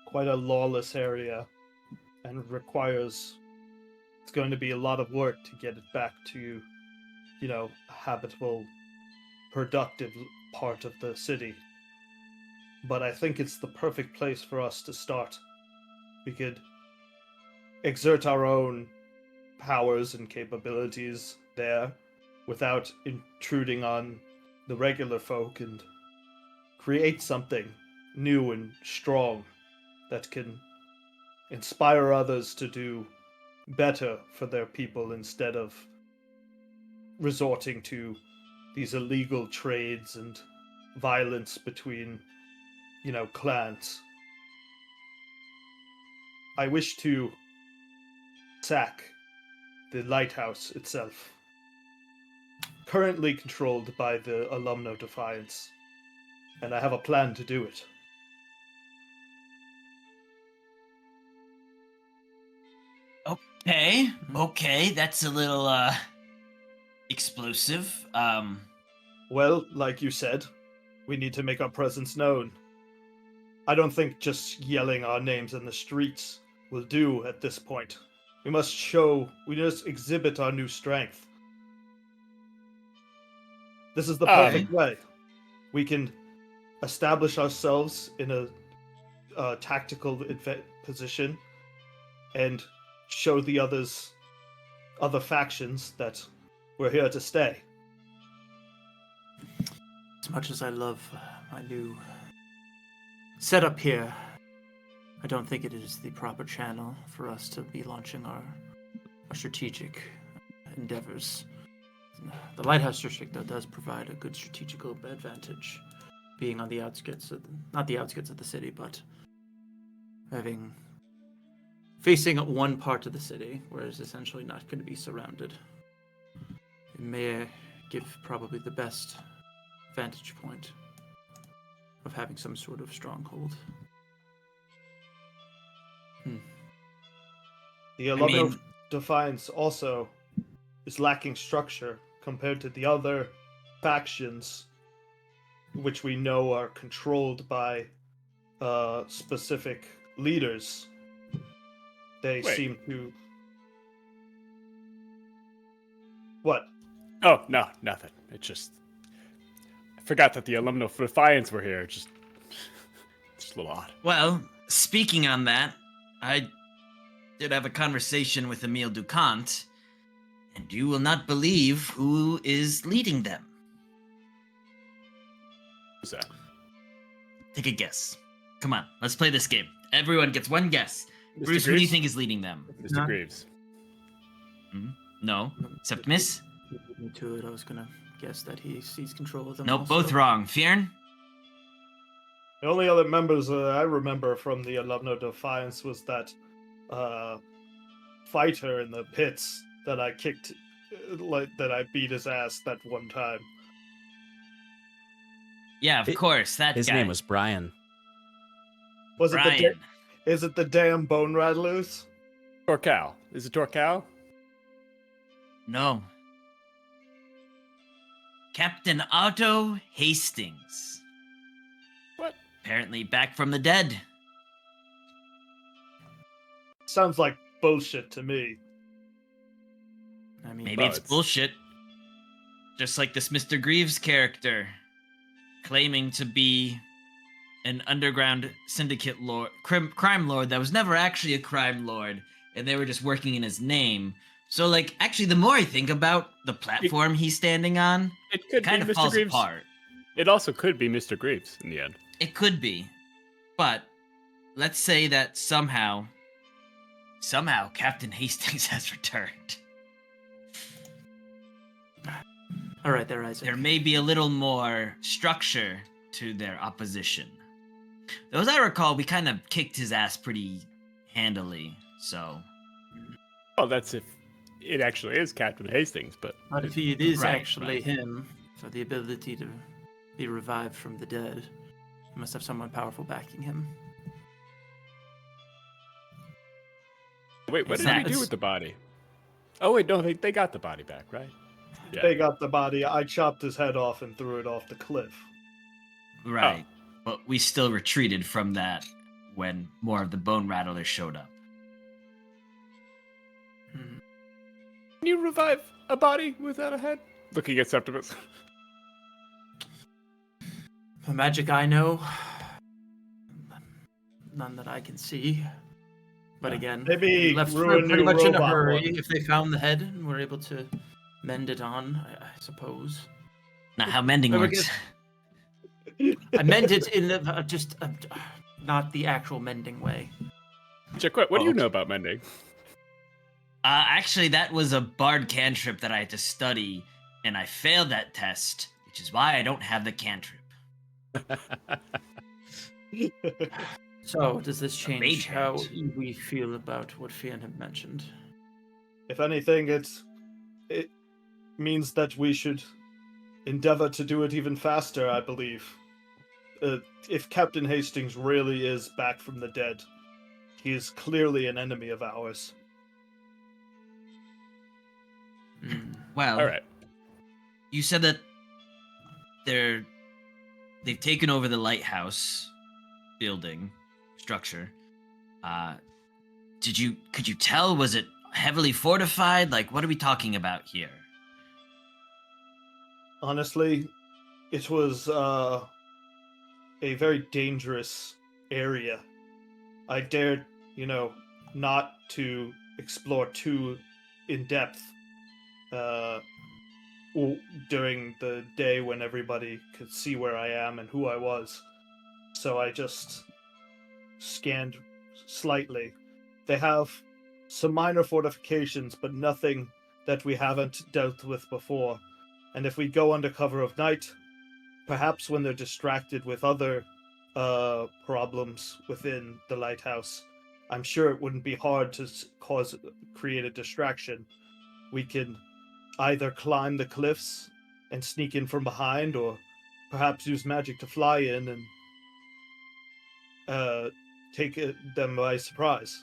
quite a lawless area and it's going to be a lot of work to get it back to, a habitable, productive part of the city. But I think it's the perfect place for us to start. We could exert our own powers and capabilities there without intruding on the regular folk, and create something new and strong that can inspire others to do better for their people instead of resorting to these illegal trades and violence between, clans. I wish to sack the lighthouse itself, currently controlled by the Alumno Defiance, and I have a plan to do it. Okay, that's a little explosive. Well, like you said, we need to make our presence known. I don't think just yelling our names in the streets will do at this point. We must exhibit our new strength. This is the perfect way. We can establish ourselves in tactical position and show the other factions that we're here to stay. As much as I love my new setup here, I don't think it is the proper channel for us to be launching our strategic endeavors. The Lighthouse District, though, does provide a good strategical advantage, being on the outskirts of, not the outskirts of the city, but facing one part of the city, where it's essentially not going to be surrounded. It may give probably the best vantage point of having some sort of stronghold. The Alumno of Defiance also is lacking structure compared to the other factions, which we know are controlled by specific leaders. They seem to... What? Oh, no, nothing. It just... I forgot that the Alumno of Defiance were here. Just a little odd. Well, speaking on that, I did have a conversation with Emile Ducant, and you will not believe who is leading them. Who's that? Take a guess. Come on, let's play this game. Everyone gets one guess. Mr. Bruce, who do you Greaves? think is leading them? Mr. Greaves. No. Septimus? Me to it, I was gonna guess that he sees control of them. Nope, also. both wrong. Fyrn? The only other members I remember from the Alumno Defiance was that fighter in the pits that I kicked, that I beat his ass that one time. Yeah, of course, that His guy. name was Brian. Was it Brian. is it the damn bone rattlers? Torcal. Is it Torcal? No. Captain Otto Hastings. What? Apparently back from the dead. Sounds like bullshit to me. I mean, Maybe Well, it's it's- bullshit. Just like this Mr. Greaves character, claiming to be an underground syndicate lord, crime lord that was never actually a crime lord, and they were just working in his name. So, like, actually, the more I think about the platform he's standing on, It it could kind be of Mr. falls Greaves. apart. It also could be Mr. Greaves in the end. It could be, but let's say that somehow Captain Hastings has returned. all right, there, Isaac. There may be a little more structure to their opposition. Though, as I recall, we kind of kicked his ass pretty handily, so... Well, that's if it actually is Captain Hastings, but But if it is Right, actually right. him, so the ability to be revived from the dead, he must have someone powerful backing him. wait, what did we Exactly. do with the body? Oh wait, no, they got the body back, right? Yeah. They got the body. I chopped his head off and threw it off the cliff. Right. But we still retreated from that when more of the Bone Rattlers showed up. Hmm. Can you revive a body without a head? Looking at Septimus. The magic I know, none that I can see. But again, Maybe we left ruin pretty your much in a robot hurry. one. If they found the head and were able to mend it on, I suppose. Not how mending Whoever works. I meant it in not the actual mending way. Jaquette, what do you Oh. know about mending? Actually, that was a bard cantrip that I had to study, and I failed that test, which is why I don't have the cantrip. So, does this change mage how hand. we feel about what Fyrn had mentioned? If anything, it means that we should endeavor to do it even faster, I believe. If Captain Hastings really is back from the dead, he is clearly an enemy of ours. Well, All right. you said that they've taken over the lighthouse building structure. Could you tell, was it heavily fortified? Like, what are we talking about here? Honestly, it was a very dangerous area I dared, not to explore too in depth during the day when everybody could see where I am and who I was. So I just scanned slightly. They have some minor fortifications, but nothing that we haven't dealt with before. And if we go under cover of night, perhaps when they're distracted with other problems within the lighthouse, I'm sure it wouldn't be hard to create a distraction. We can either climb the cliffs and sneak in from behind, or perhaps use magic to fly in and take them by surprise.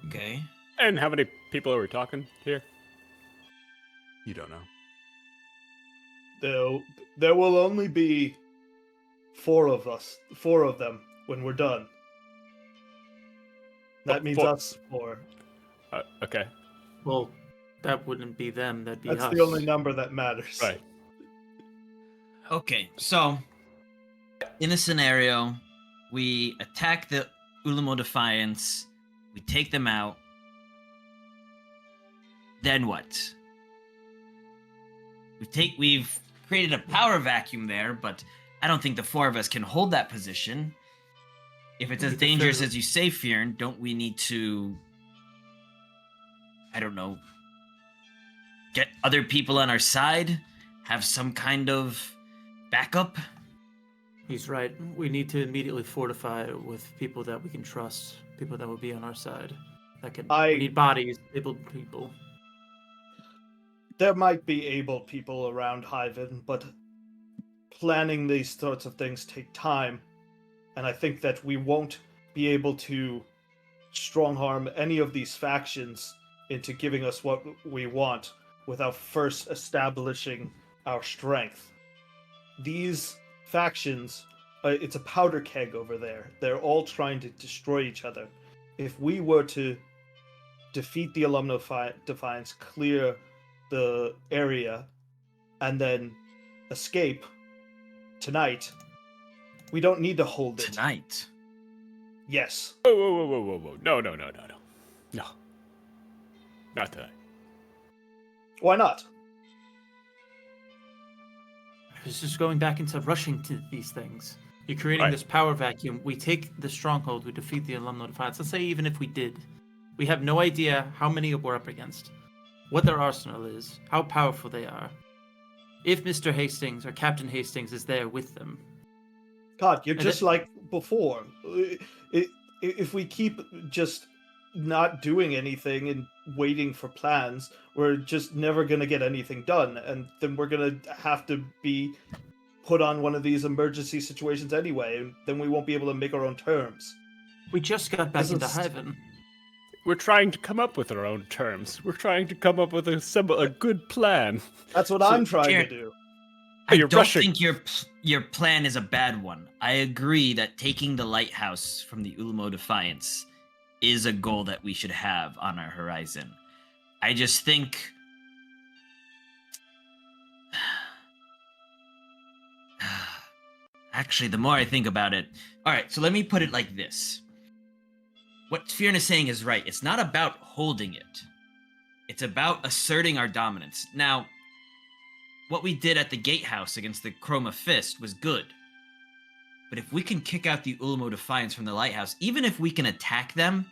Okay. And how many people are we talking here? You don't know. There will only be 4 of them when we're done. That means four. us 4. Okay. Well, that wouldn't be them. That'd be us. That's the only number that matters. Right. Okay, so in a scenario, we attack the Ulamo Defiance, we take them out. Then what? We've created a power vacuum there, but I don't think the 4 of us can hold that position. If it's as dangerous as you say, Fyrn, don't we need to, I don't know, get other people on our side? Have some kind of backup? He's right. We need to immediately fortify with people that we can trust, people that will be on our side. We need bodies, able people. There might be able people around Hyvin, but planning these sorts of things take time, and I think that we won't be able to strong-arm any of these factions into giving us what we want without first establishing our strength. These factions, it's a powder keg over there. They're all trying to destroy each other. If we were to defeat the Alumno Defiance, clear the area, and then escape tonight, we don't need to hold it. Tonight? Yes. Whoa. No. No. Not tonight. Why not? It's just going back into rushing to these things. You're creating this power vacuum. We take the stronghold, we defeat the Alumno Defiance. Let's say even if we did, we have no idea how many we're up against, what their arsenal is, how powerful they are. If Mr. Hastings or Captain Hastings is there with them. God, you're just like before. If we keep just not doing anything and waiting for plans, we're just never going to get anything done. And then we're going to have to be put on one of these emergency situations anyway. And then we won't be able to make our own terms. We just got back into Hyvin. We're trying to come up with our own terms. We're trying to come up with a good plan. That's what I'm trying to do. I don't think your plan is a bad one. I agree that taking the lighthouse from the Ulamo Defiance is a goal that we should have on our horizon. I just think... Actually, the more I think about it... Alright, so let me put it like this. What Fyrn is saying is right. It's not about holding it. It's about asserting our dominance. Now, what we did at the gatehouse against the Chroma Fist was good. But if we can kick out the Ulamo Defiance from the lighthouse, even if we can attack them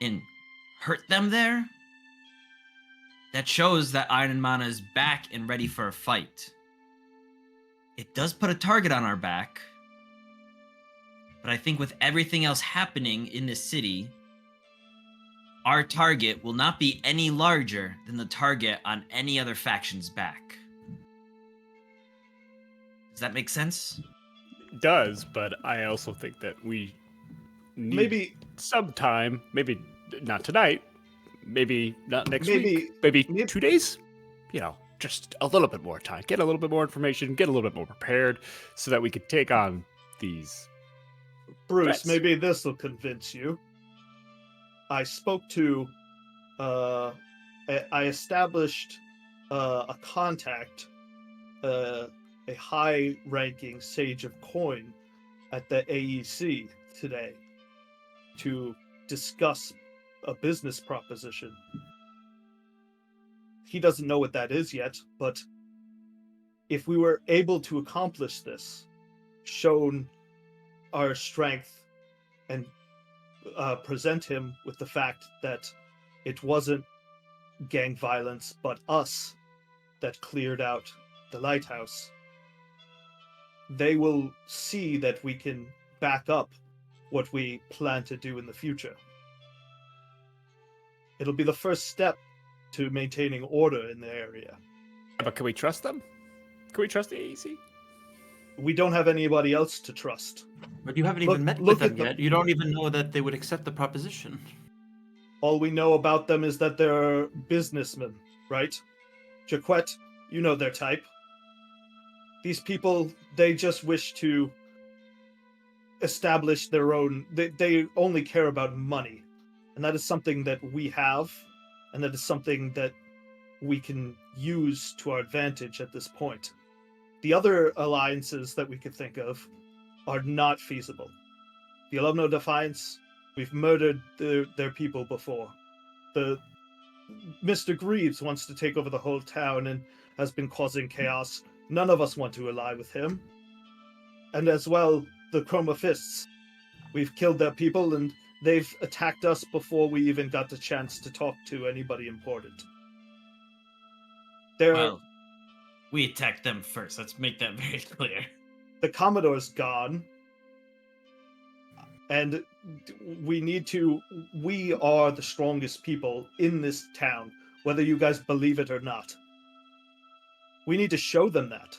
and hurt them there, that shows that Iron Mana is back and ready for a fight. It does put a target on our back, but I think with everything else happening in this city, our target will not be any larger than the target on any other faction's back. Does that make sense? It does, but I also think that we need Maybe some time. Maybe not tonight. Maybe not next week. Maybe 2 days. Just a little bit more time. Get a little bit more information. Get a little bit more prepared, so that we could take on these. Bruce, threats. maybe this will convince you. I spoke to, I established a contact, a high-ranking Sage of Coin, at the AEC today to discuss a business proposition. He doesn't know what that is yet, but if we were able to accomplish this, shown our strength, and present him with the fact that it wasn't gang violence, but us that cleared out the lighthouse, they will see that we can back up what we plan to do in the future. It'll be the first step to maintaining order in the area. But can we trust them? Can we trust the AEC? We don't have anybody else to trust. But you haven't Look- even met look with at them the- yet. You don't even know that they would accept the proposition. All we know about them is that they're businessmen, right? Jaquette, you know their type. These people, they just wish to establish their own... They only care about money. And that is something that we have, and that is something that we can use to our advantage at this point. The other alliances that we could think of are not feasible. The Alumno Defiance, we've murdered their people before. Mr. Greaves wants to take over the whole town and has been causing chaos. None of us want to ally with him. And as well, the Chroma Fists. We've killed their people and they've attacked us before we even got the chance to talk to anybody important. Well, we attacked them first. Let's make that very clear. The Commodore's gone. And we are the strongest people in this town, whether you guys believe it or not. We need to show them that.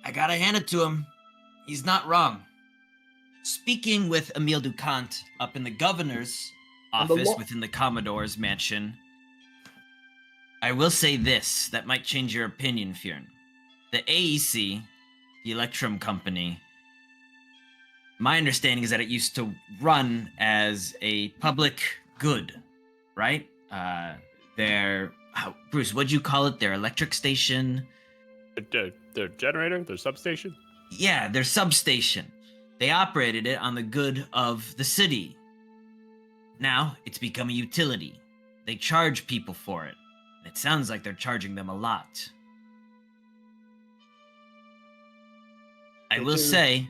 I gotta hand it to him. He's not wrong. Speaking with Emile Ducant up in the governor's And the office law- within the Commodore's mansion, I will say this that might change your opinion, Fyrn. The AEC, the Electrum Company, my understanding is that it used to run as a public good, right? Bruce, what'd you call it? Their electric station? Their generator, their substation. Yeah, their substation. They operated it on the good of the city. Now, it's become a utility. They charge people for it. It sounds like they're charging them a lot. I They will do. say,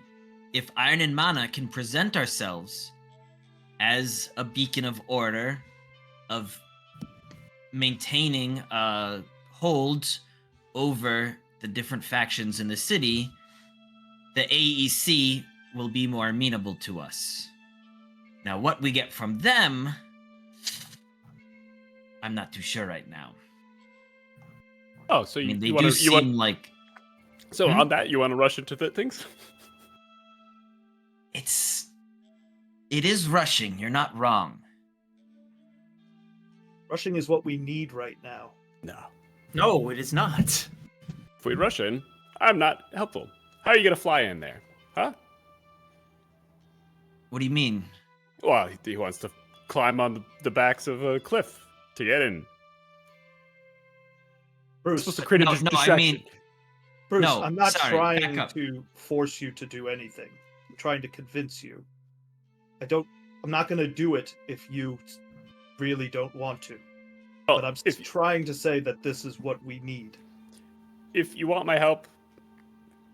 if Iron and Mana can present ourselves as a beacon of order, of maintaining a hold over the different factions in the city, the AEC will be more amenable to us. Now, what we get from them, I'm not too sure right now. Oh, so I mean, they you do want seem like so Hmm? on that you want to rush into things? it is rushing. You're not wrong. Rushing is what we need right now. No. No, it is not. If we rush in, I'm not helpful. How are you gonna fly in there, huh? What do you mean? Well, he wants to climb on the backs of a cliff to get in. Bruce, Supposed to create a No, distraction. I mean, Bruce, no, I'm not sorry, back trying up. to force you to do anything. I'm trying to convince you. I'm not going to do it if you really don't want to. Well, But I'm if, trying to say that this is what we need. if you want my help,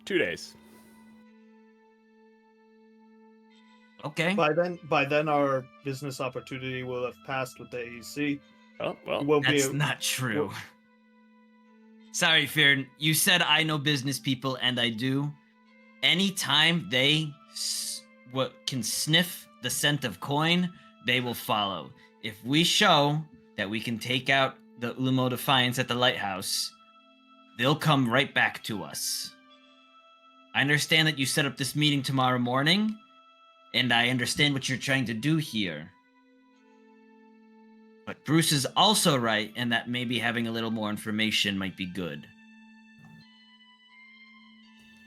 2 days. okay. By then our business opportunity will have passed with the AEC. Oh, well, We won't be That's able- not true. well- Sorry, Fyrn. You said I know business people, and I do. Anytime they can sniff the scent of coin, they will follow. If we show that we can take out the Ulmo Defiance at the lighthouse, they'll come right back to us. I understand that you set up this meeting tomorrow morning, and I understand what you're trying to do here. But Bruce is also right in that maybe having a little more information might be good.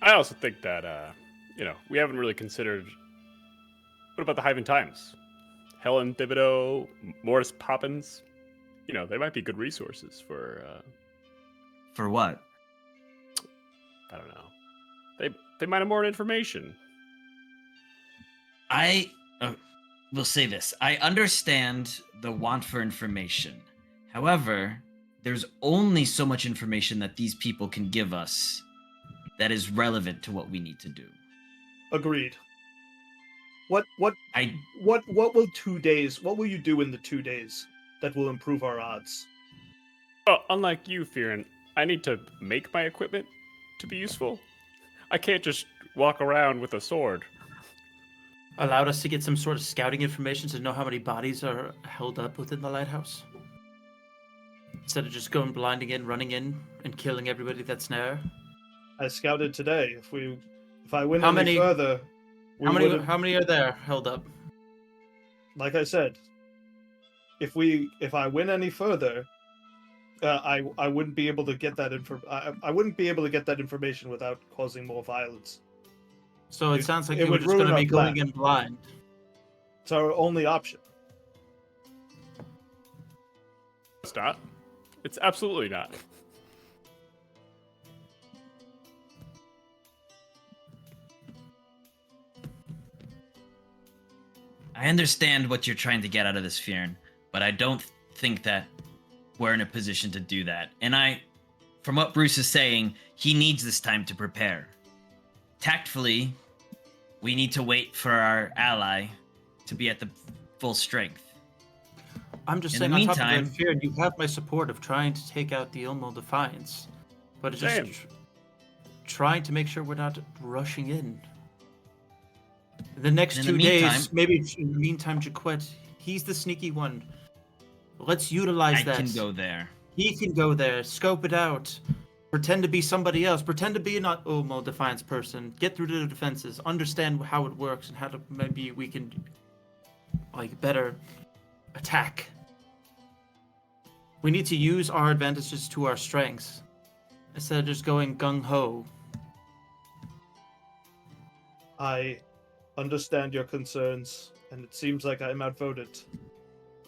I also think that we haven't really considered. What about the Hyvin Times? Helen Thibodeau, Morris Poppins. They might be good resources for. For what? I don't know. They might have more information. I will say this. I understand the want for information. However, there's only so much information that these people can give us that is relevant to what we need to do. Agreed. What will you do in the 2 days that will improve our odds? Well, unlike you, Fyrn, I need to make my equipment to be useful. I can't just walk around with a sword. Allowed us to get some sort of scouting information to know how many bodies are held up within the lighthouse. Instead of just going blinding in, running in, and killing everybody that's there. I scouted today. If I went How any many- further, How many are there held up? like I said, if I went any further, I wouldn't be able to get that I wouldn't be able to get that information without causing more violence. So it sounds like it you were would just going to ruin be our going plan. in blind. It's our only option. It's not. It's absolutely not. I understand what you're trying to get out of this, Fyrn, but I don't think that we're in a position to do that. And from what Bruce is saying, he needs this time to prepare. Tactfully, we need to wait for our ally to be at the full strength. I'm just In saying, the on top of meantime- that, Fear, you have my support of trying to take out the Ilmo Defiance. But it's just Same. trying to make sure we're not rushing in. The next In the 2 meantime- days, maybe in the meantime, Jaquette, he's the sneaky one. Let's utilize I that. can go there. He can go there, scope it out, pretend to be somebody else, pretend to be an Ilmo Defiance person, get through to the defenses, understand how it works, and how to maybe we can better attack. We need to use our advantages to our strengths instead of just going gung-ho. I understand your concerns, and it seems like I'm outvoted.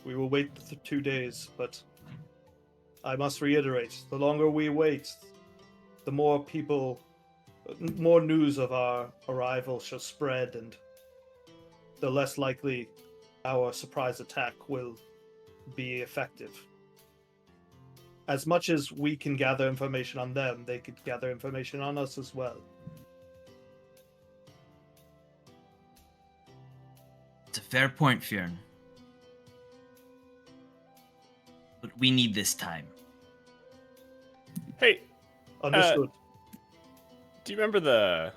We will wait the 2 days, but I must reiterate, the longer we wait, the more news of our arrival shall spread, and the less likely our surprise attack will be effective. As much as we can gather information on them, they could gather information on us as well. It's a fair point, Fyrn. But we need this time. Hey, Understood. do you remember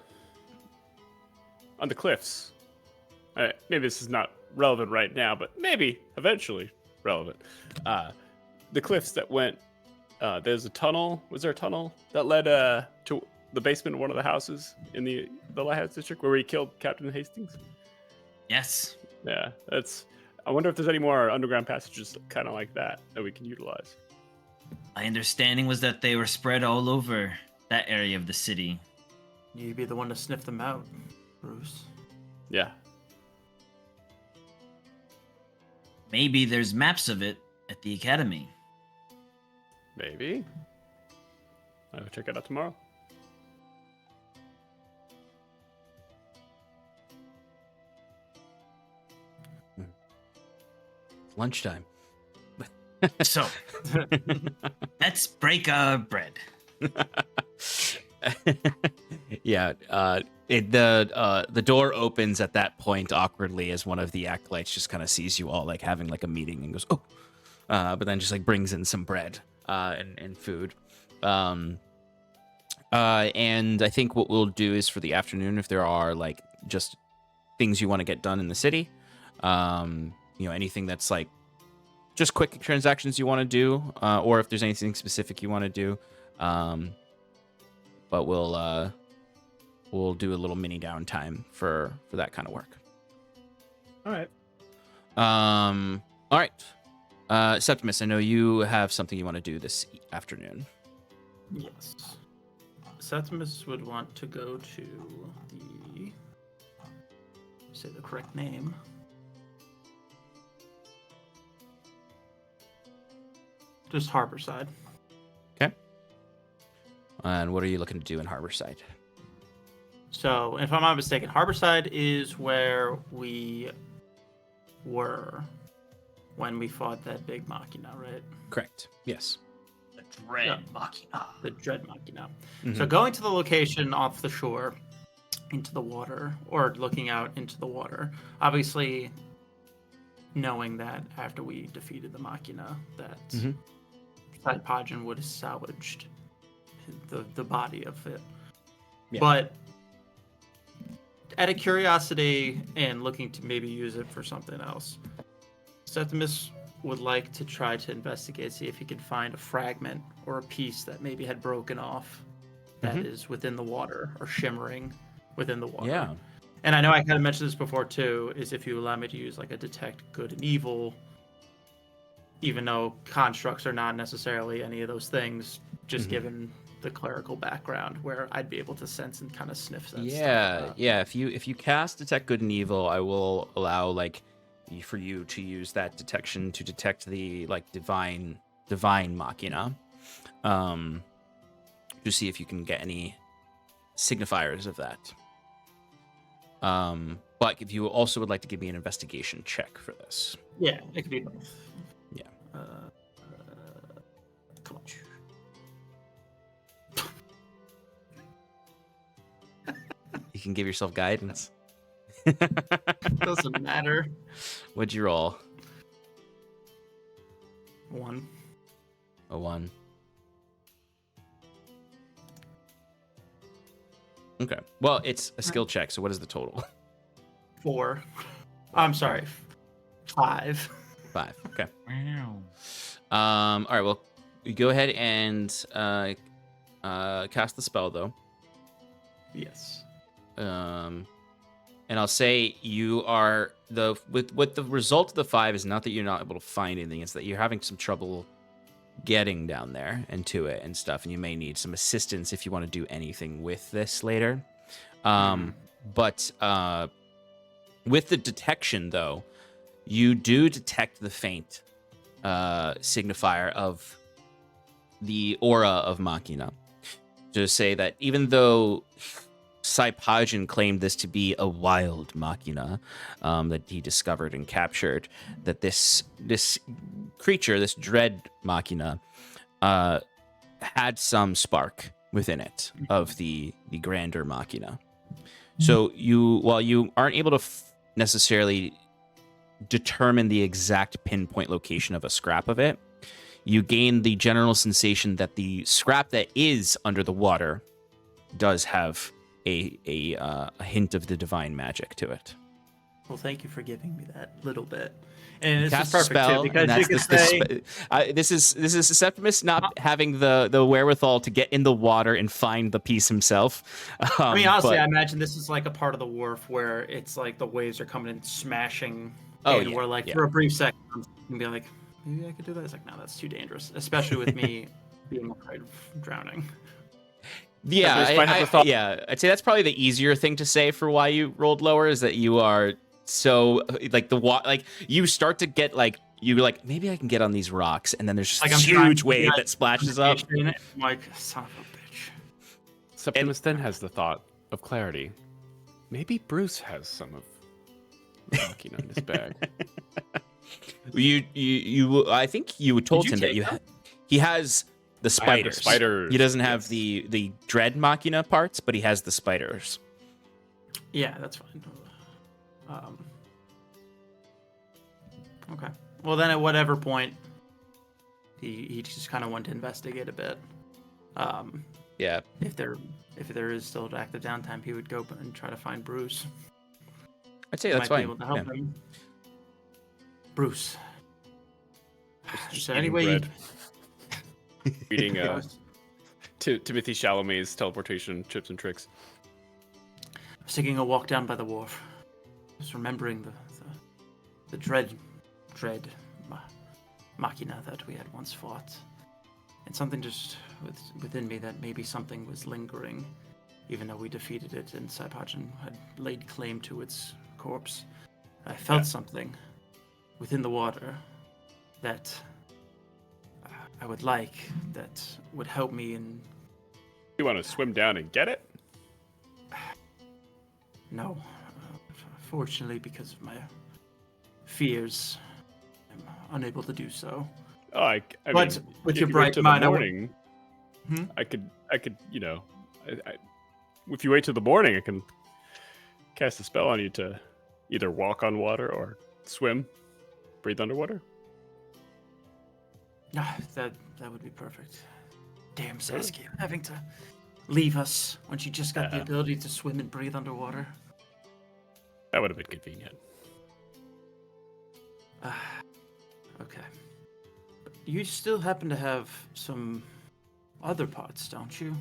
on the cliffs? Maybe this is not relevant right now, but maybe eventually relevant. The cliffs that went. There's a tunnel. Was there a tunnel that led to the basement of one of the houses in the Lighthouse District where we killed Captain Hastings? Yes. Yeah, I wonder if there's any more underground passages kind of like that we can utilize. My understanding was that they were spread all over that area of the city. You'd be the one to sniff them out, Bruce. Yeah. Maybe there's maps of it at the academy. Maybe. I'll check it out tomorrow. Lunchtime. So, let's break bread. Yeah. The door opens at that point awkwardly as one of the acolytes just kind of sees you all like having like a meeting and goes, "Oh," but then just like brings in some bread and food. And I think what we'll do is for the afternoon, if there are like just things you want to get done in the city, anything that's like just quick transactions you want to do, or if there's anything specific you want to do, but we'll do a little mini downtime for that kind of work. All right. All right. Septimus, I know you have something you want to do this afternoon. Yes. Septimus would want to go to say the correct name. Just Harborside. Okay. And what are you looking to do in Harborside? So, if I'm not mistaken, Harborside is where we were when we fought that big Machina, right? Correct. Yes. The Dread Machina. The Dread Machina. Mhm. So, going to the location off the shore into the water, or looking out into the water, obviously knowing that after we defeated the Machina, that Syphagen would have salvaged the body of it. Yeah. But out of curiosity and looking to maybe use it for something else, Septimus would like to try to investigate, see if he could find a fragment or a piece that maybe had broken off that is within the water or shimmering within the water. Yeah. And I know I kind of mentioned this before too, is if you allow me to use like a detect good and evil, even though constructs are not necessarily any of those things, just given the clerical background, where I'd be able to sense and kind of sniff that stuff. Yeah. If you cast detect good and evil, I will allow for you to use that detection to detect the divine Machina, to see if you can get any signifiers of that. But if you also would like to give me an investigation check for this. Yeah, it could be both. Yeah. Come on. You can give yourself guidance. Doesn't matter. What'd you roll? 1. A 1. Okay. Well, it's a skill check, so what is the total? 4. I'm sorry. 5. 5. Okay. Wow. All right. Well, you go ahead and cast the spell, though. Yes. And I'll say you are with the result of the 5 is not that you're not able to find anything; it's that you're having some trouble getting down there and to it and stuff, and you may need some assistance if you want to do anything with this later. But with the detection, though, you do detect the faint signifier of the aura of Machina. To say that even though Syphagen claimed this to be a wild Machina that he discovered and captured, that this creature, this dread Machina, had some spark within it of the grander Machina. So while you aren't able to necessarily determine the exact pinpoint location of a scrap of it, you gain the general sensation that the scrap that is under the water does have a hint of the divine magic to it. Well, thank you for giving me that little bit. And it's Cast just perfect spell, too, because and you that's can say, this is Septimus not having the wherewithal to get in the water and find the piece himself. I mean, honestly, but- I imagine this is like a part of the wharf where it's like the waves are coming and smashing. Oh, and yeah, we're like, yeah. for a brief second, I'm gonna be like, maybe I could do that. It's like, no, that's too dangerous, especially with me being afraid of drowning. Yeah, Septimus might have the thought- I'd say that's probably the easier thing to say for why you rolled lower, is that you are so you start to get you're like, maybe I can get on these rocks, and then there's just Like, this I'm trying huge to wave get that splashes up. I'm like, son of a bitch. Septimus then has the thought of clarity. Maybe Bruce has some of Machina in his bag. I think you told you him that take he has the I have the spiders. spiders, He doesn't have yes. the dread Machina parts, but he has the spiders. Yeah, that's fine. Okay. Well, then at whatever point, he just kind of went to investigate a bit. Yeah. If there is still active downtime, he would go and try to find Bruce. I'd say that's Might fine. be able to help Yeah. him. Bruce. Just So eating anyway, bread. Reading Timothy Chalamet's teleportation chips and tricks. I was taking a walk down by the wharf. I was remembering the dread Machina that we had once fought. And something just within me that maybe something was lingering, even though we defeated it and Syphagen had laid claim to its corpse. I felt something within the water that I would like, that would help me in You want to swim down and get it? No. Fortunately, because of my fears, I'm unable to do so. Oh, I But mean, with if your you wait bright till mind, the I would- morning, Hmm? I could, you know, if you wait till the morning, I can cast a spell on you to either walk on water or swim, breathe underwater. That would be perfect. Damn, Saskia, having to leave us when she just got the Yeah. ability to swim and breathe underwater. That would have been convenient. Okay. But you still happen to have some other pots, don't you?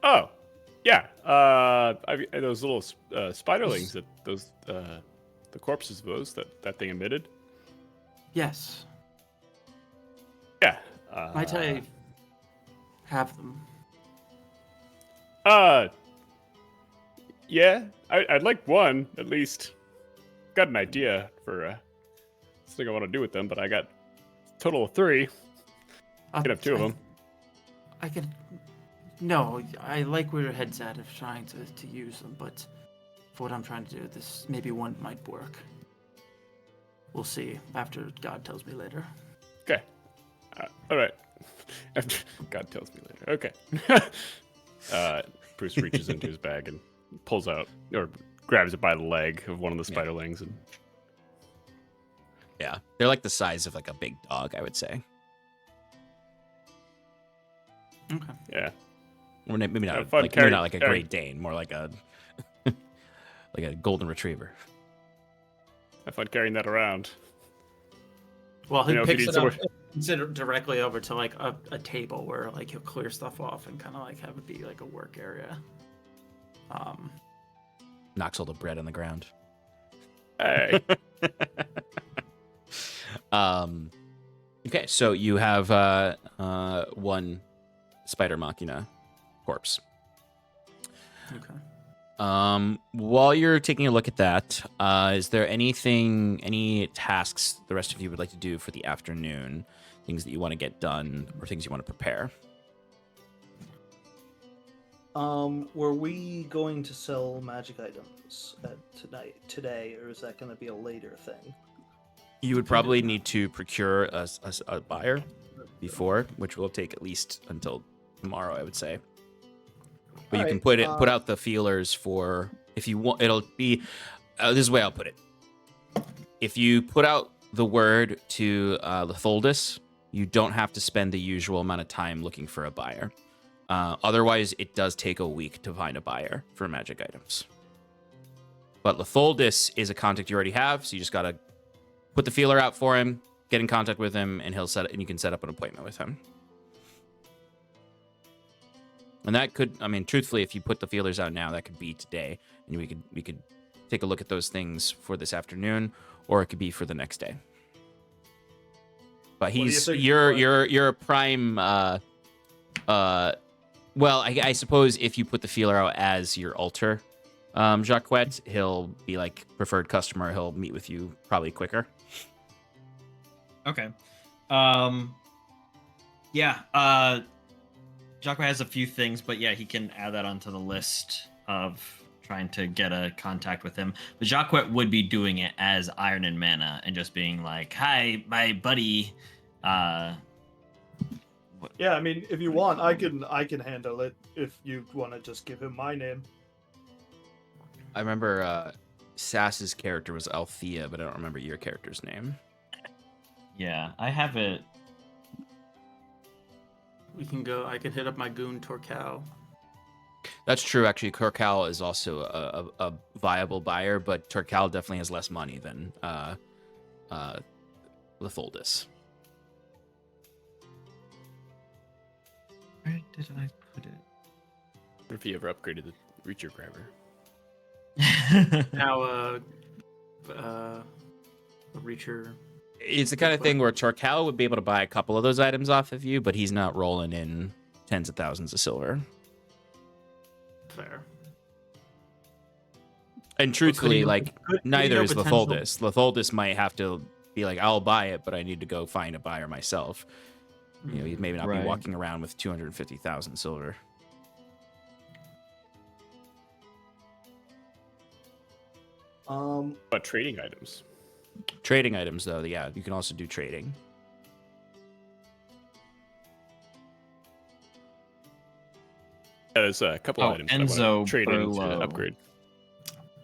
Oh, yeah. Those little spiderlings that those the corpses of those that thing emitted. Yes. Yeah. Might I have them? Yeah. I'd like one at least. Got an idea for something I want to do with them, but I got a total of 3. I can have 2 of them. I can. No, I like where your head's at of trying to use them, but for what I'm trying to do, this maybe one might work. We'll see after God tells me later. Okay. All right. After God tells me later. Okay. Bruce reaches into his bag and pulls out or grabs it by the leg of one of the spiderlings and Yeah, they're like the size of like a big dog, I would say. Okay. yeah. Or maybe not fun like carry- maybe not like a carry- Great Dane, more like a like a golden retriever. Have fun carrying that around. Well, he You know, if you picks need it up, somewhere- puts it directly over to like a table where like he'll clear stuff off and kind of like have it be like a work area. Knocks all the bread on the ground. Hey. Okay, so you have one spider machina corpse. Okay. While you're taking a look at that, is there any tasks the rest of you would like to do for the afternoon? Things that you want to get done or things you want to prepare? Were we going to sell magic items today, or is that going to be a later thing? You would probably need to procure a buyer before, which will take at least until tomorrow, I would say. But you can put out the feelers for if you want. It'll be this is the way I'll put it. If you put out the word to Litholdus, you don't have to spend the usual amount of time looking for a buyer. Otherwise, it does take a week to find a buyer for magic items. But Litholdus is a contact you already have, so you just gotta put the feeler out for him, get in contact with him, and you can set up an appointment with him. And that could, I mean, truthfully, if you put the feelers out now, that could be today, and we could take a look at those things for this afternoon, or it could be for the next day. But do you think, you're a prime. Well, I suppose if you put the feeler out as your alter, Jacquette, he'll be like preferred customer. He'll meet with you probably quicker. Okay. Yeah. Jacques has a few things, but yeah, he can add that onto the list of trying to get a contact with him. But Jacques would be doing it as Iron and Mana and just being like, "Hi, my buddy." Yeah, I mean, if you want, I can handle it. If you want to just give him my name. I remember Sass's character was Althea, but I don't remember your character's name. Yeah, I have it. We can go. I can hit up my goon Torcal. That's true. Actually, Torcal is also a viable buyer, but Torcal definitely has less money than Litholdus. Where did I put it? What if you ever upgraded the Reacher Grabber? Now, a Reacher. It's the kind of thing where Torcal would be able to buy a couple of those items off of you, but he's not rolling in tens of thousands of silver. Fair. And truthfully, could he neither know is potential- Litholdus. Litholdus might have to be like, I'll buy it, but I need to go find a buyer myself. You know, you'd maybe not Right. be walking around with 250,000 silver. But trading items. Trading items, though, yeah, you can also do trading. There's a couple items that I Enzo want to trade in to Burlo. upgrade.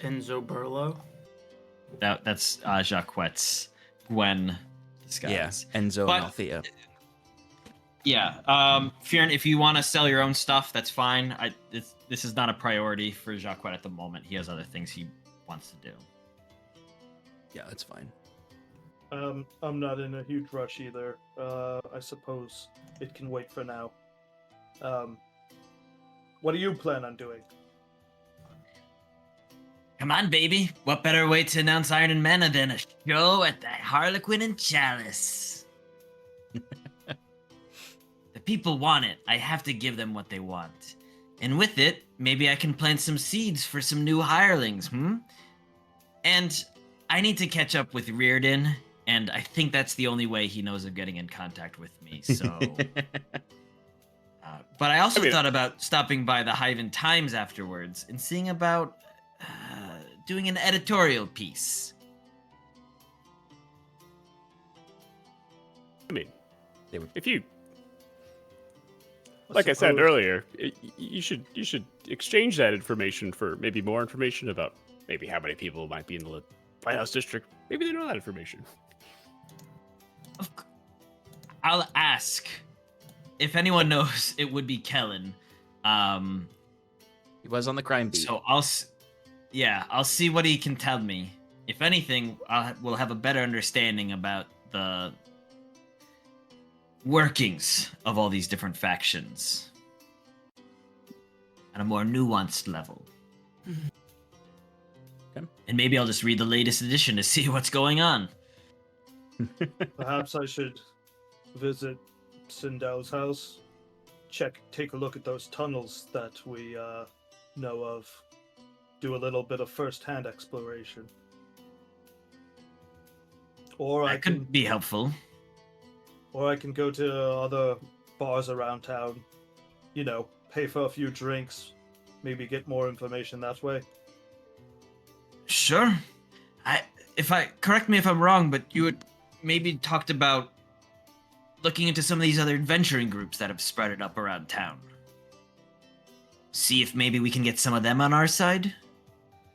Enzo Burlo. That's Jacquette's Gwen disguise. Yeah, Enzo But- and Althea. Yeah. Fyrn, if you want to sell your own stuff, that's fine. This is not a priority for Jacquette at the moment. He has other things he wants to do. Yeah, that's fine. I'm not in a huge rush either. I suppose it can wait for now. What do you plan on doing? Come on, baby. What better way to announce Iron and Mana than a show at the Harlequin and Chalice? The people want it. I have to give them what they want. And with it, maybe I can plant some seeds for some new hirelings, And I need to catch up with Reardon, and I think that's the only way he knows of getting in contact with me, so... But I also thought about stopping by the Hyvin Times afterwards and seeing about doing an editorial piece. I mean, They would- if you, like I said suppose- earlier, you should exchange that information for maybe more information about maybe how many people might be in the Lighthouse District. Maybe they know that information. I'll ask. If anyone knows, it would be Kellen. He was on the crime beat. So I'll see what he can tell me. If anything, we'll have a better understanding about the workings of all these different factions on a more nuanced level. Okay. And maybe I'll just read the latest edition to see what's going on. Perhaps I should visit Sindel's house, take a look at those tunnels that we know of, do a little bit of first-hand exploration. Or That could be helpful. Or I can go to other bars around town, pay for a few drinks, maybe get more information that way. Sure. Correct me if I'm wrong, but you had maybe talked about looking into some of these other adventuring groups that have sprouted up around town. See if maybe we can get some of them on our side?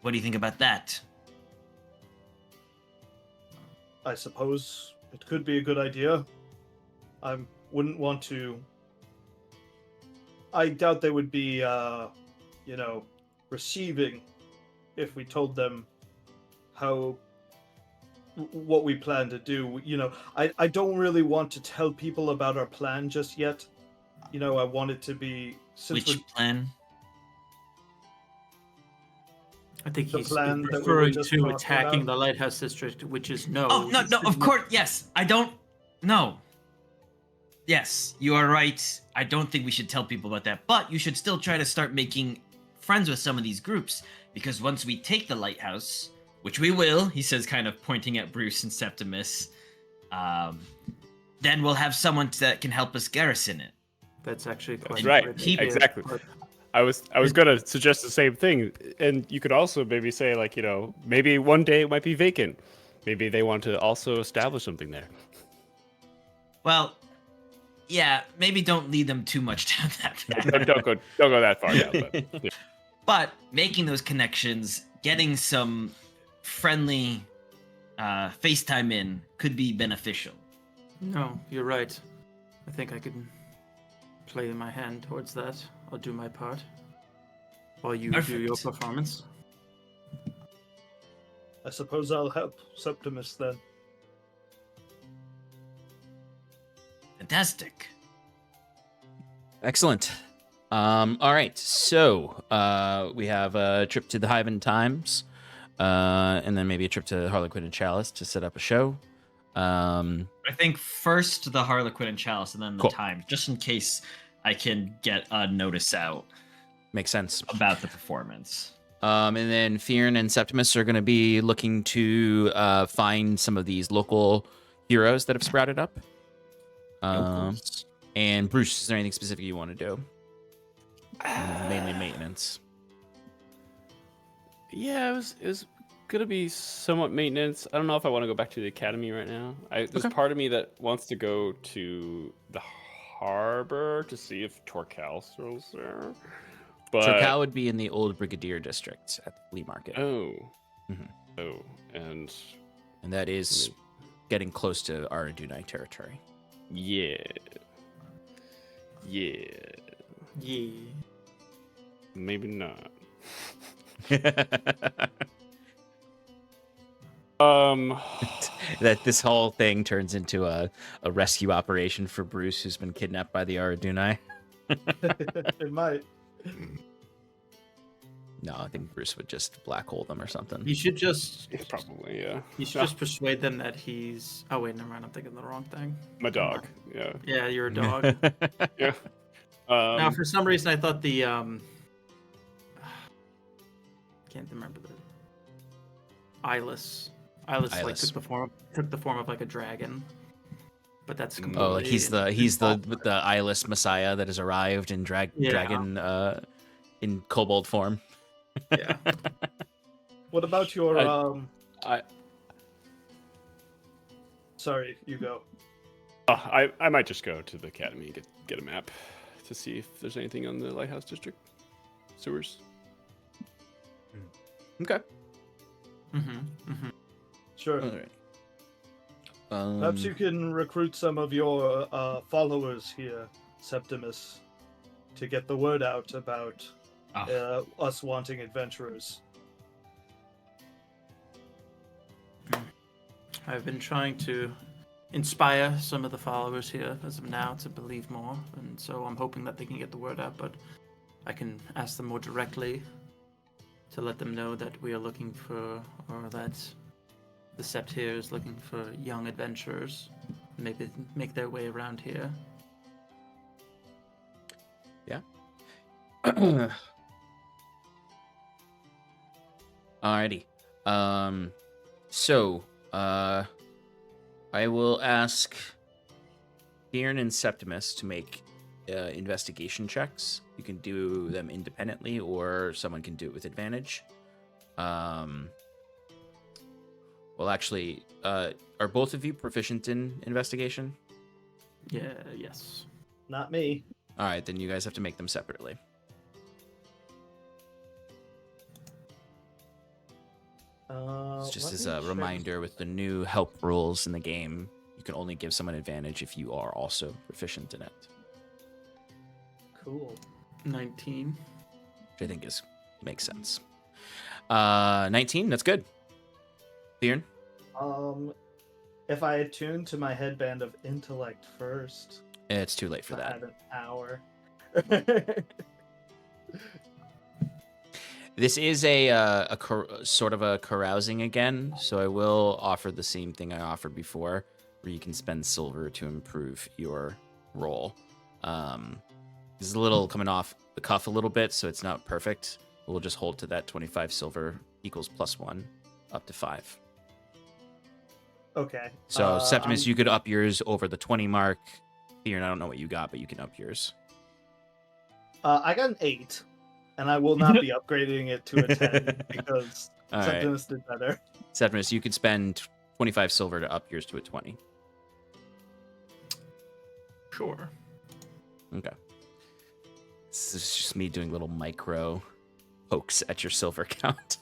What do you think about that? I suppose it could be a good idea. I wouldn't want to... I doubt they would be, receiving if we told them what we plan to do. I don't really want to tell people about our plan just yet. I want it to be... Which plan? I think The he's plan that we were referring just to talking attacking about? the Lighthouse District, which is no. Oh, no, of course, yes. I don't... No. Yes, you are right. I don't think we should tell people about that, but you should still try to start making friends with some of these groups, because once we take the lighthouse, which we will, he says, kind of pointing at Bruce and Septimus, then we'll have someone that can help us garrison it. That's actually quite That's right. good. Keep it. Exactly. I was gonna suggest the same thing, and you could also maybe say maybe one day it might be vacant. Maybe they want to also establish something there. Well, yeah, maybe don't lead them too much down that path. don't go that far down. But, yeah. But making those connections, getting some friendly FaceTime in could be beneficial. No, you're right. I think I can play my hand towards that. I'll do my part while you do your Perfect. performance. I suppose I'll help Septimus then. Fantastic. Excellent. All right, so we have a trip to the Hyvin Times, and then maybe a trip to Harlequin and Chalice to set up a show. I think first the Harlequin and Chalice, and then the Cool. Times, just in case I can get a notice out Makes sense. about the performance. And then Fyrn and Septimus are going to be looking to find some of these local heroes that have sprouted up. And Bruce, is there anything specific you want to do? Mainly maintenance. Yeah, it was gonna be somewhat maintenance. I don't know if I want to go back to the academy right now. There's part of me that wants to go to the harbor to see if Torcal's there. But Torcal would be in the old Brigadier district at the flea market. Oh. Mhm. Oh, and that is getting close to Aradunai territory. Yeah. Yeah. Yeah. Maybe not. That this whole thing turns into a rescue operation for Bruce, who's been kidnapped by the Aradunai. It might. No, I think Bruce would just black hole them or something. You should just Probably, yeah. You should just persuade them that he's. Oh wait, never mind. I'm thinking the wrong thing. My dog. Yeah. Yeah, you're a dog. Yeah. Now, for some reason, I thought the can't remember the eyeless. Eyeless like Eyeless. took the form of like a dragon. But that's completely. Oh, like he's the eyeless messiah that has arrived in dragon in kobold form. Yeah. What about your I Sorry, you go. I might just go to the academy and get a map to see if there's anything on the lighthouse district sewers. Okay. Sure. All right. Perhaps you can recruit some of your followers here, Septimus, to get the word out about us wanting adventurers. I've been trying to inspire some of the followers here as of now to believe more, and so I'm hoping that they can get the word out, but I can ask them more directly to let them know that we are looking for, or that the Sept here is looking for young adventurers, maybe make their way around here. Yeah. Alrighty. So, I will ask Fyrn and Septimus to make investigation checks. You can do them independently, or someone can do it with advantage. Well, actually, are both of you proficient in investigation? Yeah, yes. Not me. All right, then you guys have to make them separately. Just let as me a check. reminder, with the new help rules in the game, you can only give someone advantage if you are also proficient in it. Cool. 19. Which I think makes sense. 19, that's good. Fyrn? If I attune to my headband of intellect first, It's too late for I that. had an hour. This is a sort of a carousing again, so I will offer the same thing I offered before, where you can spend silver to improve your roll. This is a little coming off the cuff a little bit, so it's not perfect. We'll just hold to that 25 silver equals +1, up to 5. Okay. So Septimus, you could up yours over the 20 mark. Fyrn, I don't know what you got, but you can up yours. I got an 8, and I will not be upgrading it to a 10 because All right. Septimus did better. Septimus, you could spend 25 silver to up yours to a 20. Sure. Okay. This is just me doing little micro pokes at your silver count.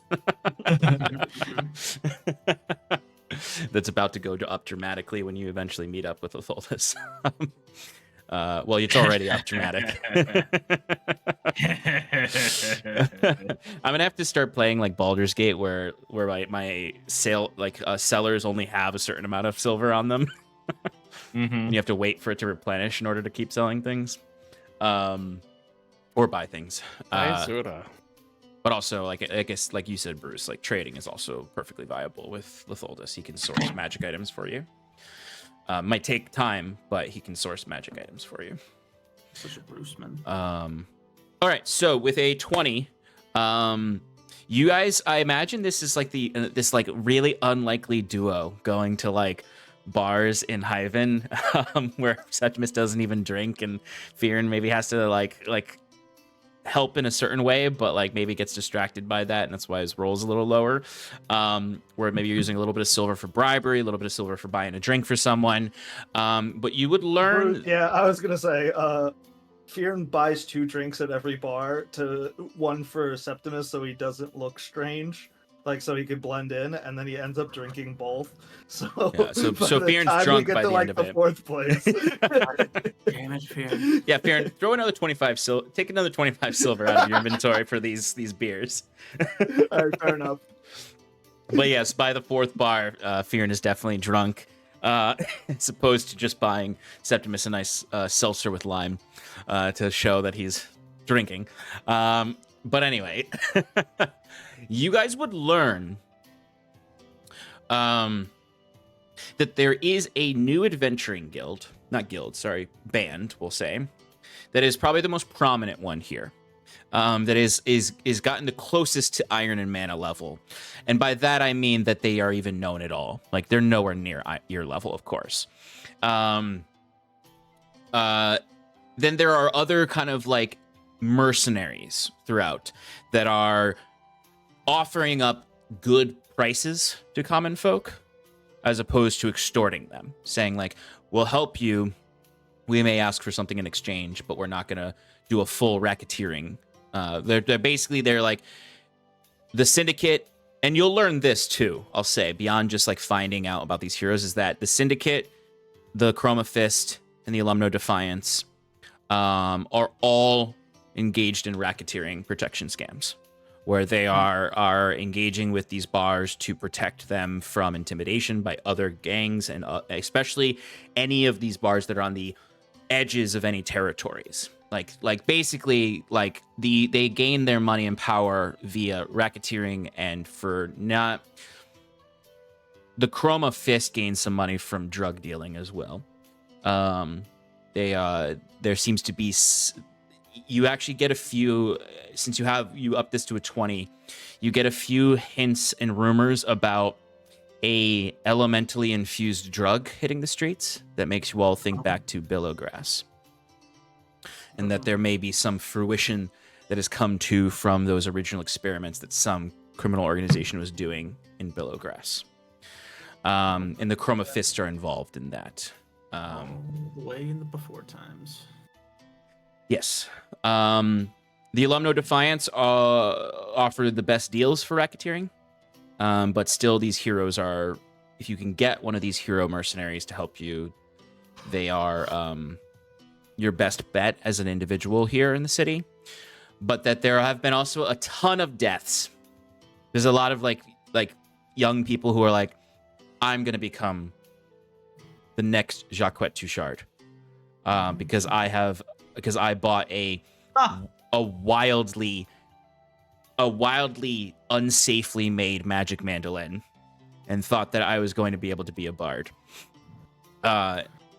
That's about to go up dramatically when you eventually meet up with Otholdus. Well, it's already up dramatic. I'm gonna have to start playing like Baldur's Gate, where my sellers only have a certain amount of silver on them, and you have to wait for it to replenish in order to keep selling things, or buy things. But also, like I guess, like you said, Bruce, like trading is also perfectly viable with Litholdus. He can source magic items for you. Might take time, but he can source magic items for you. Such a Bruce man. All right, so with a 20, you guys, I imagine this is like this like really unlikely duo going to like bars in Hyvin, where Septimus doesn't even drink, and Fyrn maybe has to like help in a certain way, but like maybe gets distracted by that, and that's why his roll's a little lower. Where maybe you're using a little bit of silver for bribery, a little bit of silver for buying a drink for someone. But you would learn. Yeah, I was gonna say, Fyrn buys 2 drinks at every bar, one for Septimus so he doesn't look strange, like so he could blend in, and then he ends up drinking both. So So by the Fyrn's time drunk we get by to, the like, end of the it. 4th place. Damn it, Fyrn. Yeah, Fyrn, throw another 25 silver. Take another 25 silver out of your inventory for these beers. All right, fair enough. But yes, by the 4th bar, Fyrn is definitely drunk, as opposed to just buying Septimus a nice seltzer with lime to show that he's drinking. But anyway, you guys would learn that there is a new adventuring band, we'll say, that is probably the most prominent one here. That is gotten the closest to Iron and Mana level, and by that I mean that they are even known at all. Like they're nowhere near your level, of course. Then there are other kind of like mercenaries throughout that are offering up good prices to common folk, as opposed to extorting them, saying like, "We'll help you. We may ask for something in exchange, but we're not gonna do a full racketeering." They're like the Syndicate, and you'll learn this too, I'll say, beyond just like finding out about these heroes, is that the Syndicate, the Chroma Fist, and the Alumno Defiance are all engaged in racketeering protection scams, where they are engaging with these bars to protect them from intimidation by other gangs, and especially any of these bars that are on the edges of any territories. Like basically like they gain their money and power via racketeering, and for not the Chroma Fist gains some money from drug dealing as well. There seems to be you actually get a few, since you up this to a 20, you get a few hints and rumors about a elementally infused drug hitting the streets that makes you all think back to Billowgrass. And that there may be some fruition that has come to from those original experiments that some criminal organization was doing in Billowgrass. And the Chroma Fists are involved in that. Way in the before times. Yes. The Alumno Defiance offer the best deals for racketeering. But still, these heroes are, if you can get one of these hero mercenaries to help you, they are your best bet as an individual here in the city. But that there have been also a ton of deaths. There's a lot of like young people who are like, I'm gonna become the next Jacques Touchard, because I bought a wildly unsafely made magic mandolin and thought that I was going to be able to be a bard.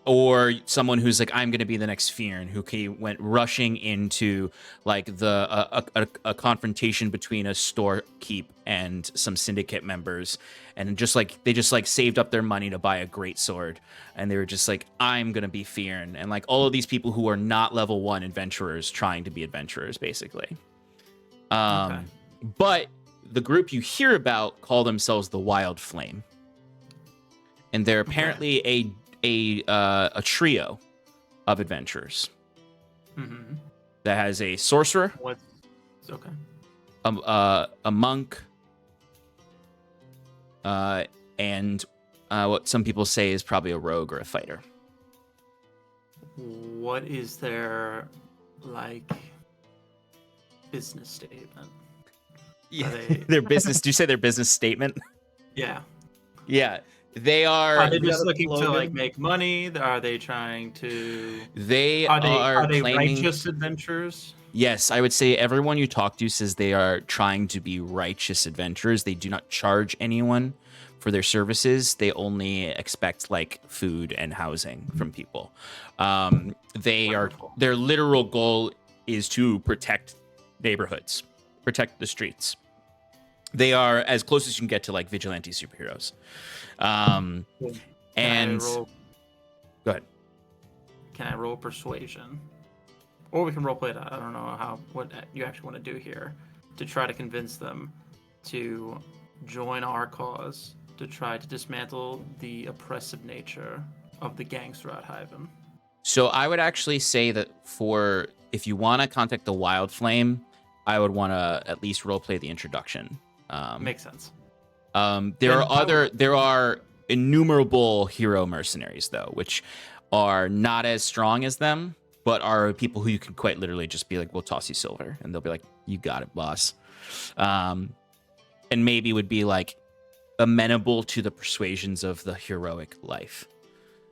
Or someone who's like, I'm going to be the next Fyrn, who went rushing into like a confrontation between a storekeep and some syndicate members, and they just saved up their money to buy a great sword, and they were just like, I'm going to be Fyrn, and like all of these people who are not level 1 adventurers trying to be adventurers, basically. Okay. But the group you hear about call themselves the Wild Flame, and they're apparently a trio of adventurers that has a sorcerer, What's okay? a monk, and what some people say is probably a rogue or a fighter. What is their like business statement? Yeah, Are they- their business. Do you say their business statement? Yeah. Yeah, they are. Are they just got a looking to slogan? like make money? Are they trying to? They Are they claiming. righteous adventurers? Yes, I would say everyone you talk to says they are trying to be righteous adventurers. They do not charge anyone for their services. They only expect like food and housing from people. Wonderful. Their literal goal is to protect neighborhoods, protect the streets. They are as close as you can get to like vigilante superheroes. And Can I roll, go ahead. can I roll persuasion? Or we can roleplay it. I don't know what you actually want to do here to try to convince them to join our cause to try to dismantle the oppressive nature of the gangs throughout Hyvin. So I would actually say that if you want to contact the Wild Flame, I would want to at least roleplay the introduction. Makes sense. There are innumerable hero mercenaries though, which are not as strong as them, but are people who you can quite literally just be like, we'll toss you silver, and they'll be like, you got it, boss. And maybe would be like amenable to the persuasions of the heroic life.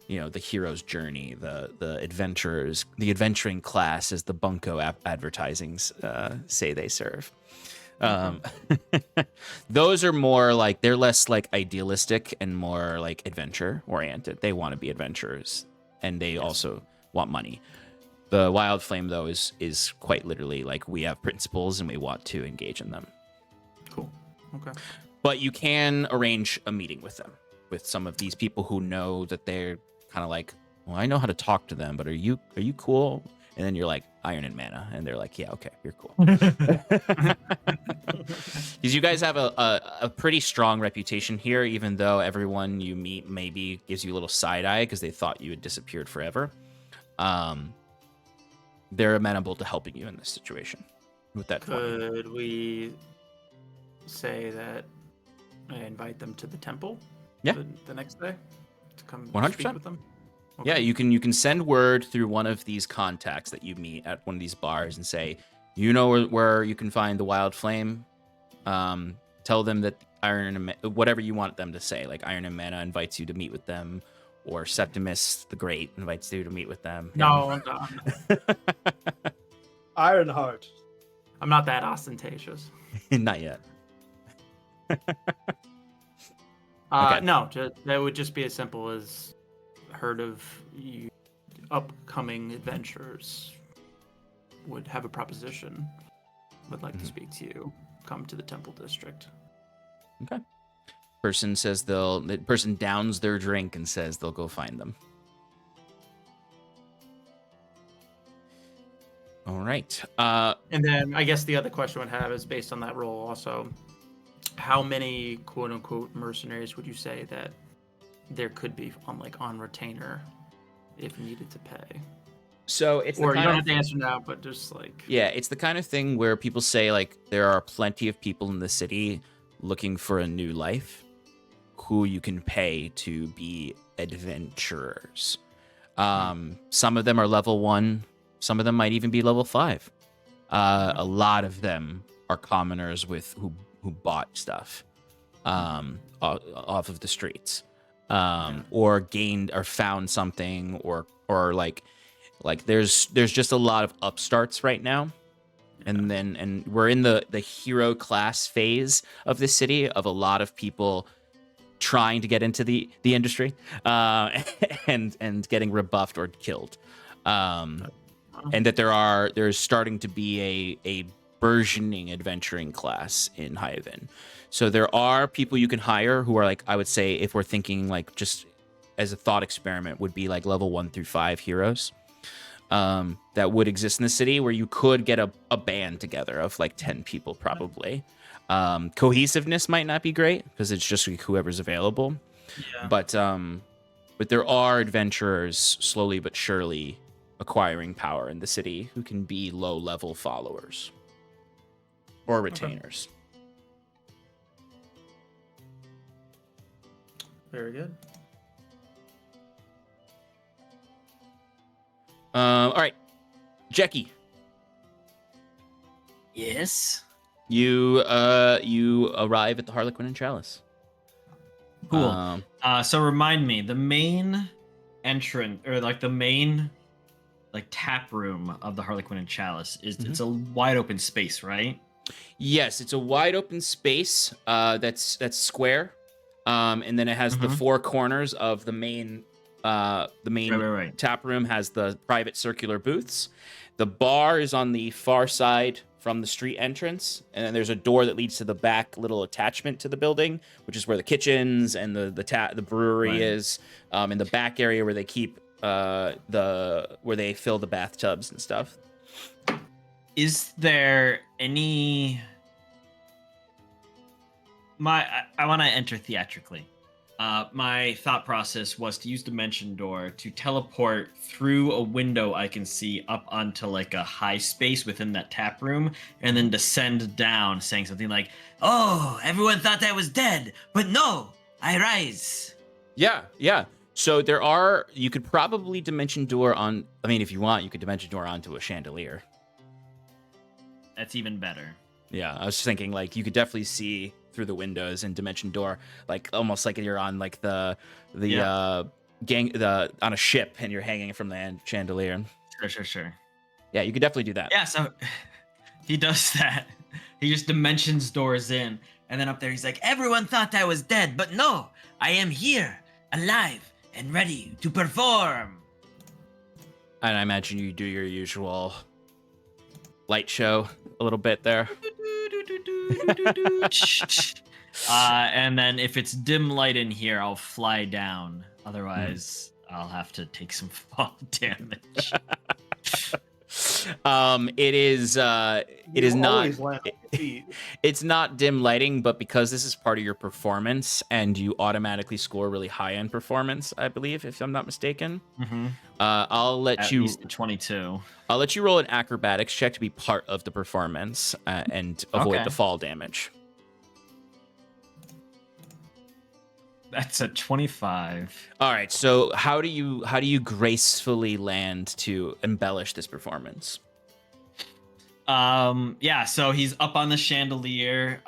You know, the hero's journey, the adventurers, the adventuring class, as the bunco advertisings say they serve. Those are more like, they're less like idealistic and more like adventure oriented. They want to be adventurers, and they also want money. The Wild Flame, though, is quite literally like, we have principles and we want to engage in them. Cool. Okay. But you can arrange a meeting with them, with some of these people who know that they're kind of like, well, I know how to talk to them, but are you cool? And then you're like, iron and mana, and they're like, yeah, okay, you're cool. Because you guys have a pretty strong reputation here, even though everyone you meet maybe gives you a little side eye because they thought you had disappeared forever. They're amenable to helping you in this situation with that. Could we say that I invite them to the temple? Yeah. The next day to come 100%. speak with them. Okay. Yeah, you can send word through one of these contacts that you meet at one of these bars and say, you know where you can find the Wild Flame. Tell them that whatever you want them to say, like Iron and Mana invites you to meet with them, or Septimus the Great invites you to meet with them. No, Ironheart. I'm not that ostentatious. Not yet. Okay. No, that would just be as simple as heard of you upcoming adventurers would have a proposition, would like to speak to you. Come to the temple district. Okay. The person downs their drink and says they'll go find them. All right. And then I guess the other question I would have is based on that role also, how many quote unquote mercenaries would you say that there could be on retainer if needed to pay? So it's or you don't have to answer now, but just it's the kind of thing where people say like there are plenty of people in the city looking for a new life who you can pay to be adventurers. Some of them are level 1, some of them might even be level 5. A lot of them are commoners who bought stuff off of the streets, or gained or found something, or like there's just a lot of upstarts right now. And we're in the hero class phase of the city, of a lot of people trying to get into the industry, and getting rebuffed or killed. And that there's starting to be a burgeoning adventuring class in Hyvin. So there are people you can hire who are like, I would say, if we're thinking like just as a thought experiment, would be like level 1 through 5 heroes that would exist in the city, where you could get a band together of like 10 people probably. Cohesiveness might not be great because it's just like whoever's available. Yeah. But there are adventurers slowly but surely acquiring power in the city who can be low-level followers or retainers. Very good. All right, Jackie. Yes. You arrive at the Harlequin and Chalice. Cool. So remind me, the main entrance, or like the main tap room of the Harlequin and Chalice is it's a wide open space, right? Yes, it's a wide open space that's square, and then it has the four corners of the main Right. tap room has the private circular booths. The bar is on the far side from the street entrance, and then there's a door that leads to the back little attachment to the building, which is where the kitchens and the brewery is, in the back area where they keep where they fill the bathtubs and stuff. Is there any... I want to enter theatrically. My thought process was to use Dimension Door to teleport through a window I can see up onto like a high space within that tap room, and then descend down saying something like, "Oh, everyone thought I was dead, but no, I rise." Yeah. So you could probably Dimension Door on, I mean, if you want, you could Dimension Door onto a chandelier. That's even better. Yeah, I was thinking like you could definitely see through the windows and Dimension Door, like almost like you're on like the on a ship and you're hanging from the chandelier. Sure. Yeah, you could definitely do that. Yeah, so he does that. He just Dimensions Doors in, and then up there he's like, "Everyone thought I was dead, but no, I am here, alive and ready to perform." And I imagine you do your usual light show a little bit there. And then if it's dim light in here, I'll fly down. Otherwise, I'll have to take some fall damage. It is not. Always land on your feet. It's not dim lighting, but because this is part of your performance, and you automatically score really high end performance, I believe, if I'm not mistaken. Mm-hmm. I'll let At you. least 22. I'll let you roll an acrobatics check to be part of the performance and avoid Okay. the fall damage. That's a 25. All right. So how do you gracefully land to embellish this performance? Yeah, so he's up on the chandelier.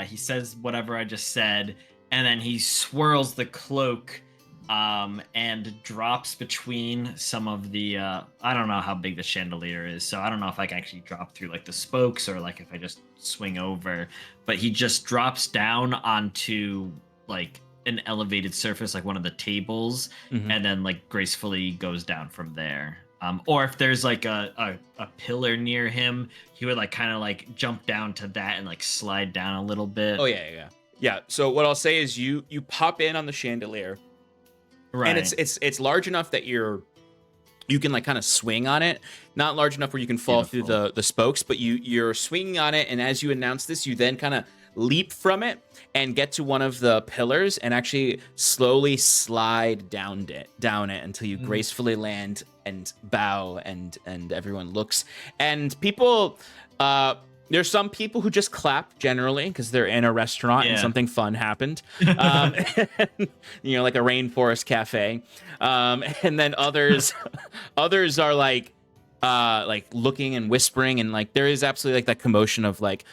He says whatever I just said, and then he swirls the cloak and drops between some of the I don't know how big the chandelier is, so I don't know if I can actually drop through like the spokes or like if I just swing over, but he just drops down onto like an elevated surface, like one of the tables, and then like gracefully goes down from there. Or if there's like a pillar near him, he would like kind of like jump down to that and like slide down a little bit. Oh yeah. So what I'll say is you pop in on the chandelier, Right. and it's large enough that you can like kind of swing on it. Not large enough where you can fall through the spokes, but you're swinging on it, and as you announce this, you then kind of leap from it and get to one of the pillars and actually slowly slide down it until you gracefully land and bow, and everyone looks. And people, there's some people who just clap generally because they're in a restaurant and something fun happened, like a rainforest cafe, and then others are like looking and whispering, and like there is absolutely like that commotion of like,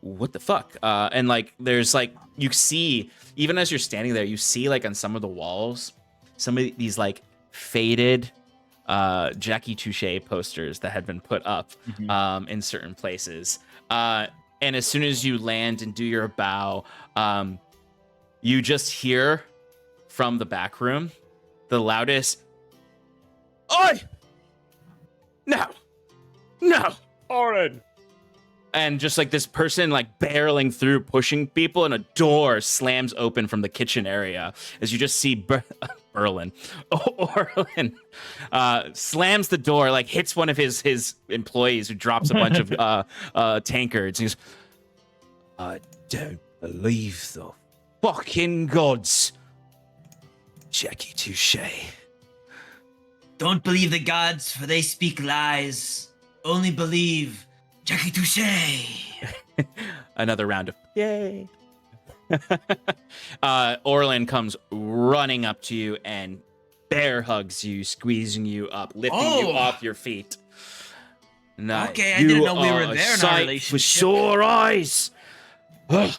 what the fuck, and like there's like, you see, even as you're standing there, you see like on some of the walls some of these like faded Jackie Touche posters that had been put up in certain places, and as soon as you land and do your bow, you just hear from the back room the loudest, "Oi! No, Oren! and just like this person like barreling through, pushing people, and a door slams open from the kitchen area as you just see Orlin slams the door, like hits one of his employees who drops a bunch of tankards. And he's, "I don't believe the fucking gods, Jackie Touche." Don't believe the gods, for they speak lies. Only believe Jackie Touche. Another round of yay. Orlin comes running up to you and bear hugs you, squeezing you up, lifting you off your feet. Okay, I didn't know we were there in our relationship. With sore eyes. And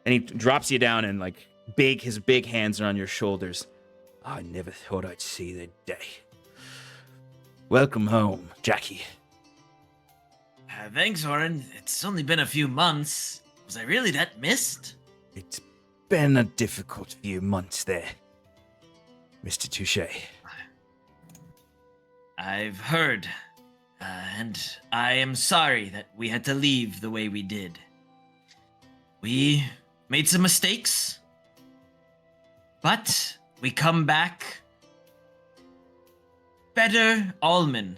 he drops you down, and like his big hands are on your shoulders. "I never thought I'd see the day. Welcome home, Jackie." Thanks, Oren. It's only been a few months. Was I really that missed? It's been a difficult few months there, Mr. Touche. I've heard. And I am sorry that we had to leave the way we did. We made some mistakes, but we come back better Allman,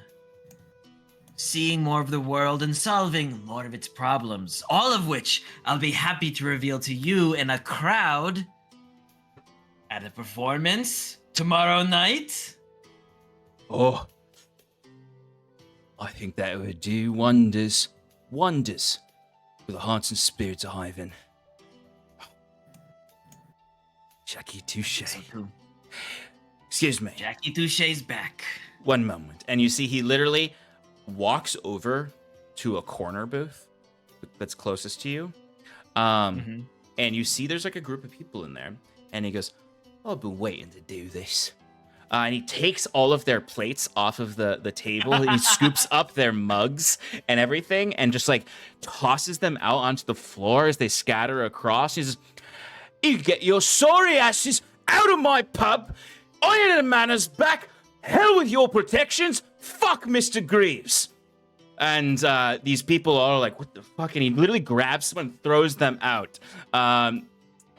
seeing more of the world and solving more of its problems, all of which I'll be happy to reveal to you in a crowd at a performance tomorrow night. Oh, I think that would do wonders for the hearts and spirits of Hyvin. Jackie Touche. Excuse me. Jackie Touche's back. One moment. And you see he literally walks over to a corner booth that's closest to you. And you see there's like a group of people in there. And he goes, I've been waiting to do this. And he takes all of their plates off of the table. He scoops up their mugs and everything and just like tosses them out onto the floor as they scatter across. He says, you get your sorry asses out of my pub. Iron and manners back. Hell with your protections. Fuck Mr. Greaves. And these people are like, what the fuck? And he literally grabs someone, throws them out.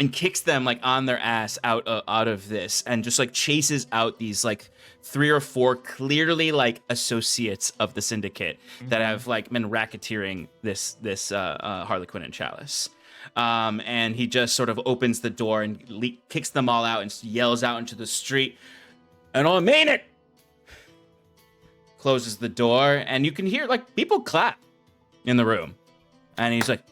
And kicks them like on their ass out of this, and just like chases out these like 3 or 4 clearly like associates of the syndicate that have like been racketeering this Harlequin and Chalice. And he just sort of opens the door and kicks them all out and yells out into the street, and I mean it. Closes the door, and you can hear like people clap in the room, and he's like.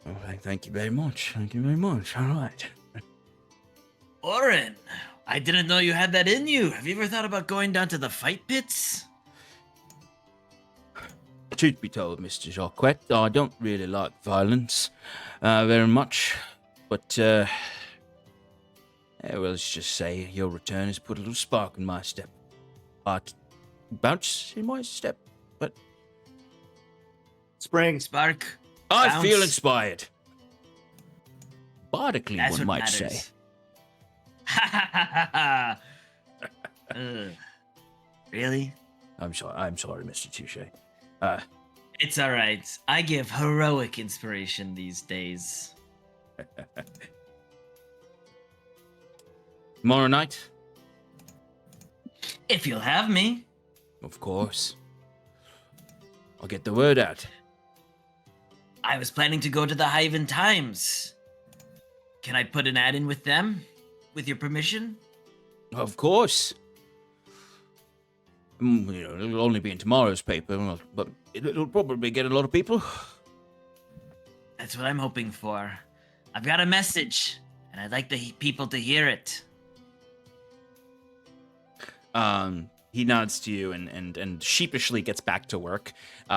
Oh, thank you very much. Thank you very much. All right. Oren, I didn't know you had that in you. Have you ever thought about going down to the fight pits? Truth be told, Mr. Jacquet, I don't really like violence very much. But, well, let's just say your return has put a little spark in my step. Bounce in my step, but... Spring. Spark. I Bounce. feel inspired. Bardically, That's one what might say. matters. Ha ha ha ha! Really? I'm sorry, Mr. Touche. It's all right. I give heroic inspiration these days. Tomorrow night? If you'll have me. Of course. I'll get the word out. I was planning to go to the Hyvin Times. Can I put an ad in with them? With your permission? Of course. It'll only be in tomorrow's paper, but it'll probably get a lot of people. That's what I'm hoping for. I've got a message, and I'd like the people to hear it. He nods to you and sheepishly gets back to work,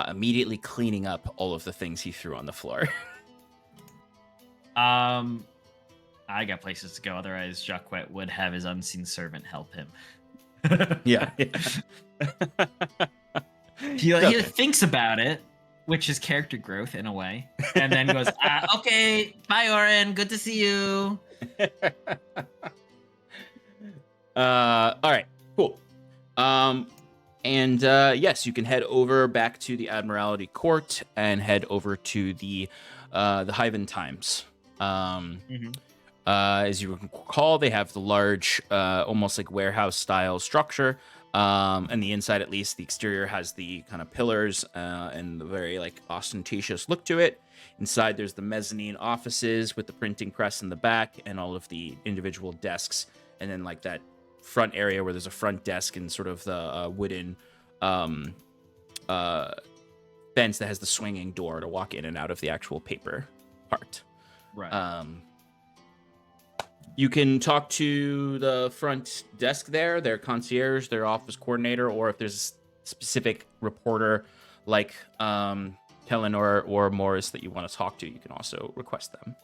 immediately cleaning up all of the things he threw on the floor. I got places to go. Otherwise, Jacquet would have his unseen servant help him. Yeah. He thinks about it, which is character growth in a way, and then goes, okay, bye, Oren. Good to see you. All right, cool. Yes, you can head over back to the Admiralty Court and head over to the Hyvin Times. As you recall, they have the large, almost like warehouse-style structure. And the inside, at least, the exterior has the kind of pillars and the very like ostentatious look to it. Inside, there's the mezzanine offices with the printing press in the back and all of the individual desks, and then like that front area where there's a front desk and sort of the wooden fence that has the swinging door to walk in and out of the actual paper part. Right. You can talk to the front desk there, their concierge, their office coordinator, or if there's a specific reporter like Kellen or Morris that you want to talk to, you can also request them.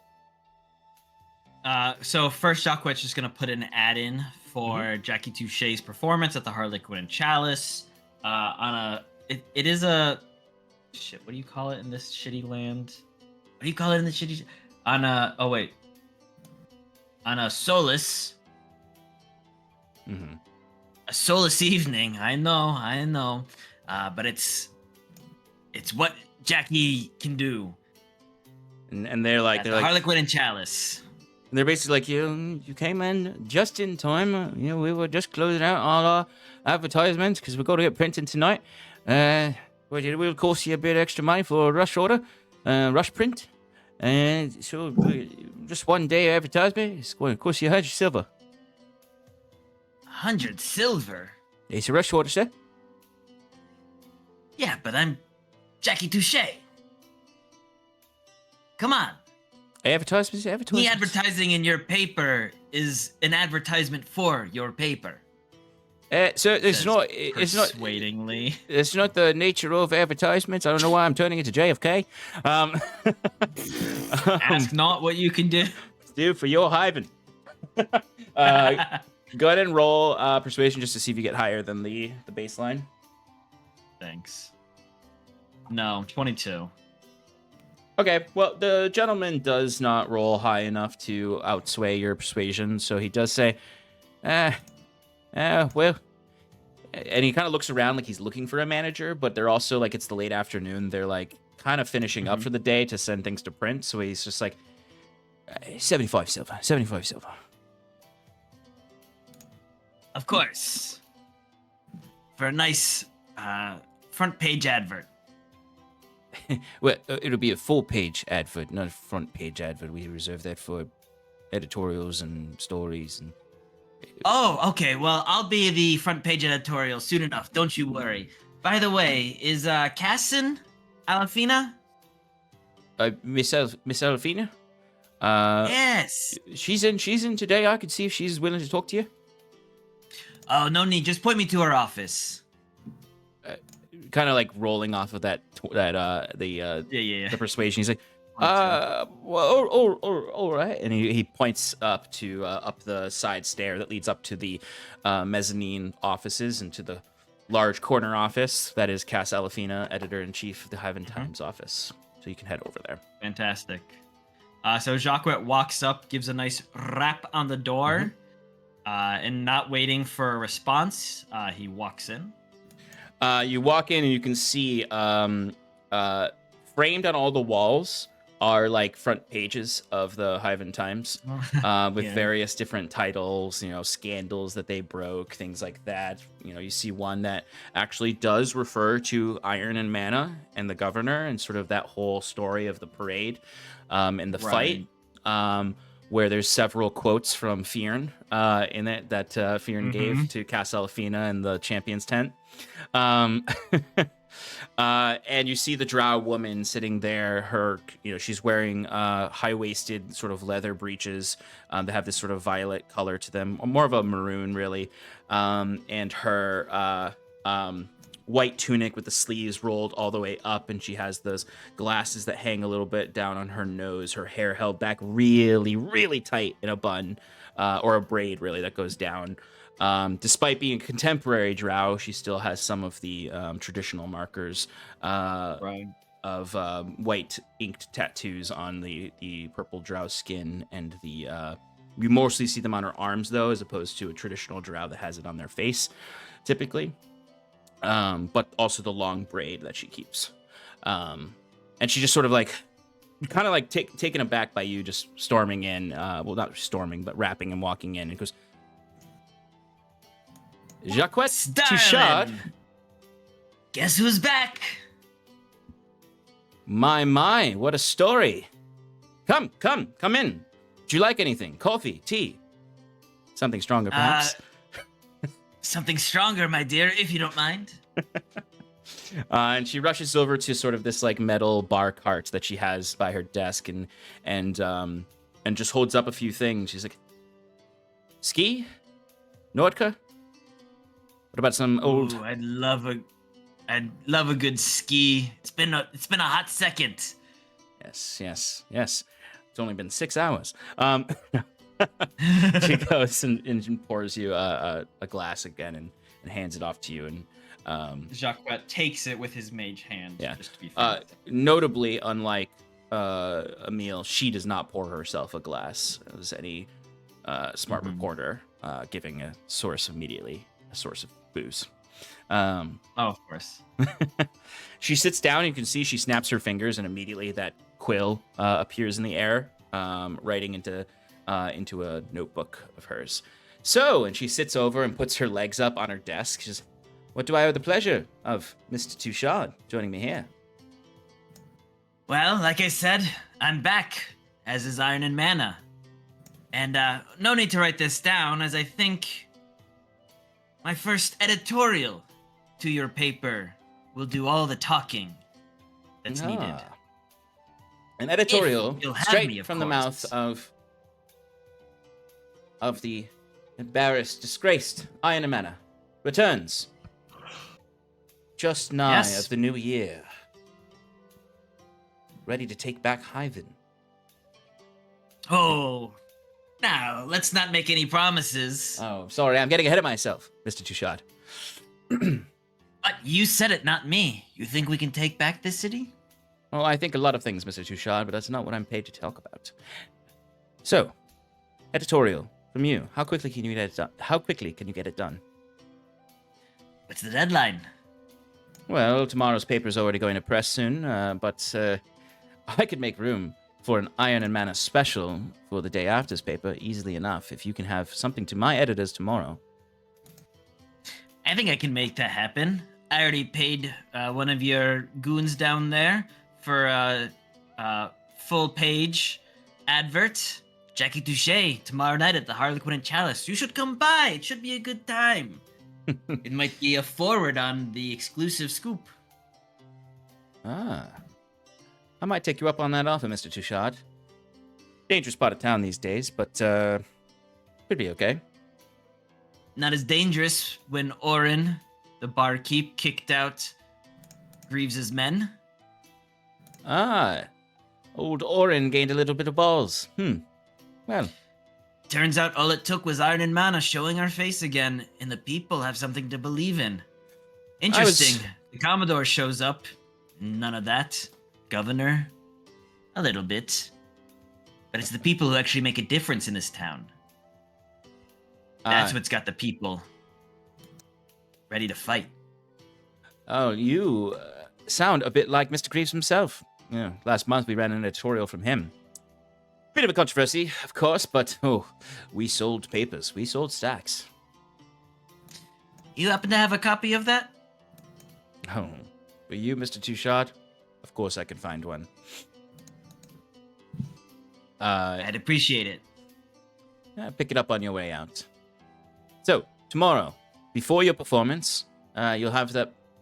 So first, Jacquet's just gonna put an ad in for Jackie Touche's performance at the Harlequin and Chalice. It is a shit. What do you call it in this shitty land? What do you call it in the shitty? On a Solus. A soulless evening. I know. But it's what Jackie can do. And they're like, Harlequin and Chalice. they're basically like, you came in just in time. We were just closing out all our advertisements because we've got to get printed tonight. We'll cost you a bit extra money for a rush order, rush print. And so just one day of advertisement, it's going to cost you 100 silver. 100 silver? It's a rush order, sir. Yeah, but I'm Jackie Touche. Come on. Advertisements. Me advertising in your paper is an advertisement for your paper. So it's not Persuadingly. It's not the nature of advertisements. I don't know why I'm turning into JFK. Ask not what you can do. Do for your Hyvin. Go ahead and roll persuasion just to see if you get higher than the baseline. Thanks. No, 22. Okay, well, the gentleman does not roll high enough to outsway your persuasion, so he does say, well, and he kind of looks around like he's looking for a manager, but they're also like, it's the late afternoon. They're like kind of finishing up for the day to send things to print. So he's just like, 75 silver. Of course. For a nice front page advert. Well, it'll be a full page advert, not a front page advert. We reserve that for editorials and stories. And Oh, okay. Well, I'll be the front page editorial soon enough. Don't you worry. By the way, is Cassin Alafina? Miss Alfina? Yes. She's in today. I could see if she's willing to talk to you. Oh, no need. Just point me to her office. Kind of like rolling off of the persuasion. He's like, well, all right. And he points up to up the side stair that leads up to the mezzanine offices and to the large corner office that is Cass Alafina, editor-in-chief of the Hyvin Times office. So you can head over there. Fantastic. So Jacques walks up, gives a nice rap on the door, and not waiting for a response, he walks in. You walk in and you can see framed on all the walls are like front pages of the Hyvin Times with various different titles, scandals that they broke, things like that. You see one that actually does refer to Iron and Mana and the governor and sort of that whole story of the parade and the fight, where there's several quotes from Fyrn in it that Fyrn gave to Cass Alafina in the Champions tent. And you see the drow woman sitting there. Her, she's wearing high-waisted sort of leather breeches that have this sort of violet color to them, more of a maroon, really. And her white tunic with the sleeves rolled all the way up, and she has those glasses that hang a little bit down on her nose. Her hair held back really, really tight in a bun, or a braid, really, that goes down. Despite being a contemporary drow, she still has some of the traditional markers of white inked tattoos on the purple drow skin, and you mostly see them on her arms, though, as opposed to a traditional drow that has it on their face, typically. But also the long braid that she keeps. And she just sort of like, kind of like taken aback by you just storming in, well, not storming, but rapping and walking in, and goes, Jacques Touchard. Guess who's back? My, what a story. Come in. Do you like anything? Coffee, tea? Something stronger, perhaps? Something stronger, my dear, if you don't mind. And she rushes over to sort of this like metal bar cart that she has by her desk and just holds up a few things. She's like, ski? Nordka? What about some old? Ooh, I'd love a good ski. It's been a hot second. Yes. It's only been 6 hours. She goes and pours you a glass again and hands it off to you. And Jacques takes it with his mage hand. Yeah. Just to be fair. Notably, unlike Emil, she does not pour herself a glass, as any smart reporter giving a source immediately a source of booze. Oh, of course. She sits down, and you can see she snaps her fingers, and immediately that quill appears in the air, writing into a notebook of hers. So, and she sits over and puts her legs up on her desk. She says, "What do I owe the pleasure of, Mr. Touchard, joining me here?" Well, like I said, I'm back, as is Iron and Mana. And no need to write this down, as I think my first editorial to your paper will do all the talking that's needed. An editorial If you'll have straight me, of from the course. mouth of the embarrassed, disgraced Iron and Mana returns just nigh Yes. of the new year, ready to take back Hyvin. Oh, now, let's not make any promises. Oh, sorry, I'm getting ahead of myself, Mr. Touchard. But you said it, not me. You think we can take back this city? Well, I think a lot of things, Mr. Touchard, but that's not what I'm paid to talk about. So, editorial from you. How quickly can you get it done? How quickly can you get it done? What's the deadline? Well, tomorrow's paper's already going to press soon, but I could make room for an Iron and Mana special for the day after's paper easily enough if you can have something to my editors tomorrow. I think I can make that happen. I already paid one of your goons down there for a full-page advert. Jackie Touche, tomorrow night at the Harlequin and Chalice. You should come by. It should be a good time. It might be a forward on the exclusive scoop. Ah. I might take you up on that offer, Mr. Touchard. Dangerous part of town these days, but could be okay. Not as dangerous when Orin, the barkeep, kicked out Greaves's men. Ah. Old Orin gained a little bit of balls. Well, Turns out all it took was Iron and Mana showing our face again, and the people have something to believe in. Interesting. The Commodore shows up. None of that. Governor? A little bit. But it's the people who actually make a difference in this town. That's what's got the people ready to fight. Oh, you sound a bit like Mr. Greaves himself. Yeah, last month we ran an editorial from him. Bit of a controversy, of course, but we sold papers. We sold stacks. You happen to have a copy of that? Oh, for you, Mr. Touchard? Of course I can find one. I'd appreciate it. Pick it up on your way out. So, tomorrow, before your performance, you'll have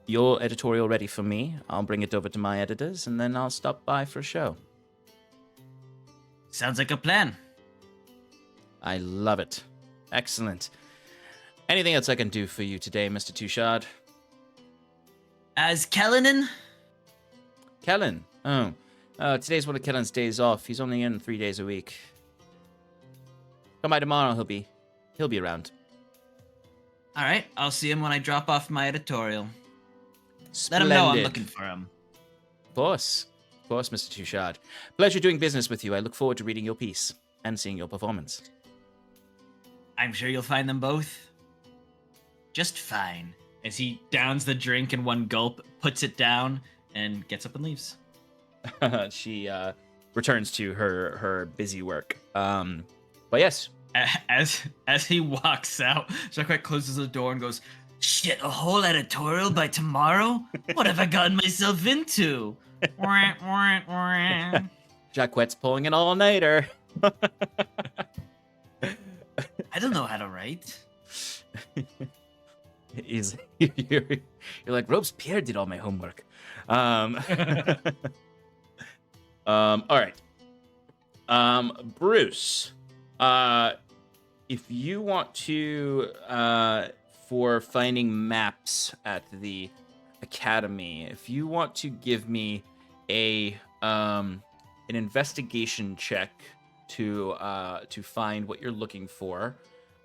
your editorial ready for me. I'll bring it over to my editors, and then I'll stop by for a show. Sounds like a plan. I love it. Excellent. Anything else I can do for you today, Mr. Touchard? As Kellenen? Kellen? Oh, today's one of Kellen's days off. He's only in 3 days a week. Come by tomorrow. He'll be around. All right, I'll see him when I drop off my editorial. Splendid. Let him know I'm looking for him. Of course, Mr. Touchard. Pleasure doing business with you. I look forward to reading your piece and seeing your performance. I'm sure you'll find them both just fine. As he downs the drink in one gulp, puts it down, and gets up and leaves. She returns to her busy work. But yes. As he walks out, Jacquet closes the door and goes, Shit, a whole editorial by tomorrow? What have I gotten myself into? Wah, wah, wah. Jacquet's pulling an all-nighter. I don't know how to write. You're like, Robespierre did all my homework. All right. Bruce, if you want to, for finding maps at the academy, if you want to give me an investigation check to find what you're looking for.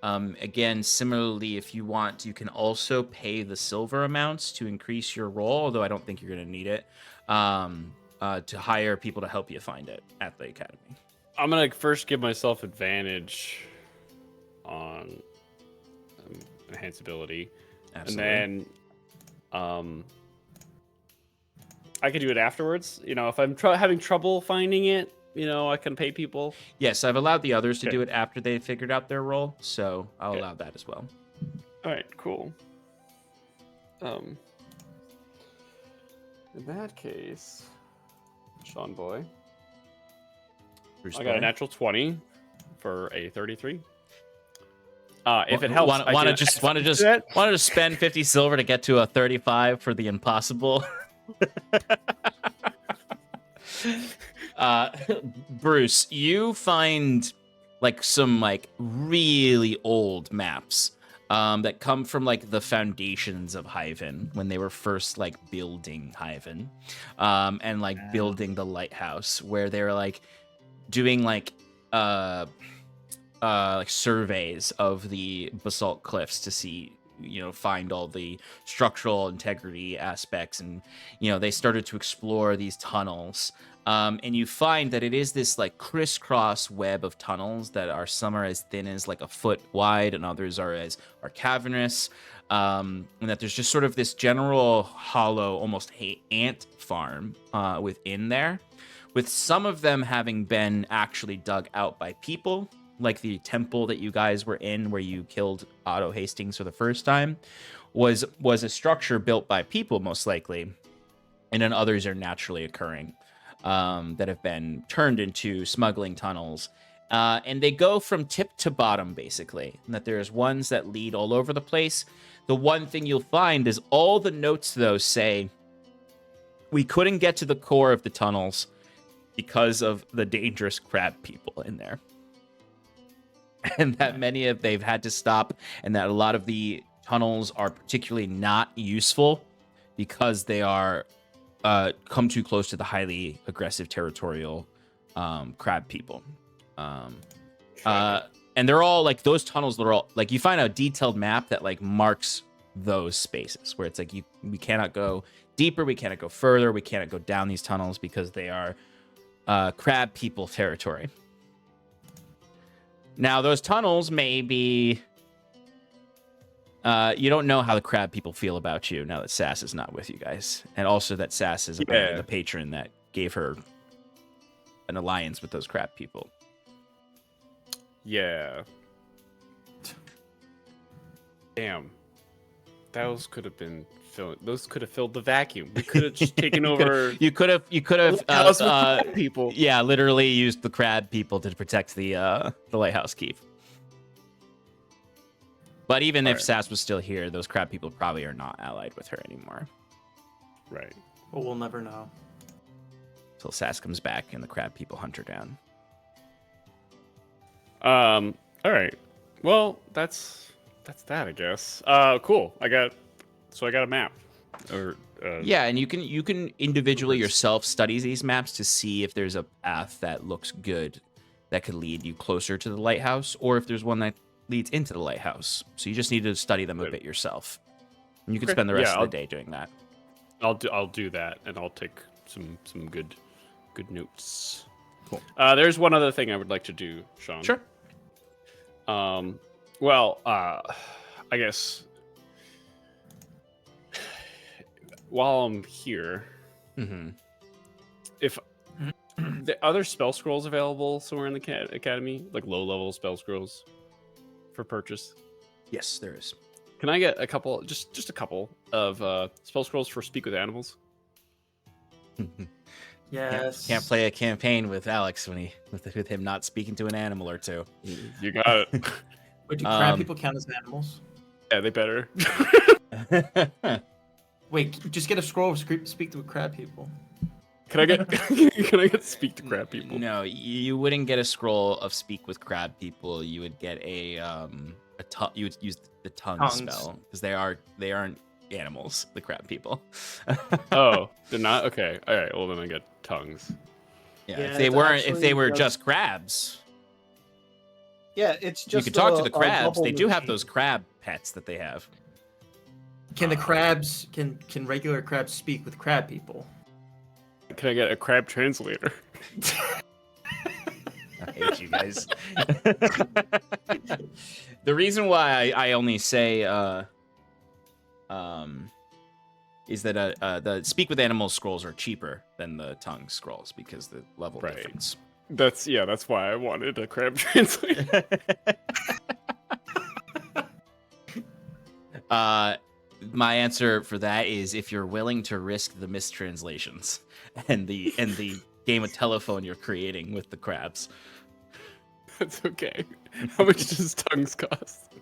Again, similarly, if you want, you can also pay the silver amounts to increase your roll, although I don't think you're going to need it, to hire people to help you find it at the academy. I'm going to first give myself advantage on enhance ability. Absolutely. And then I could do it afterwards. You know, if I'm having trouble finding it, you know, I can pay people. Yes, I've allowed the others to Okay. do it after they figured out their role, so I'll Okay. allow that as well. All right, cool. In that case, Sean Boy, Bruce I got a Blair. natural 20 for a 33. If it helps, want to spend 50 silver to get to a 35 for the impossible. Bruce, you find like some like really old maps that come from like the foundations of Hyvin when they were first like building Hyvin and like building the lighthouse, where they were like doing like surveys of the basalt cliffs to see, you know, find all the structural integrity aspects, and you know they started to explore these tunnels, and you find that it is this like crisscross web of tunnels that are, some are as thin as like a foot wide and others are cavernous, and that there's just sort of this general hollow, almost ant farm within there, with some of them having been actually dug out by people, like the temple that you guys were in where you killed Otto Hastings for the first time was a structure built by people, most likely, and then others are naturally occurring that have been turned into smuggling tunnels, and they go from tip to bottom, basically, and that there's ones that lead all over the place. The one thing you'll find is all the notes, though, say we couldn't get to the core of the tunnels because of the dangerous crab people in there. And that many of they've had to stop, and that a lot of the tunnels are particularly not useful because they are come too close to the highly aggressive territorial crab people. And they're all like, those tunnels, they're all like, you find a detailed map that like marks those spaces where it's like we cannot go deeper, we cannot go further, we cannot go down these tunnels because they are crab people territory. Now, those tunnels may be... you don't know how the crab people feel about you now that Sass is not with you guys. And also that Sass is apparently the patron that gave her an alliance with those crab people. Yeah. Damn. Those could have been those could have filled the vacuum. We could have just taken over. You could have people. Yeah, literally used the crab people to protect the lighthouse keep. But even if Sass was still here, those crab people probably are not allied with her anymore. Right. Well, we'll never know. Until Sass comes back and the crab people hunt her down. All right. Well, that's that, I guess. Cool. I got a map. Or yeah, and you can individually yourself study these maps to see if there's a path that looks good that could lead you closer to the lighthouse, or if there's one that leads into the lighthouse. So you just need to study them a bit yourself. And you can spend the rest of the day doing that. I'll do that, and I'll take some good notes. Cool. There's one other thing I would like to do, Sean. Sure. Well, I guess while I'm here, if the other spell scrolls available somewhere in the academy, like low-level spell scrolls for purchase? Yes, there is. Can I get a couple, just a couple of spell scrolls for Speak with Animals? Yes. Can't play a campaign with Alex with him not speaking to an animal or two. You got it. Wait, do crab people count as animals? Yeah, they better. Wait, just get a scroll of speak to crab people. Can I get speak to crab people? No, you wouldn't get a scroll of speak with crab people. You would get you would use the tongue spell because they aren't animals, the crab people. Oh, they're not? Okay. All right. Well, then I get tongues. Yeah, if they were just crabs. Yeah, it's just You could talk to the a crabs. bubble They do have machine. those crab pets that they have. Can the crabs can regular crabs speak with crab people? Can I get a crab translator? I hate you guys. The reason why I only say is that the speak with animals scrolls are cheaper than the tongue scrolls because the level Right. difference. That's why I wanted a crab translator. My answer for that is if you're willing to risk the mistranslations and the game of telephone you're creating with the crabs. That's okay. How much does tongues cost?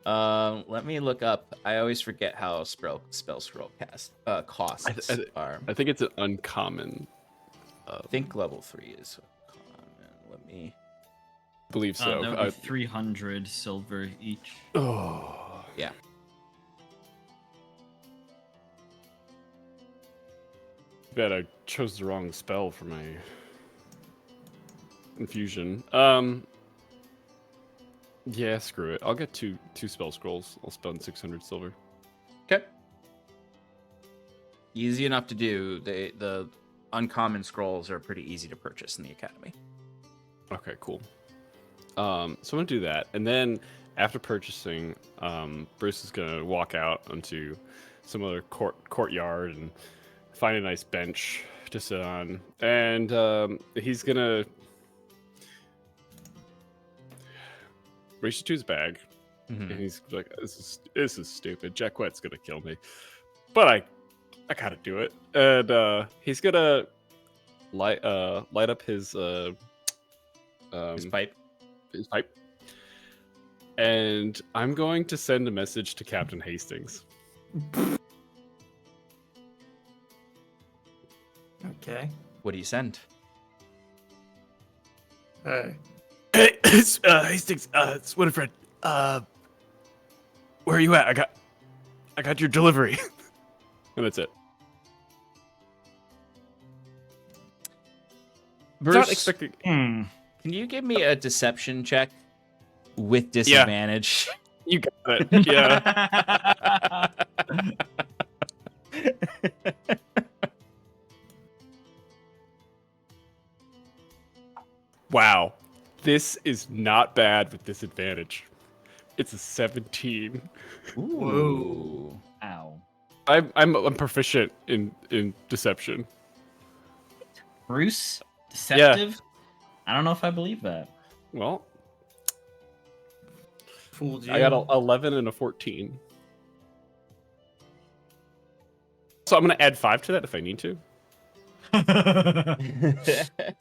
Let me look up. I always forget how spell scroll costs are. I think it's an uncommon. I think level 3 is common. Let me. Believe so. That would be 300 silver each. Oh. Yeah. Bet I chose the wrong spell for my infusion. Yeah, screw it. I'll get two spell scrolls. I'll spend 600 silver. Okay. Easy enough to do. The uncommon scrolls are pretty easy to purchase in the academy. Okay, cool. So I'm gonna do that, and then after purchasing, Bruce is gonna walk out onto some other courtyard and find a nice bench to sit on, and he's gonna reach into his bag, and he's like, "This is stupid. Jack Wet's gonna kill me, but I gotta do it." And he's gonna light up his Pipe. his pipe, and I'm going to send a message to Captain Hastings. Okay. What do you send? Hey. Hey, it's Hastings. It's Winifred. Where are you at? I got your delivery. And that's it. Bruce, Not expecting. can you give me a deception check with disadvantage? You got it. Yeah. Wow. This is not bad with disadvantage. It's a 17. Ooh. Ow. I'm proficient in deception. Bruce? Deceptive? I don't know if I believe that. Well, Fooled you. I got 11 and a 14. So I'm going to add 5 to that if I need to.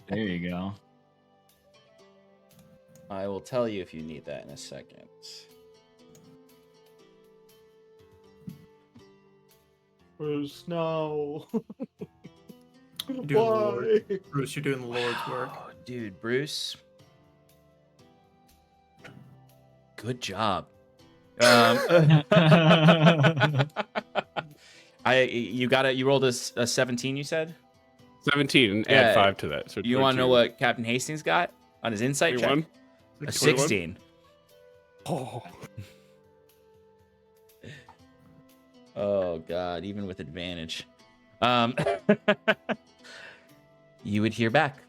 There you go. I will tell you if you need that in a second. Bruce, no. You're doing the Lord. Why? Bruce, you're doing the Lord's work. Oh, dude, Bruce. Good job. You rolled a 17, you said? 17 and Yeah, add 5 to that. So You want to know 22. what Captain Hastings got on his insight 21? check? A 21? 16. Oh. Oh god, even with advantage. You would hear back.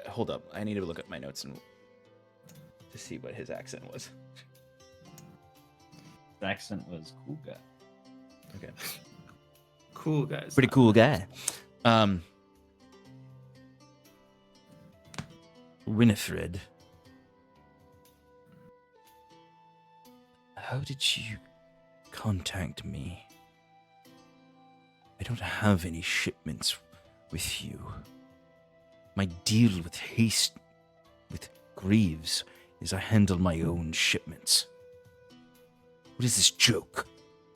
Hold up. I need to look at my notes and to see what his accent was. His accent was cool guy. Okay. Cool, guys. Pretty cool guy. Winifred. How did you contact me? I don't have any shipments with you. My deal with Greaves is I handle my own shipments. What is this joke?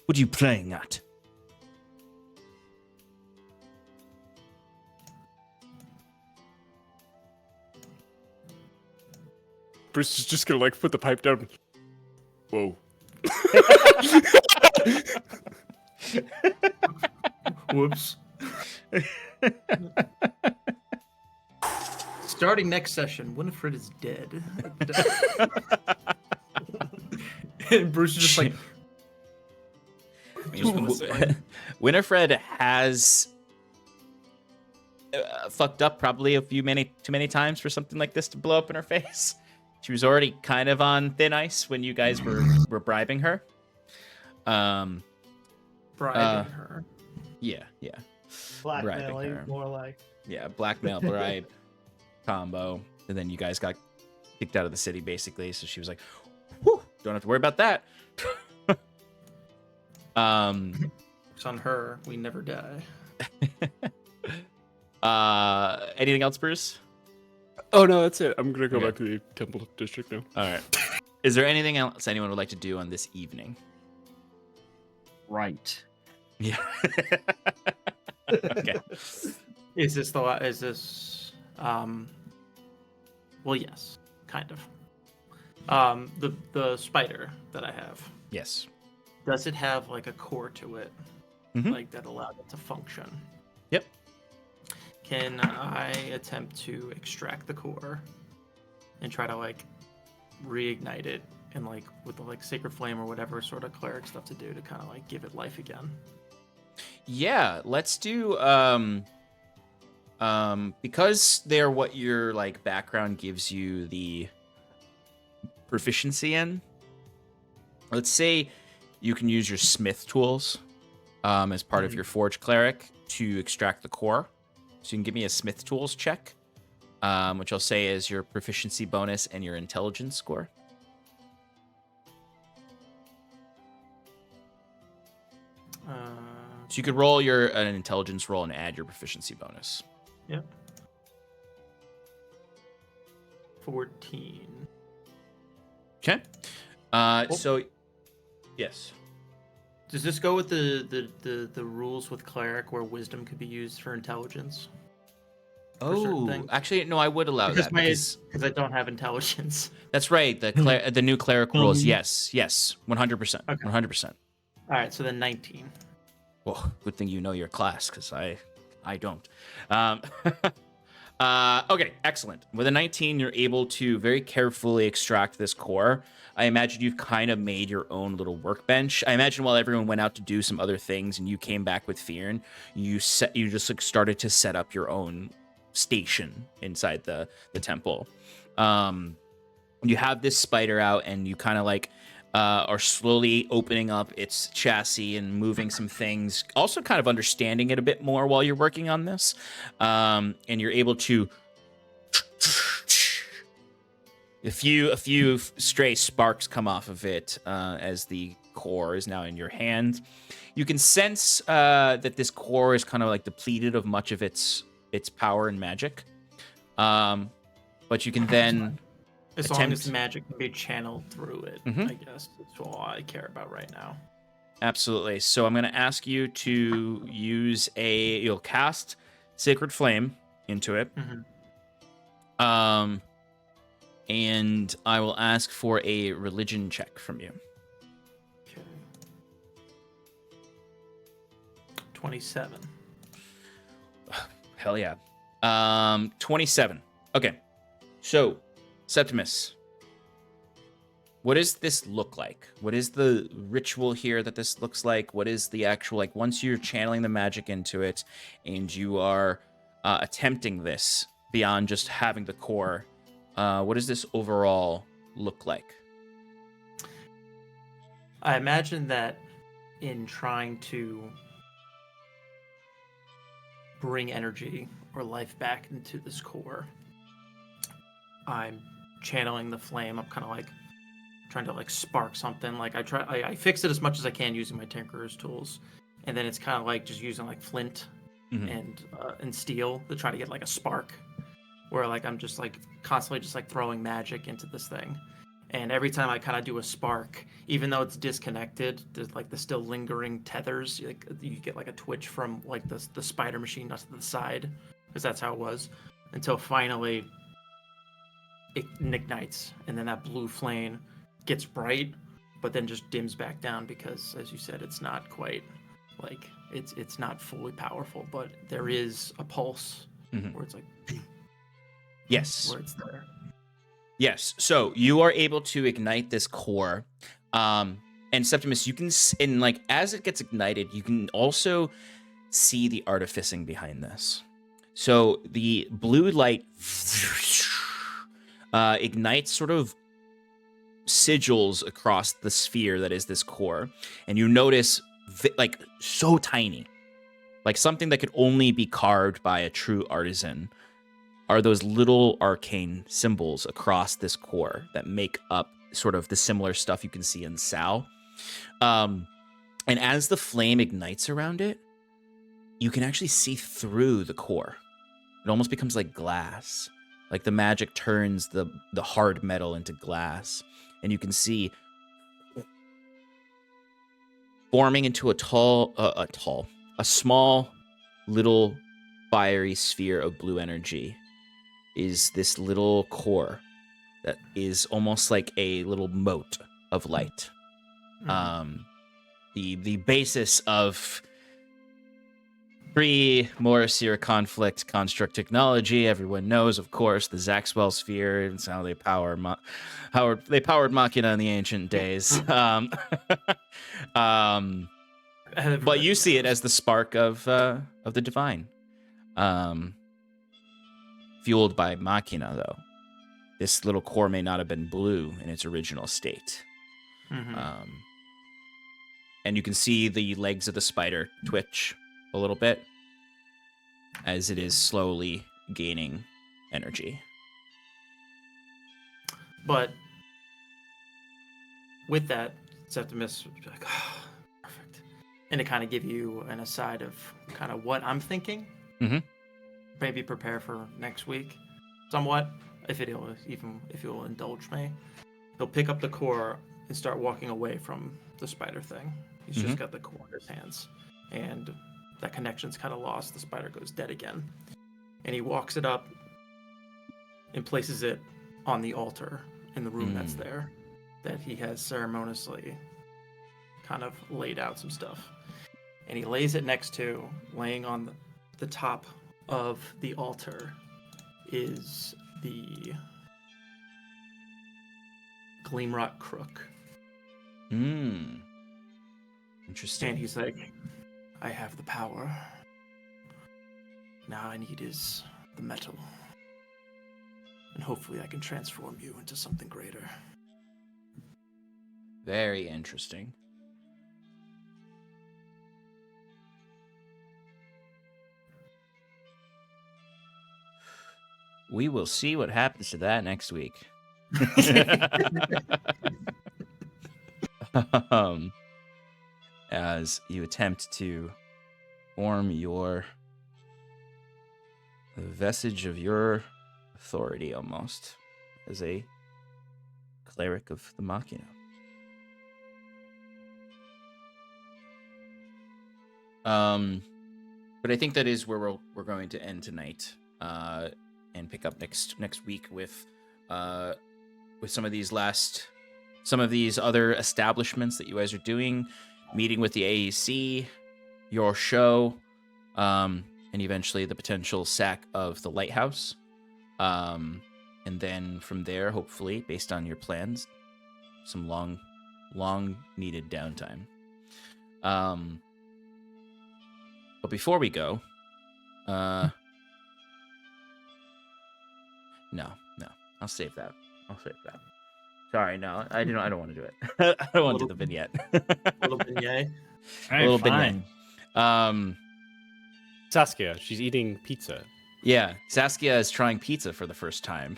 What are you playing at? Bruce is just going to like put the pipe down. Whoa. Whoops. Starting next session, Winifred is dead. And Bruce is just like, Winifred has fucked up probably too many times for something like this to blow up in her face. She was already kind of on thin ice when you guys were bribing her. Bribing her. Yeah. Blackmailing, her. more like. Yeah, blackmail, bribe, combo. And then you guys got kicked out of the city, basically. So she was like, whew, don't have to worry about that. It's on her. We never die. Anything else, Bruce? Oh no, that's it. I'm gonna go Okay. back to the temple district now. All right. Is there anything else anyone would like to do on this evening? Right. Yeah. Okay. Is this the? Is this? Well, yes, kind of. The spider that I have. Yes. Does it have like a core to it, Mhm. like that allowed it to function? Yep. Can I attempt to extract the core and try to like reignite it and like with the like sacred flame or whatever sort of cleric stuff to do to kind of like give it life again? Yeah, let's do because they're what your like background gives you the proficiency in. Let's say you can use your smith tools as part of your forge cleric to extract the core. So you can give me a smith tools check, which I'll say is your proficiency bonus and your intelligence score. So you could roll an intelligence roll and add your proficiency bonus. Yep. 14. Okay. So, yes. Does this go with the rules with cleric where wisdom could be used for intelligence? For certain Oh, things? actually, no, I would allow that. Because I don't have intelligence. That's right. The new cleric rules. Mhm. Yes, 100%. Okay. 100%. All right, so then 19. Well, good thing you know your class, because I don't. Okay, excellent. With a 19, you're able to very carefully extract this core. I imagine you've kind of made your own little workbench. I imagine while everyone went out to do some other things and you came back with Fyrn, you just like started to set up your own station inside the temple. You have this spider out and you kind of like are slowly opening up its chassis and moving some things, also kind of understanding it a bit more while you're working on this. And you're able to a few stray sparks come off of it as the core is now in your hand. You can sense that this core is kind of like depleted of much of its power and magic. But you can then As long as magic can be channeled through it, Mhm. I guess. That's all I care about right now. Absolutely. So I'm going to ask you to you'll cast Sacred Flame into it. Mhm. And I will ask for a religion check from you. Okay. 27. Hell yeah. 27. Okay. So, Septimus, what does this look like? What is the ritual here that this looks like? What is the actual, like, once you're channeling the magic into it and you are attempting this beyond just having the core, what does this overall look like? I imagine that in trying to bring energy or life back into this core, I'm channeling the flame. I'm kind of like trying to like spark something. Like I fix it as much as I can using my tinkerer's tools, and then it's kind of like just using like flint Mhm. and steel to try to get like a spark, where like I'm just like constantly just like throwing magic into this thing. And every time I kind of do a spark, even though it's disconnected, there's like the still lingering tethers. Like you get like a twitch from like the spider machine to the side, because that's how it was, until finally it ignites, and then that blue flame gets bright, but then just dims back down because, as you said, it's not quite like it's not fully powerful, but there is a pulse Mhm. where it's like Yes. where it's there. Yes. So you are able to ignite this core. And Septimus, you can, and like as it gets ignited, you can also see the artificing behind this. So the blue light ignites sort of sigils across the sphere that is this core, and you notice like so tiny, like something that could only be carved by a true artisan, are those little arcane symbols across this core that make up sort of the similar stuff you can see in Sal. And as the flame ignites around it, you can actually see through the core. It almost becomes like glass. Like the magic turns the hard metal into glass. And you can see forming into a small little fiery sphere of blue energy is this little core that is almost like a little moat of light. The basis of pre-Morrisier conflict construct technology, everyone knows, of course, the Zaxwell sphere. It's how they powered Machina in the ancient days. But you see it as the spark of the divine, fueled by Machina. Though this little core may not have been blue in its original state. And you can see the legs of the spider twitch a little bit as it is slowly gaining energy. But with that, Septimus would be like, oh, perfect. And to kind of give you an aside of kind of what I'm thinking, maybe prepare for next week somewhat, if you'll indulge me. He'll pick up the core and start walking away from the spider thing. He's just got the core in his hands, and that connection's kind of lost. The spider goes dead again, and he walks it up and places it on the altar in the room that's there, that he has ceremoniously kind of laid out some stuff. And he lays it next to, laying on the top of the altar is the Gleamrock Crook. Interesting. And he's like, I have the power. Now I need is the metal. And hopefully I can transform you into something greater. Very interesting. We will see what happens to that next week. As you attempt to form the vestige of your authority almost as a cleric of the Machina. But I think that is where we're going to end tonight, and pick up next week with some of these other establishments that you guys are doing, meeting with the AEC, your show, and eventually the potential sack of the lighthouse. And then from there, hopefully, based on your plans, some long needed downtime. But before we go, no, I'll save that. Sorry, no, I don't want to do it. I don't want to do the vignette. Little beignet. All right, fine. Vignette. Saskia, she's eating pizza. Yeah, Saskia is trying pizza for the first time.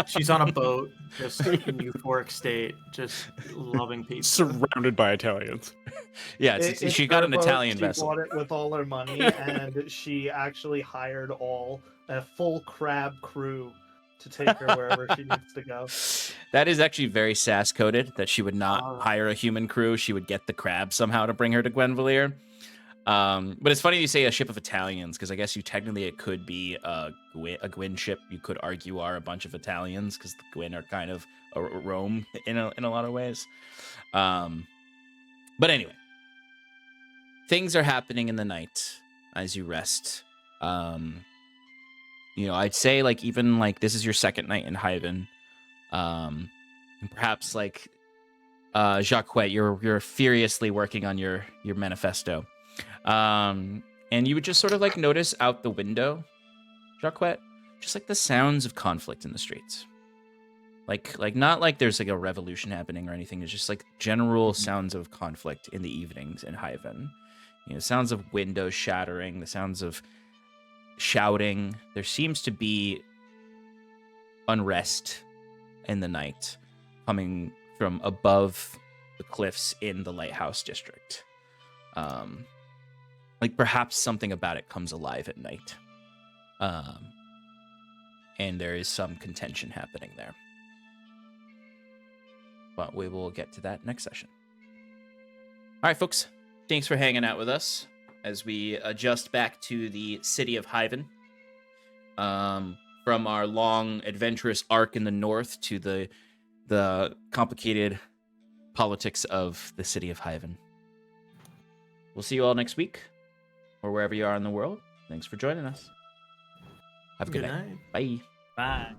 She's on a boat, just in euphoric state, just loving pizza. Surrounded by Italians. Yeah, she got an Italian vessel. She bought it with all her money, and she actually hired a full crab crew to take her wherever she needs to go. That is actually very sass-coded, that she would not hire a human crew. She would get the crab somehow to bring her to Gwenvalier. But it's funny you say a ship of Italians, because I guess it could be a Gwyn ship. You could argue are a bunch of Italians, because the Gwyn are kind of a Rome in a lot of ways. But anyway, things are happening in the night as you rest. I'd say even this is your second night in Hyvin. And perhaps Jacques, you're furiously working on your manifesto. And you would just sort of notice out the window, Jacquet, just like the sounds of conflict in the streets. Like not like there's like a revolution happening or anything. It's just like general sounds of conflict in the evenings in Hyvin. You know, sounds of windows shattering, the sounds of shouting. There seems to be unrest in the night coming from above the cliffs in the Lighthouse District. Like perhaps something about it comes alive at night. And there is some contention happening there. But we will get to that next session. All right, folks. Thanks for hanging out with us as we adjust back to the city of Hyvin. From our long, adventurous arc in the north to the complicated politics of the city of Hyvin. We'll see you all next week, or wherever you are in the world. Thanks for joining us. Have a good night. Bye. Bye.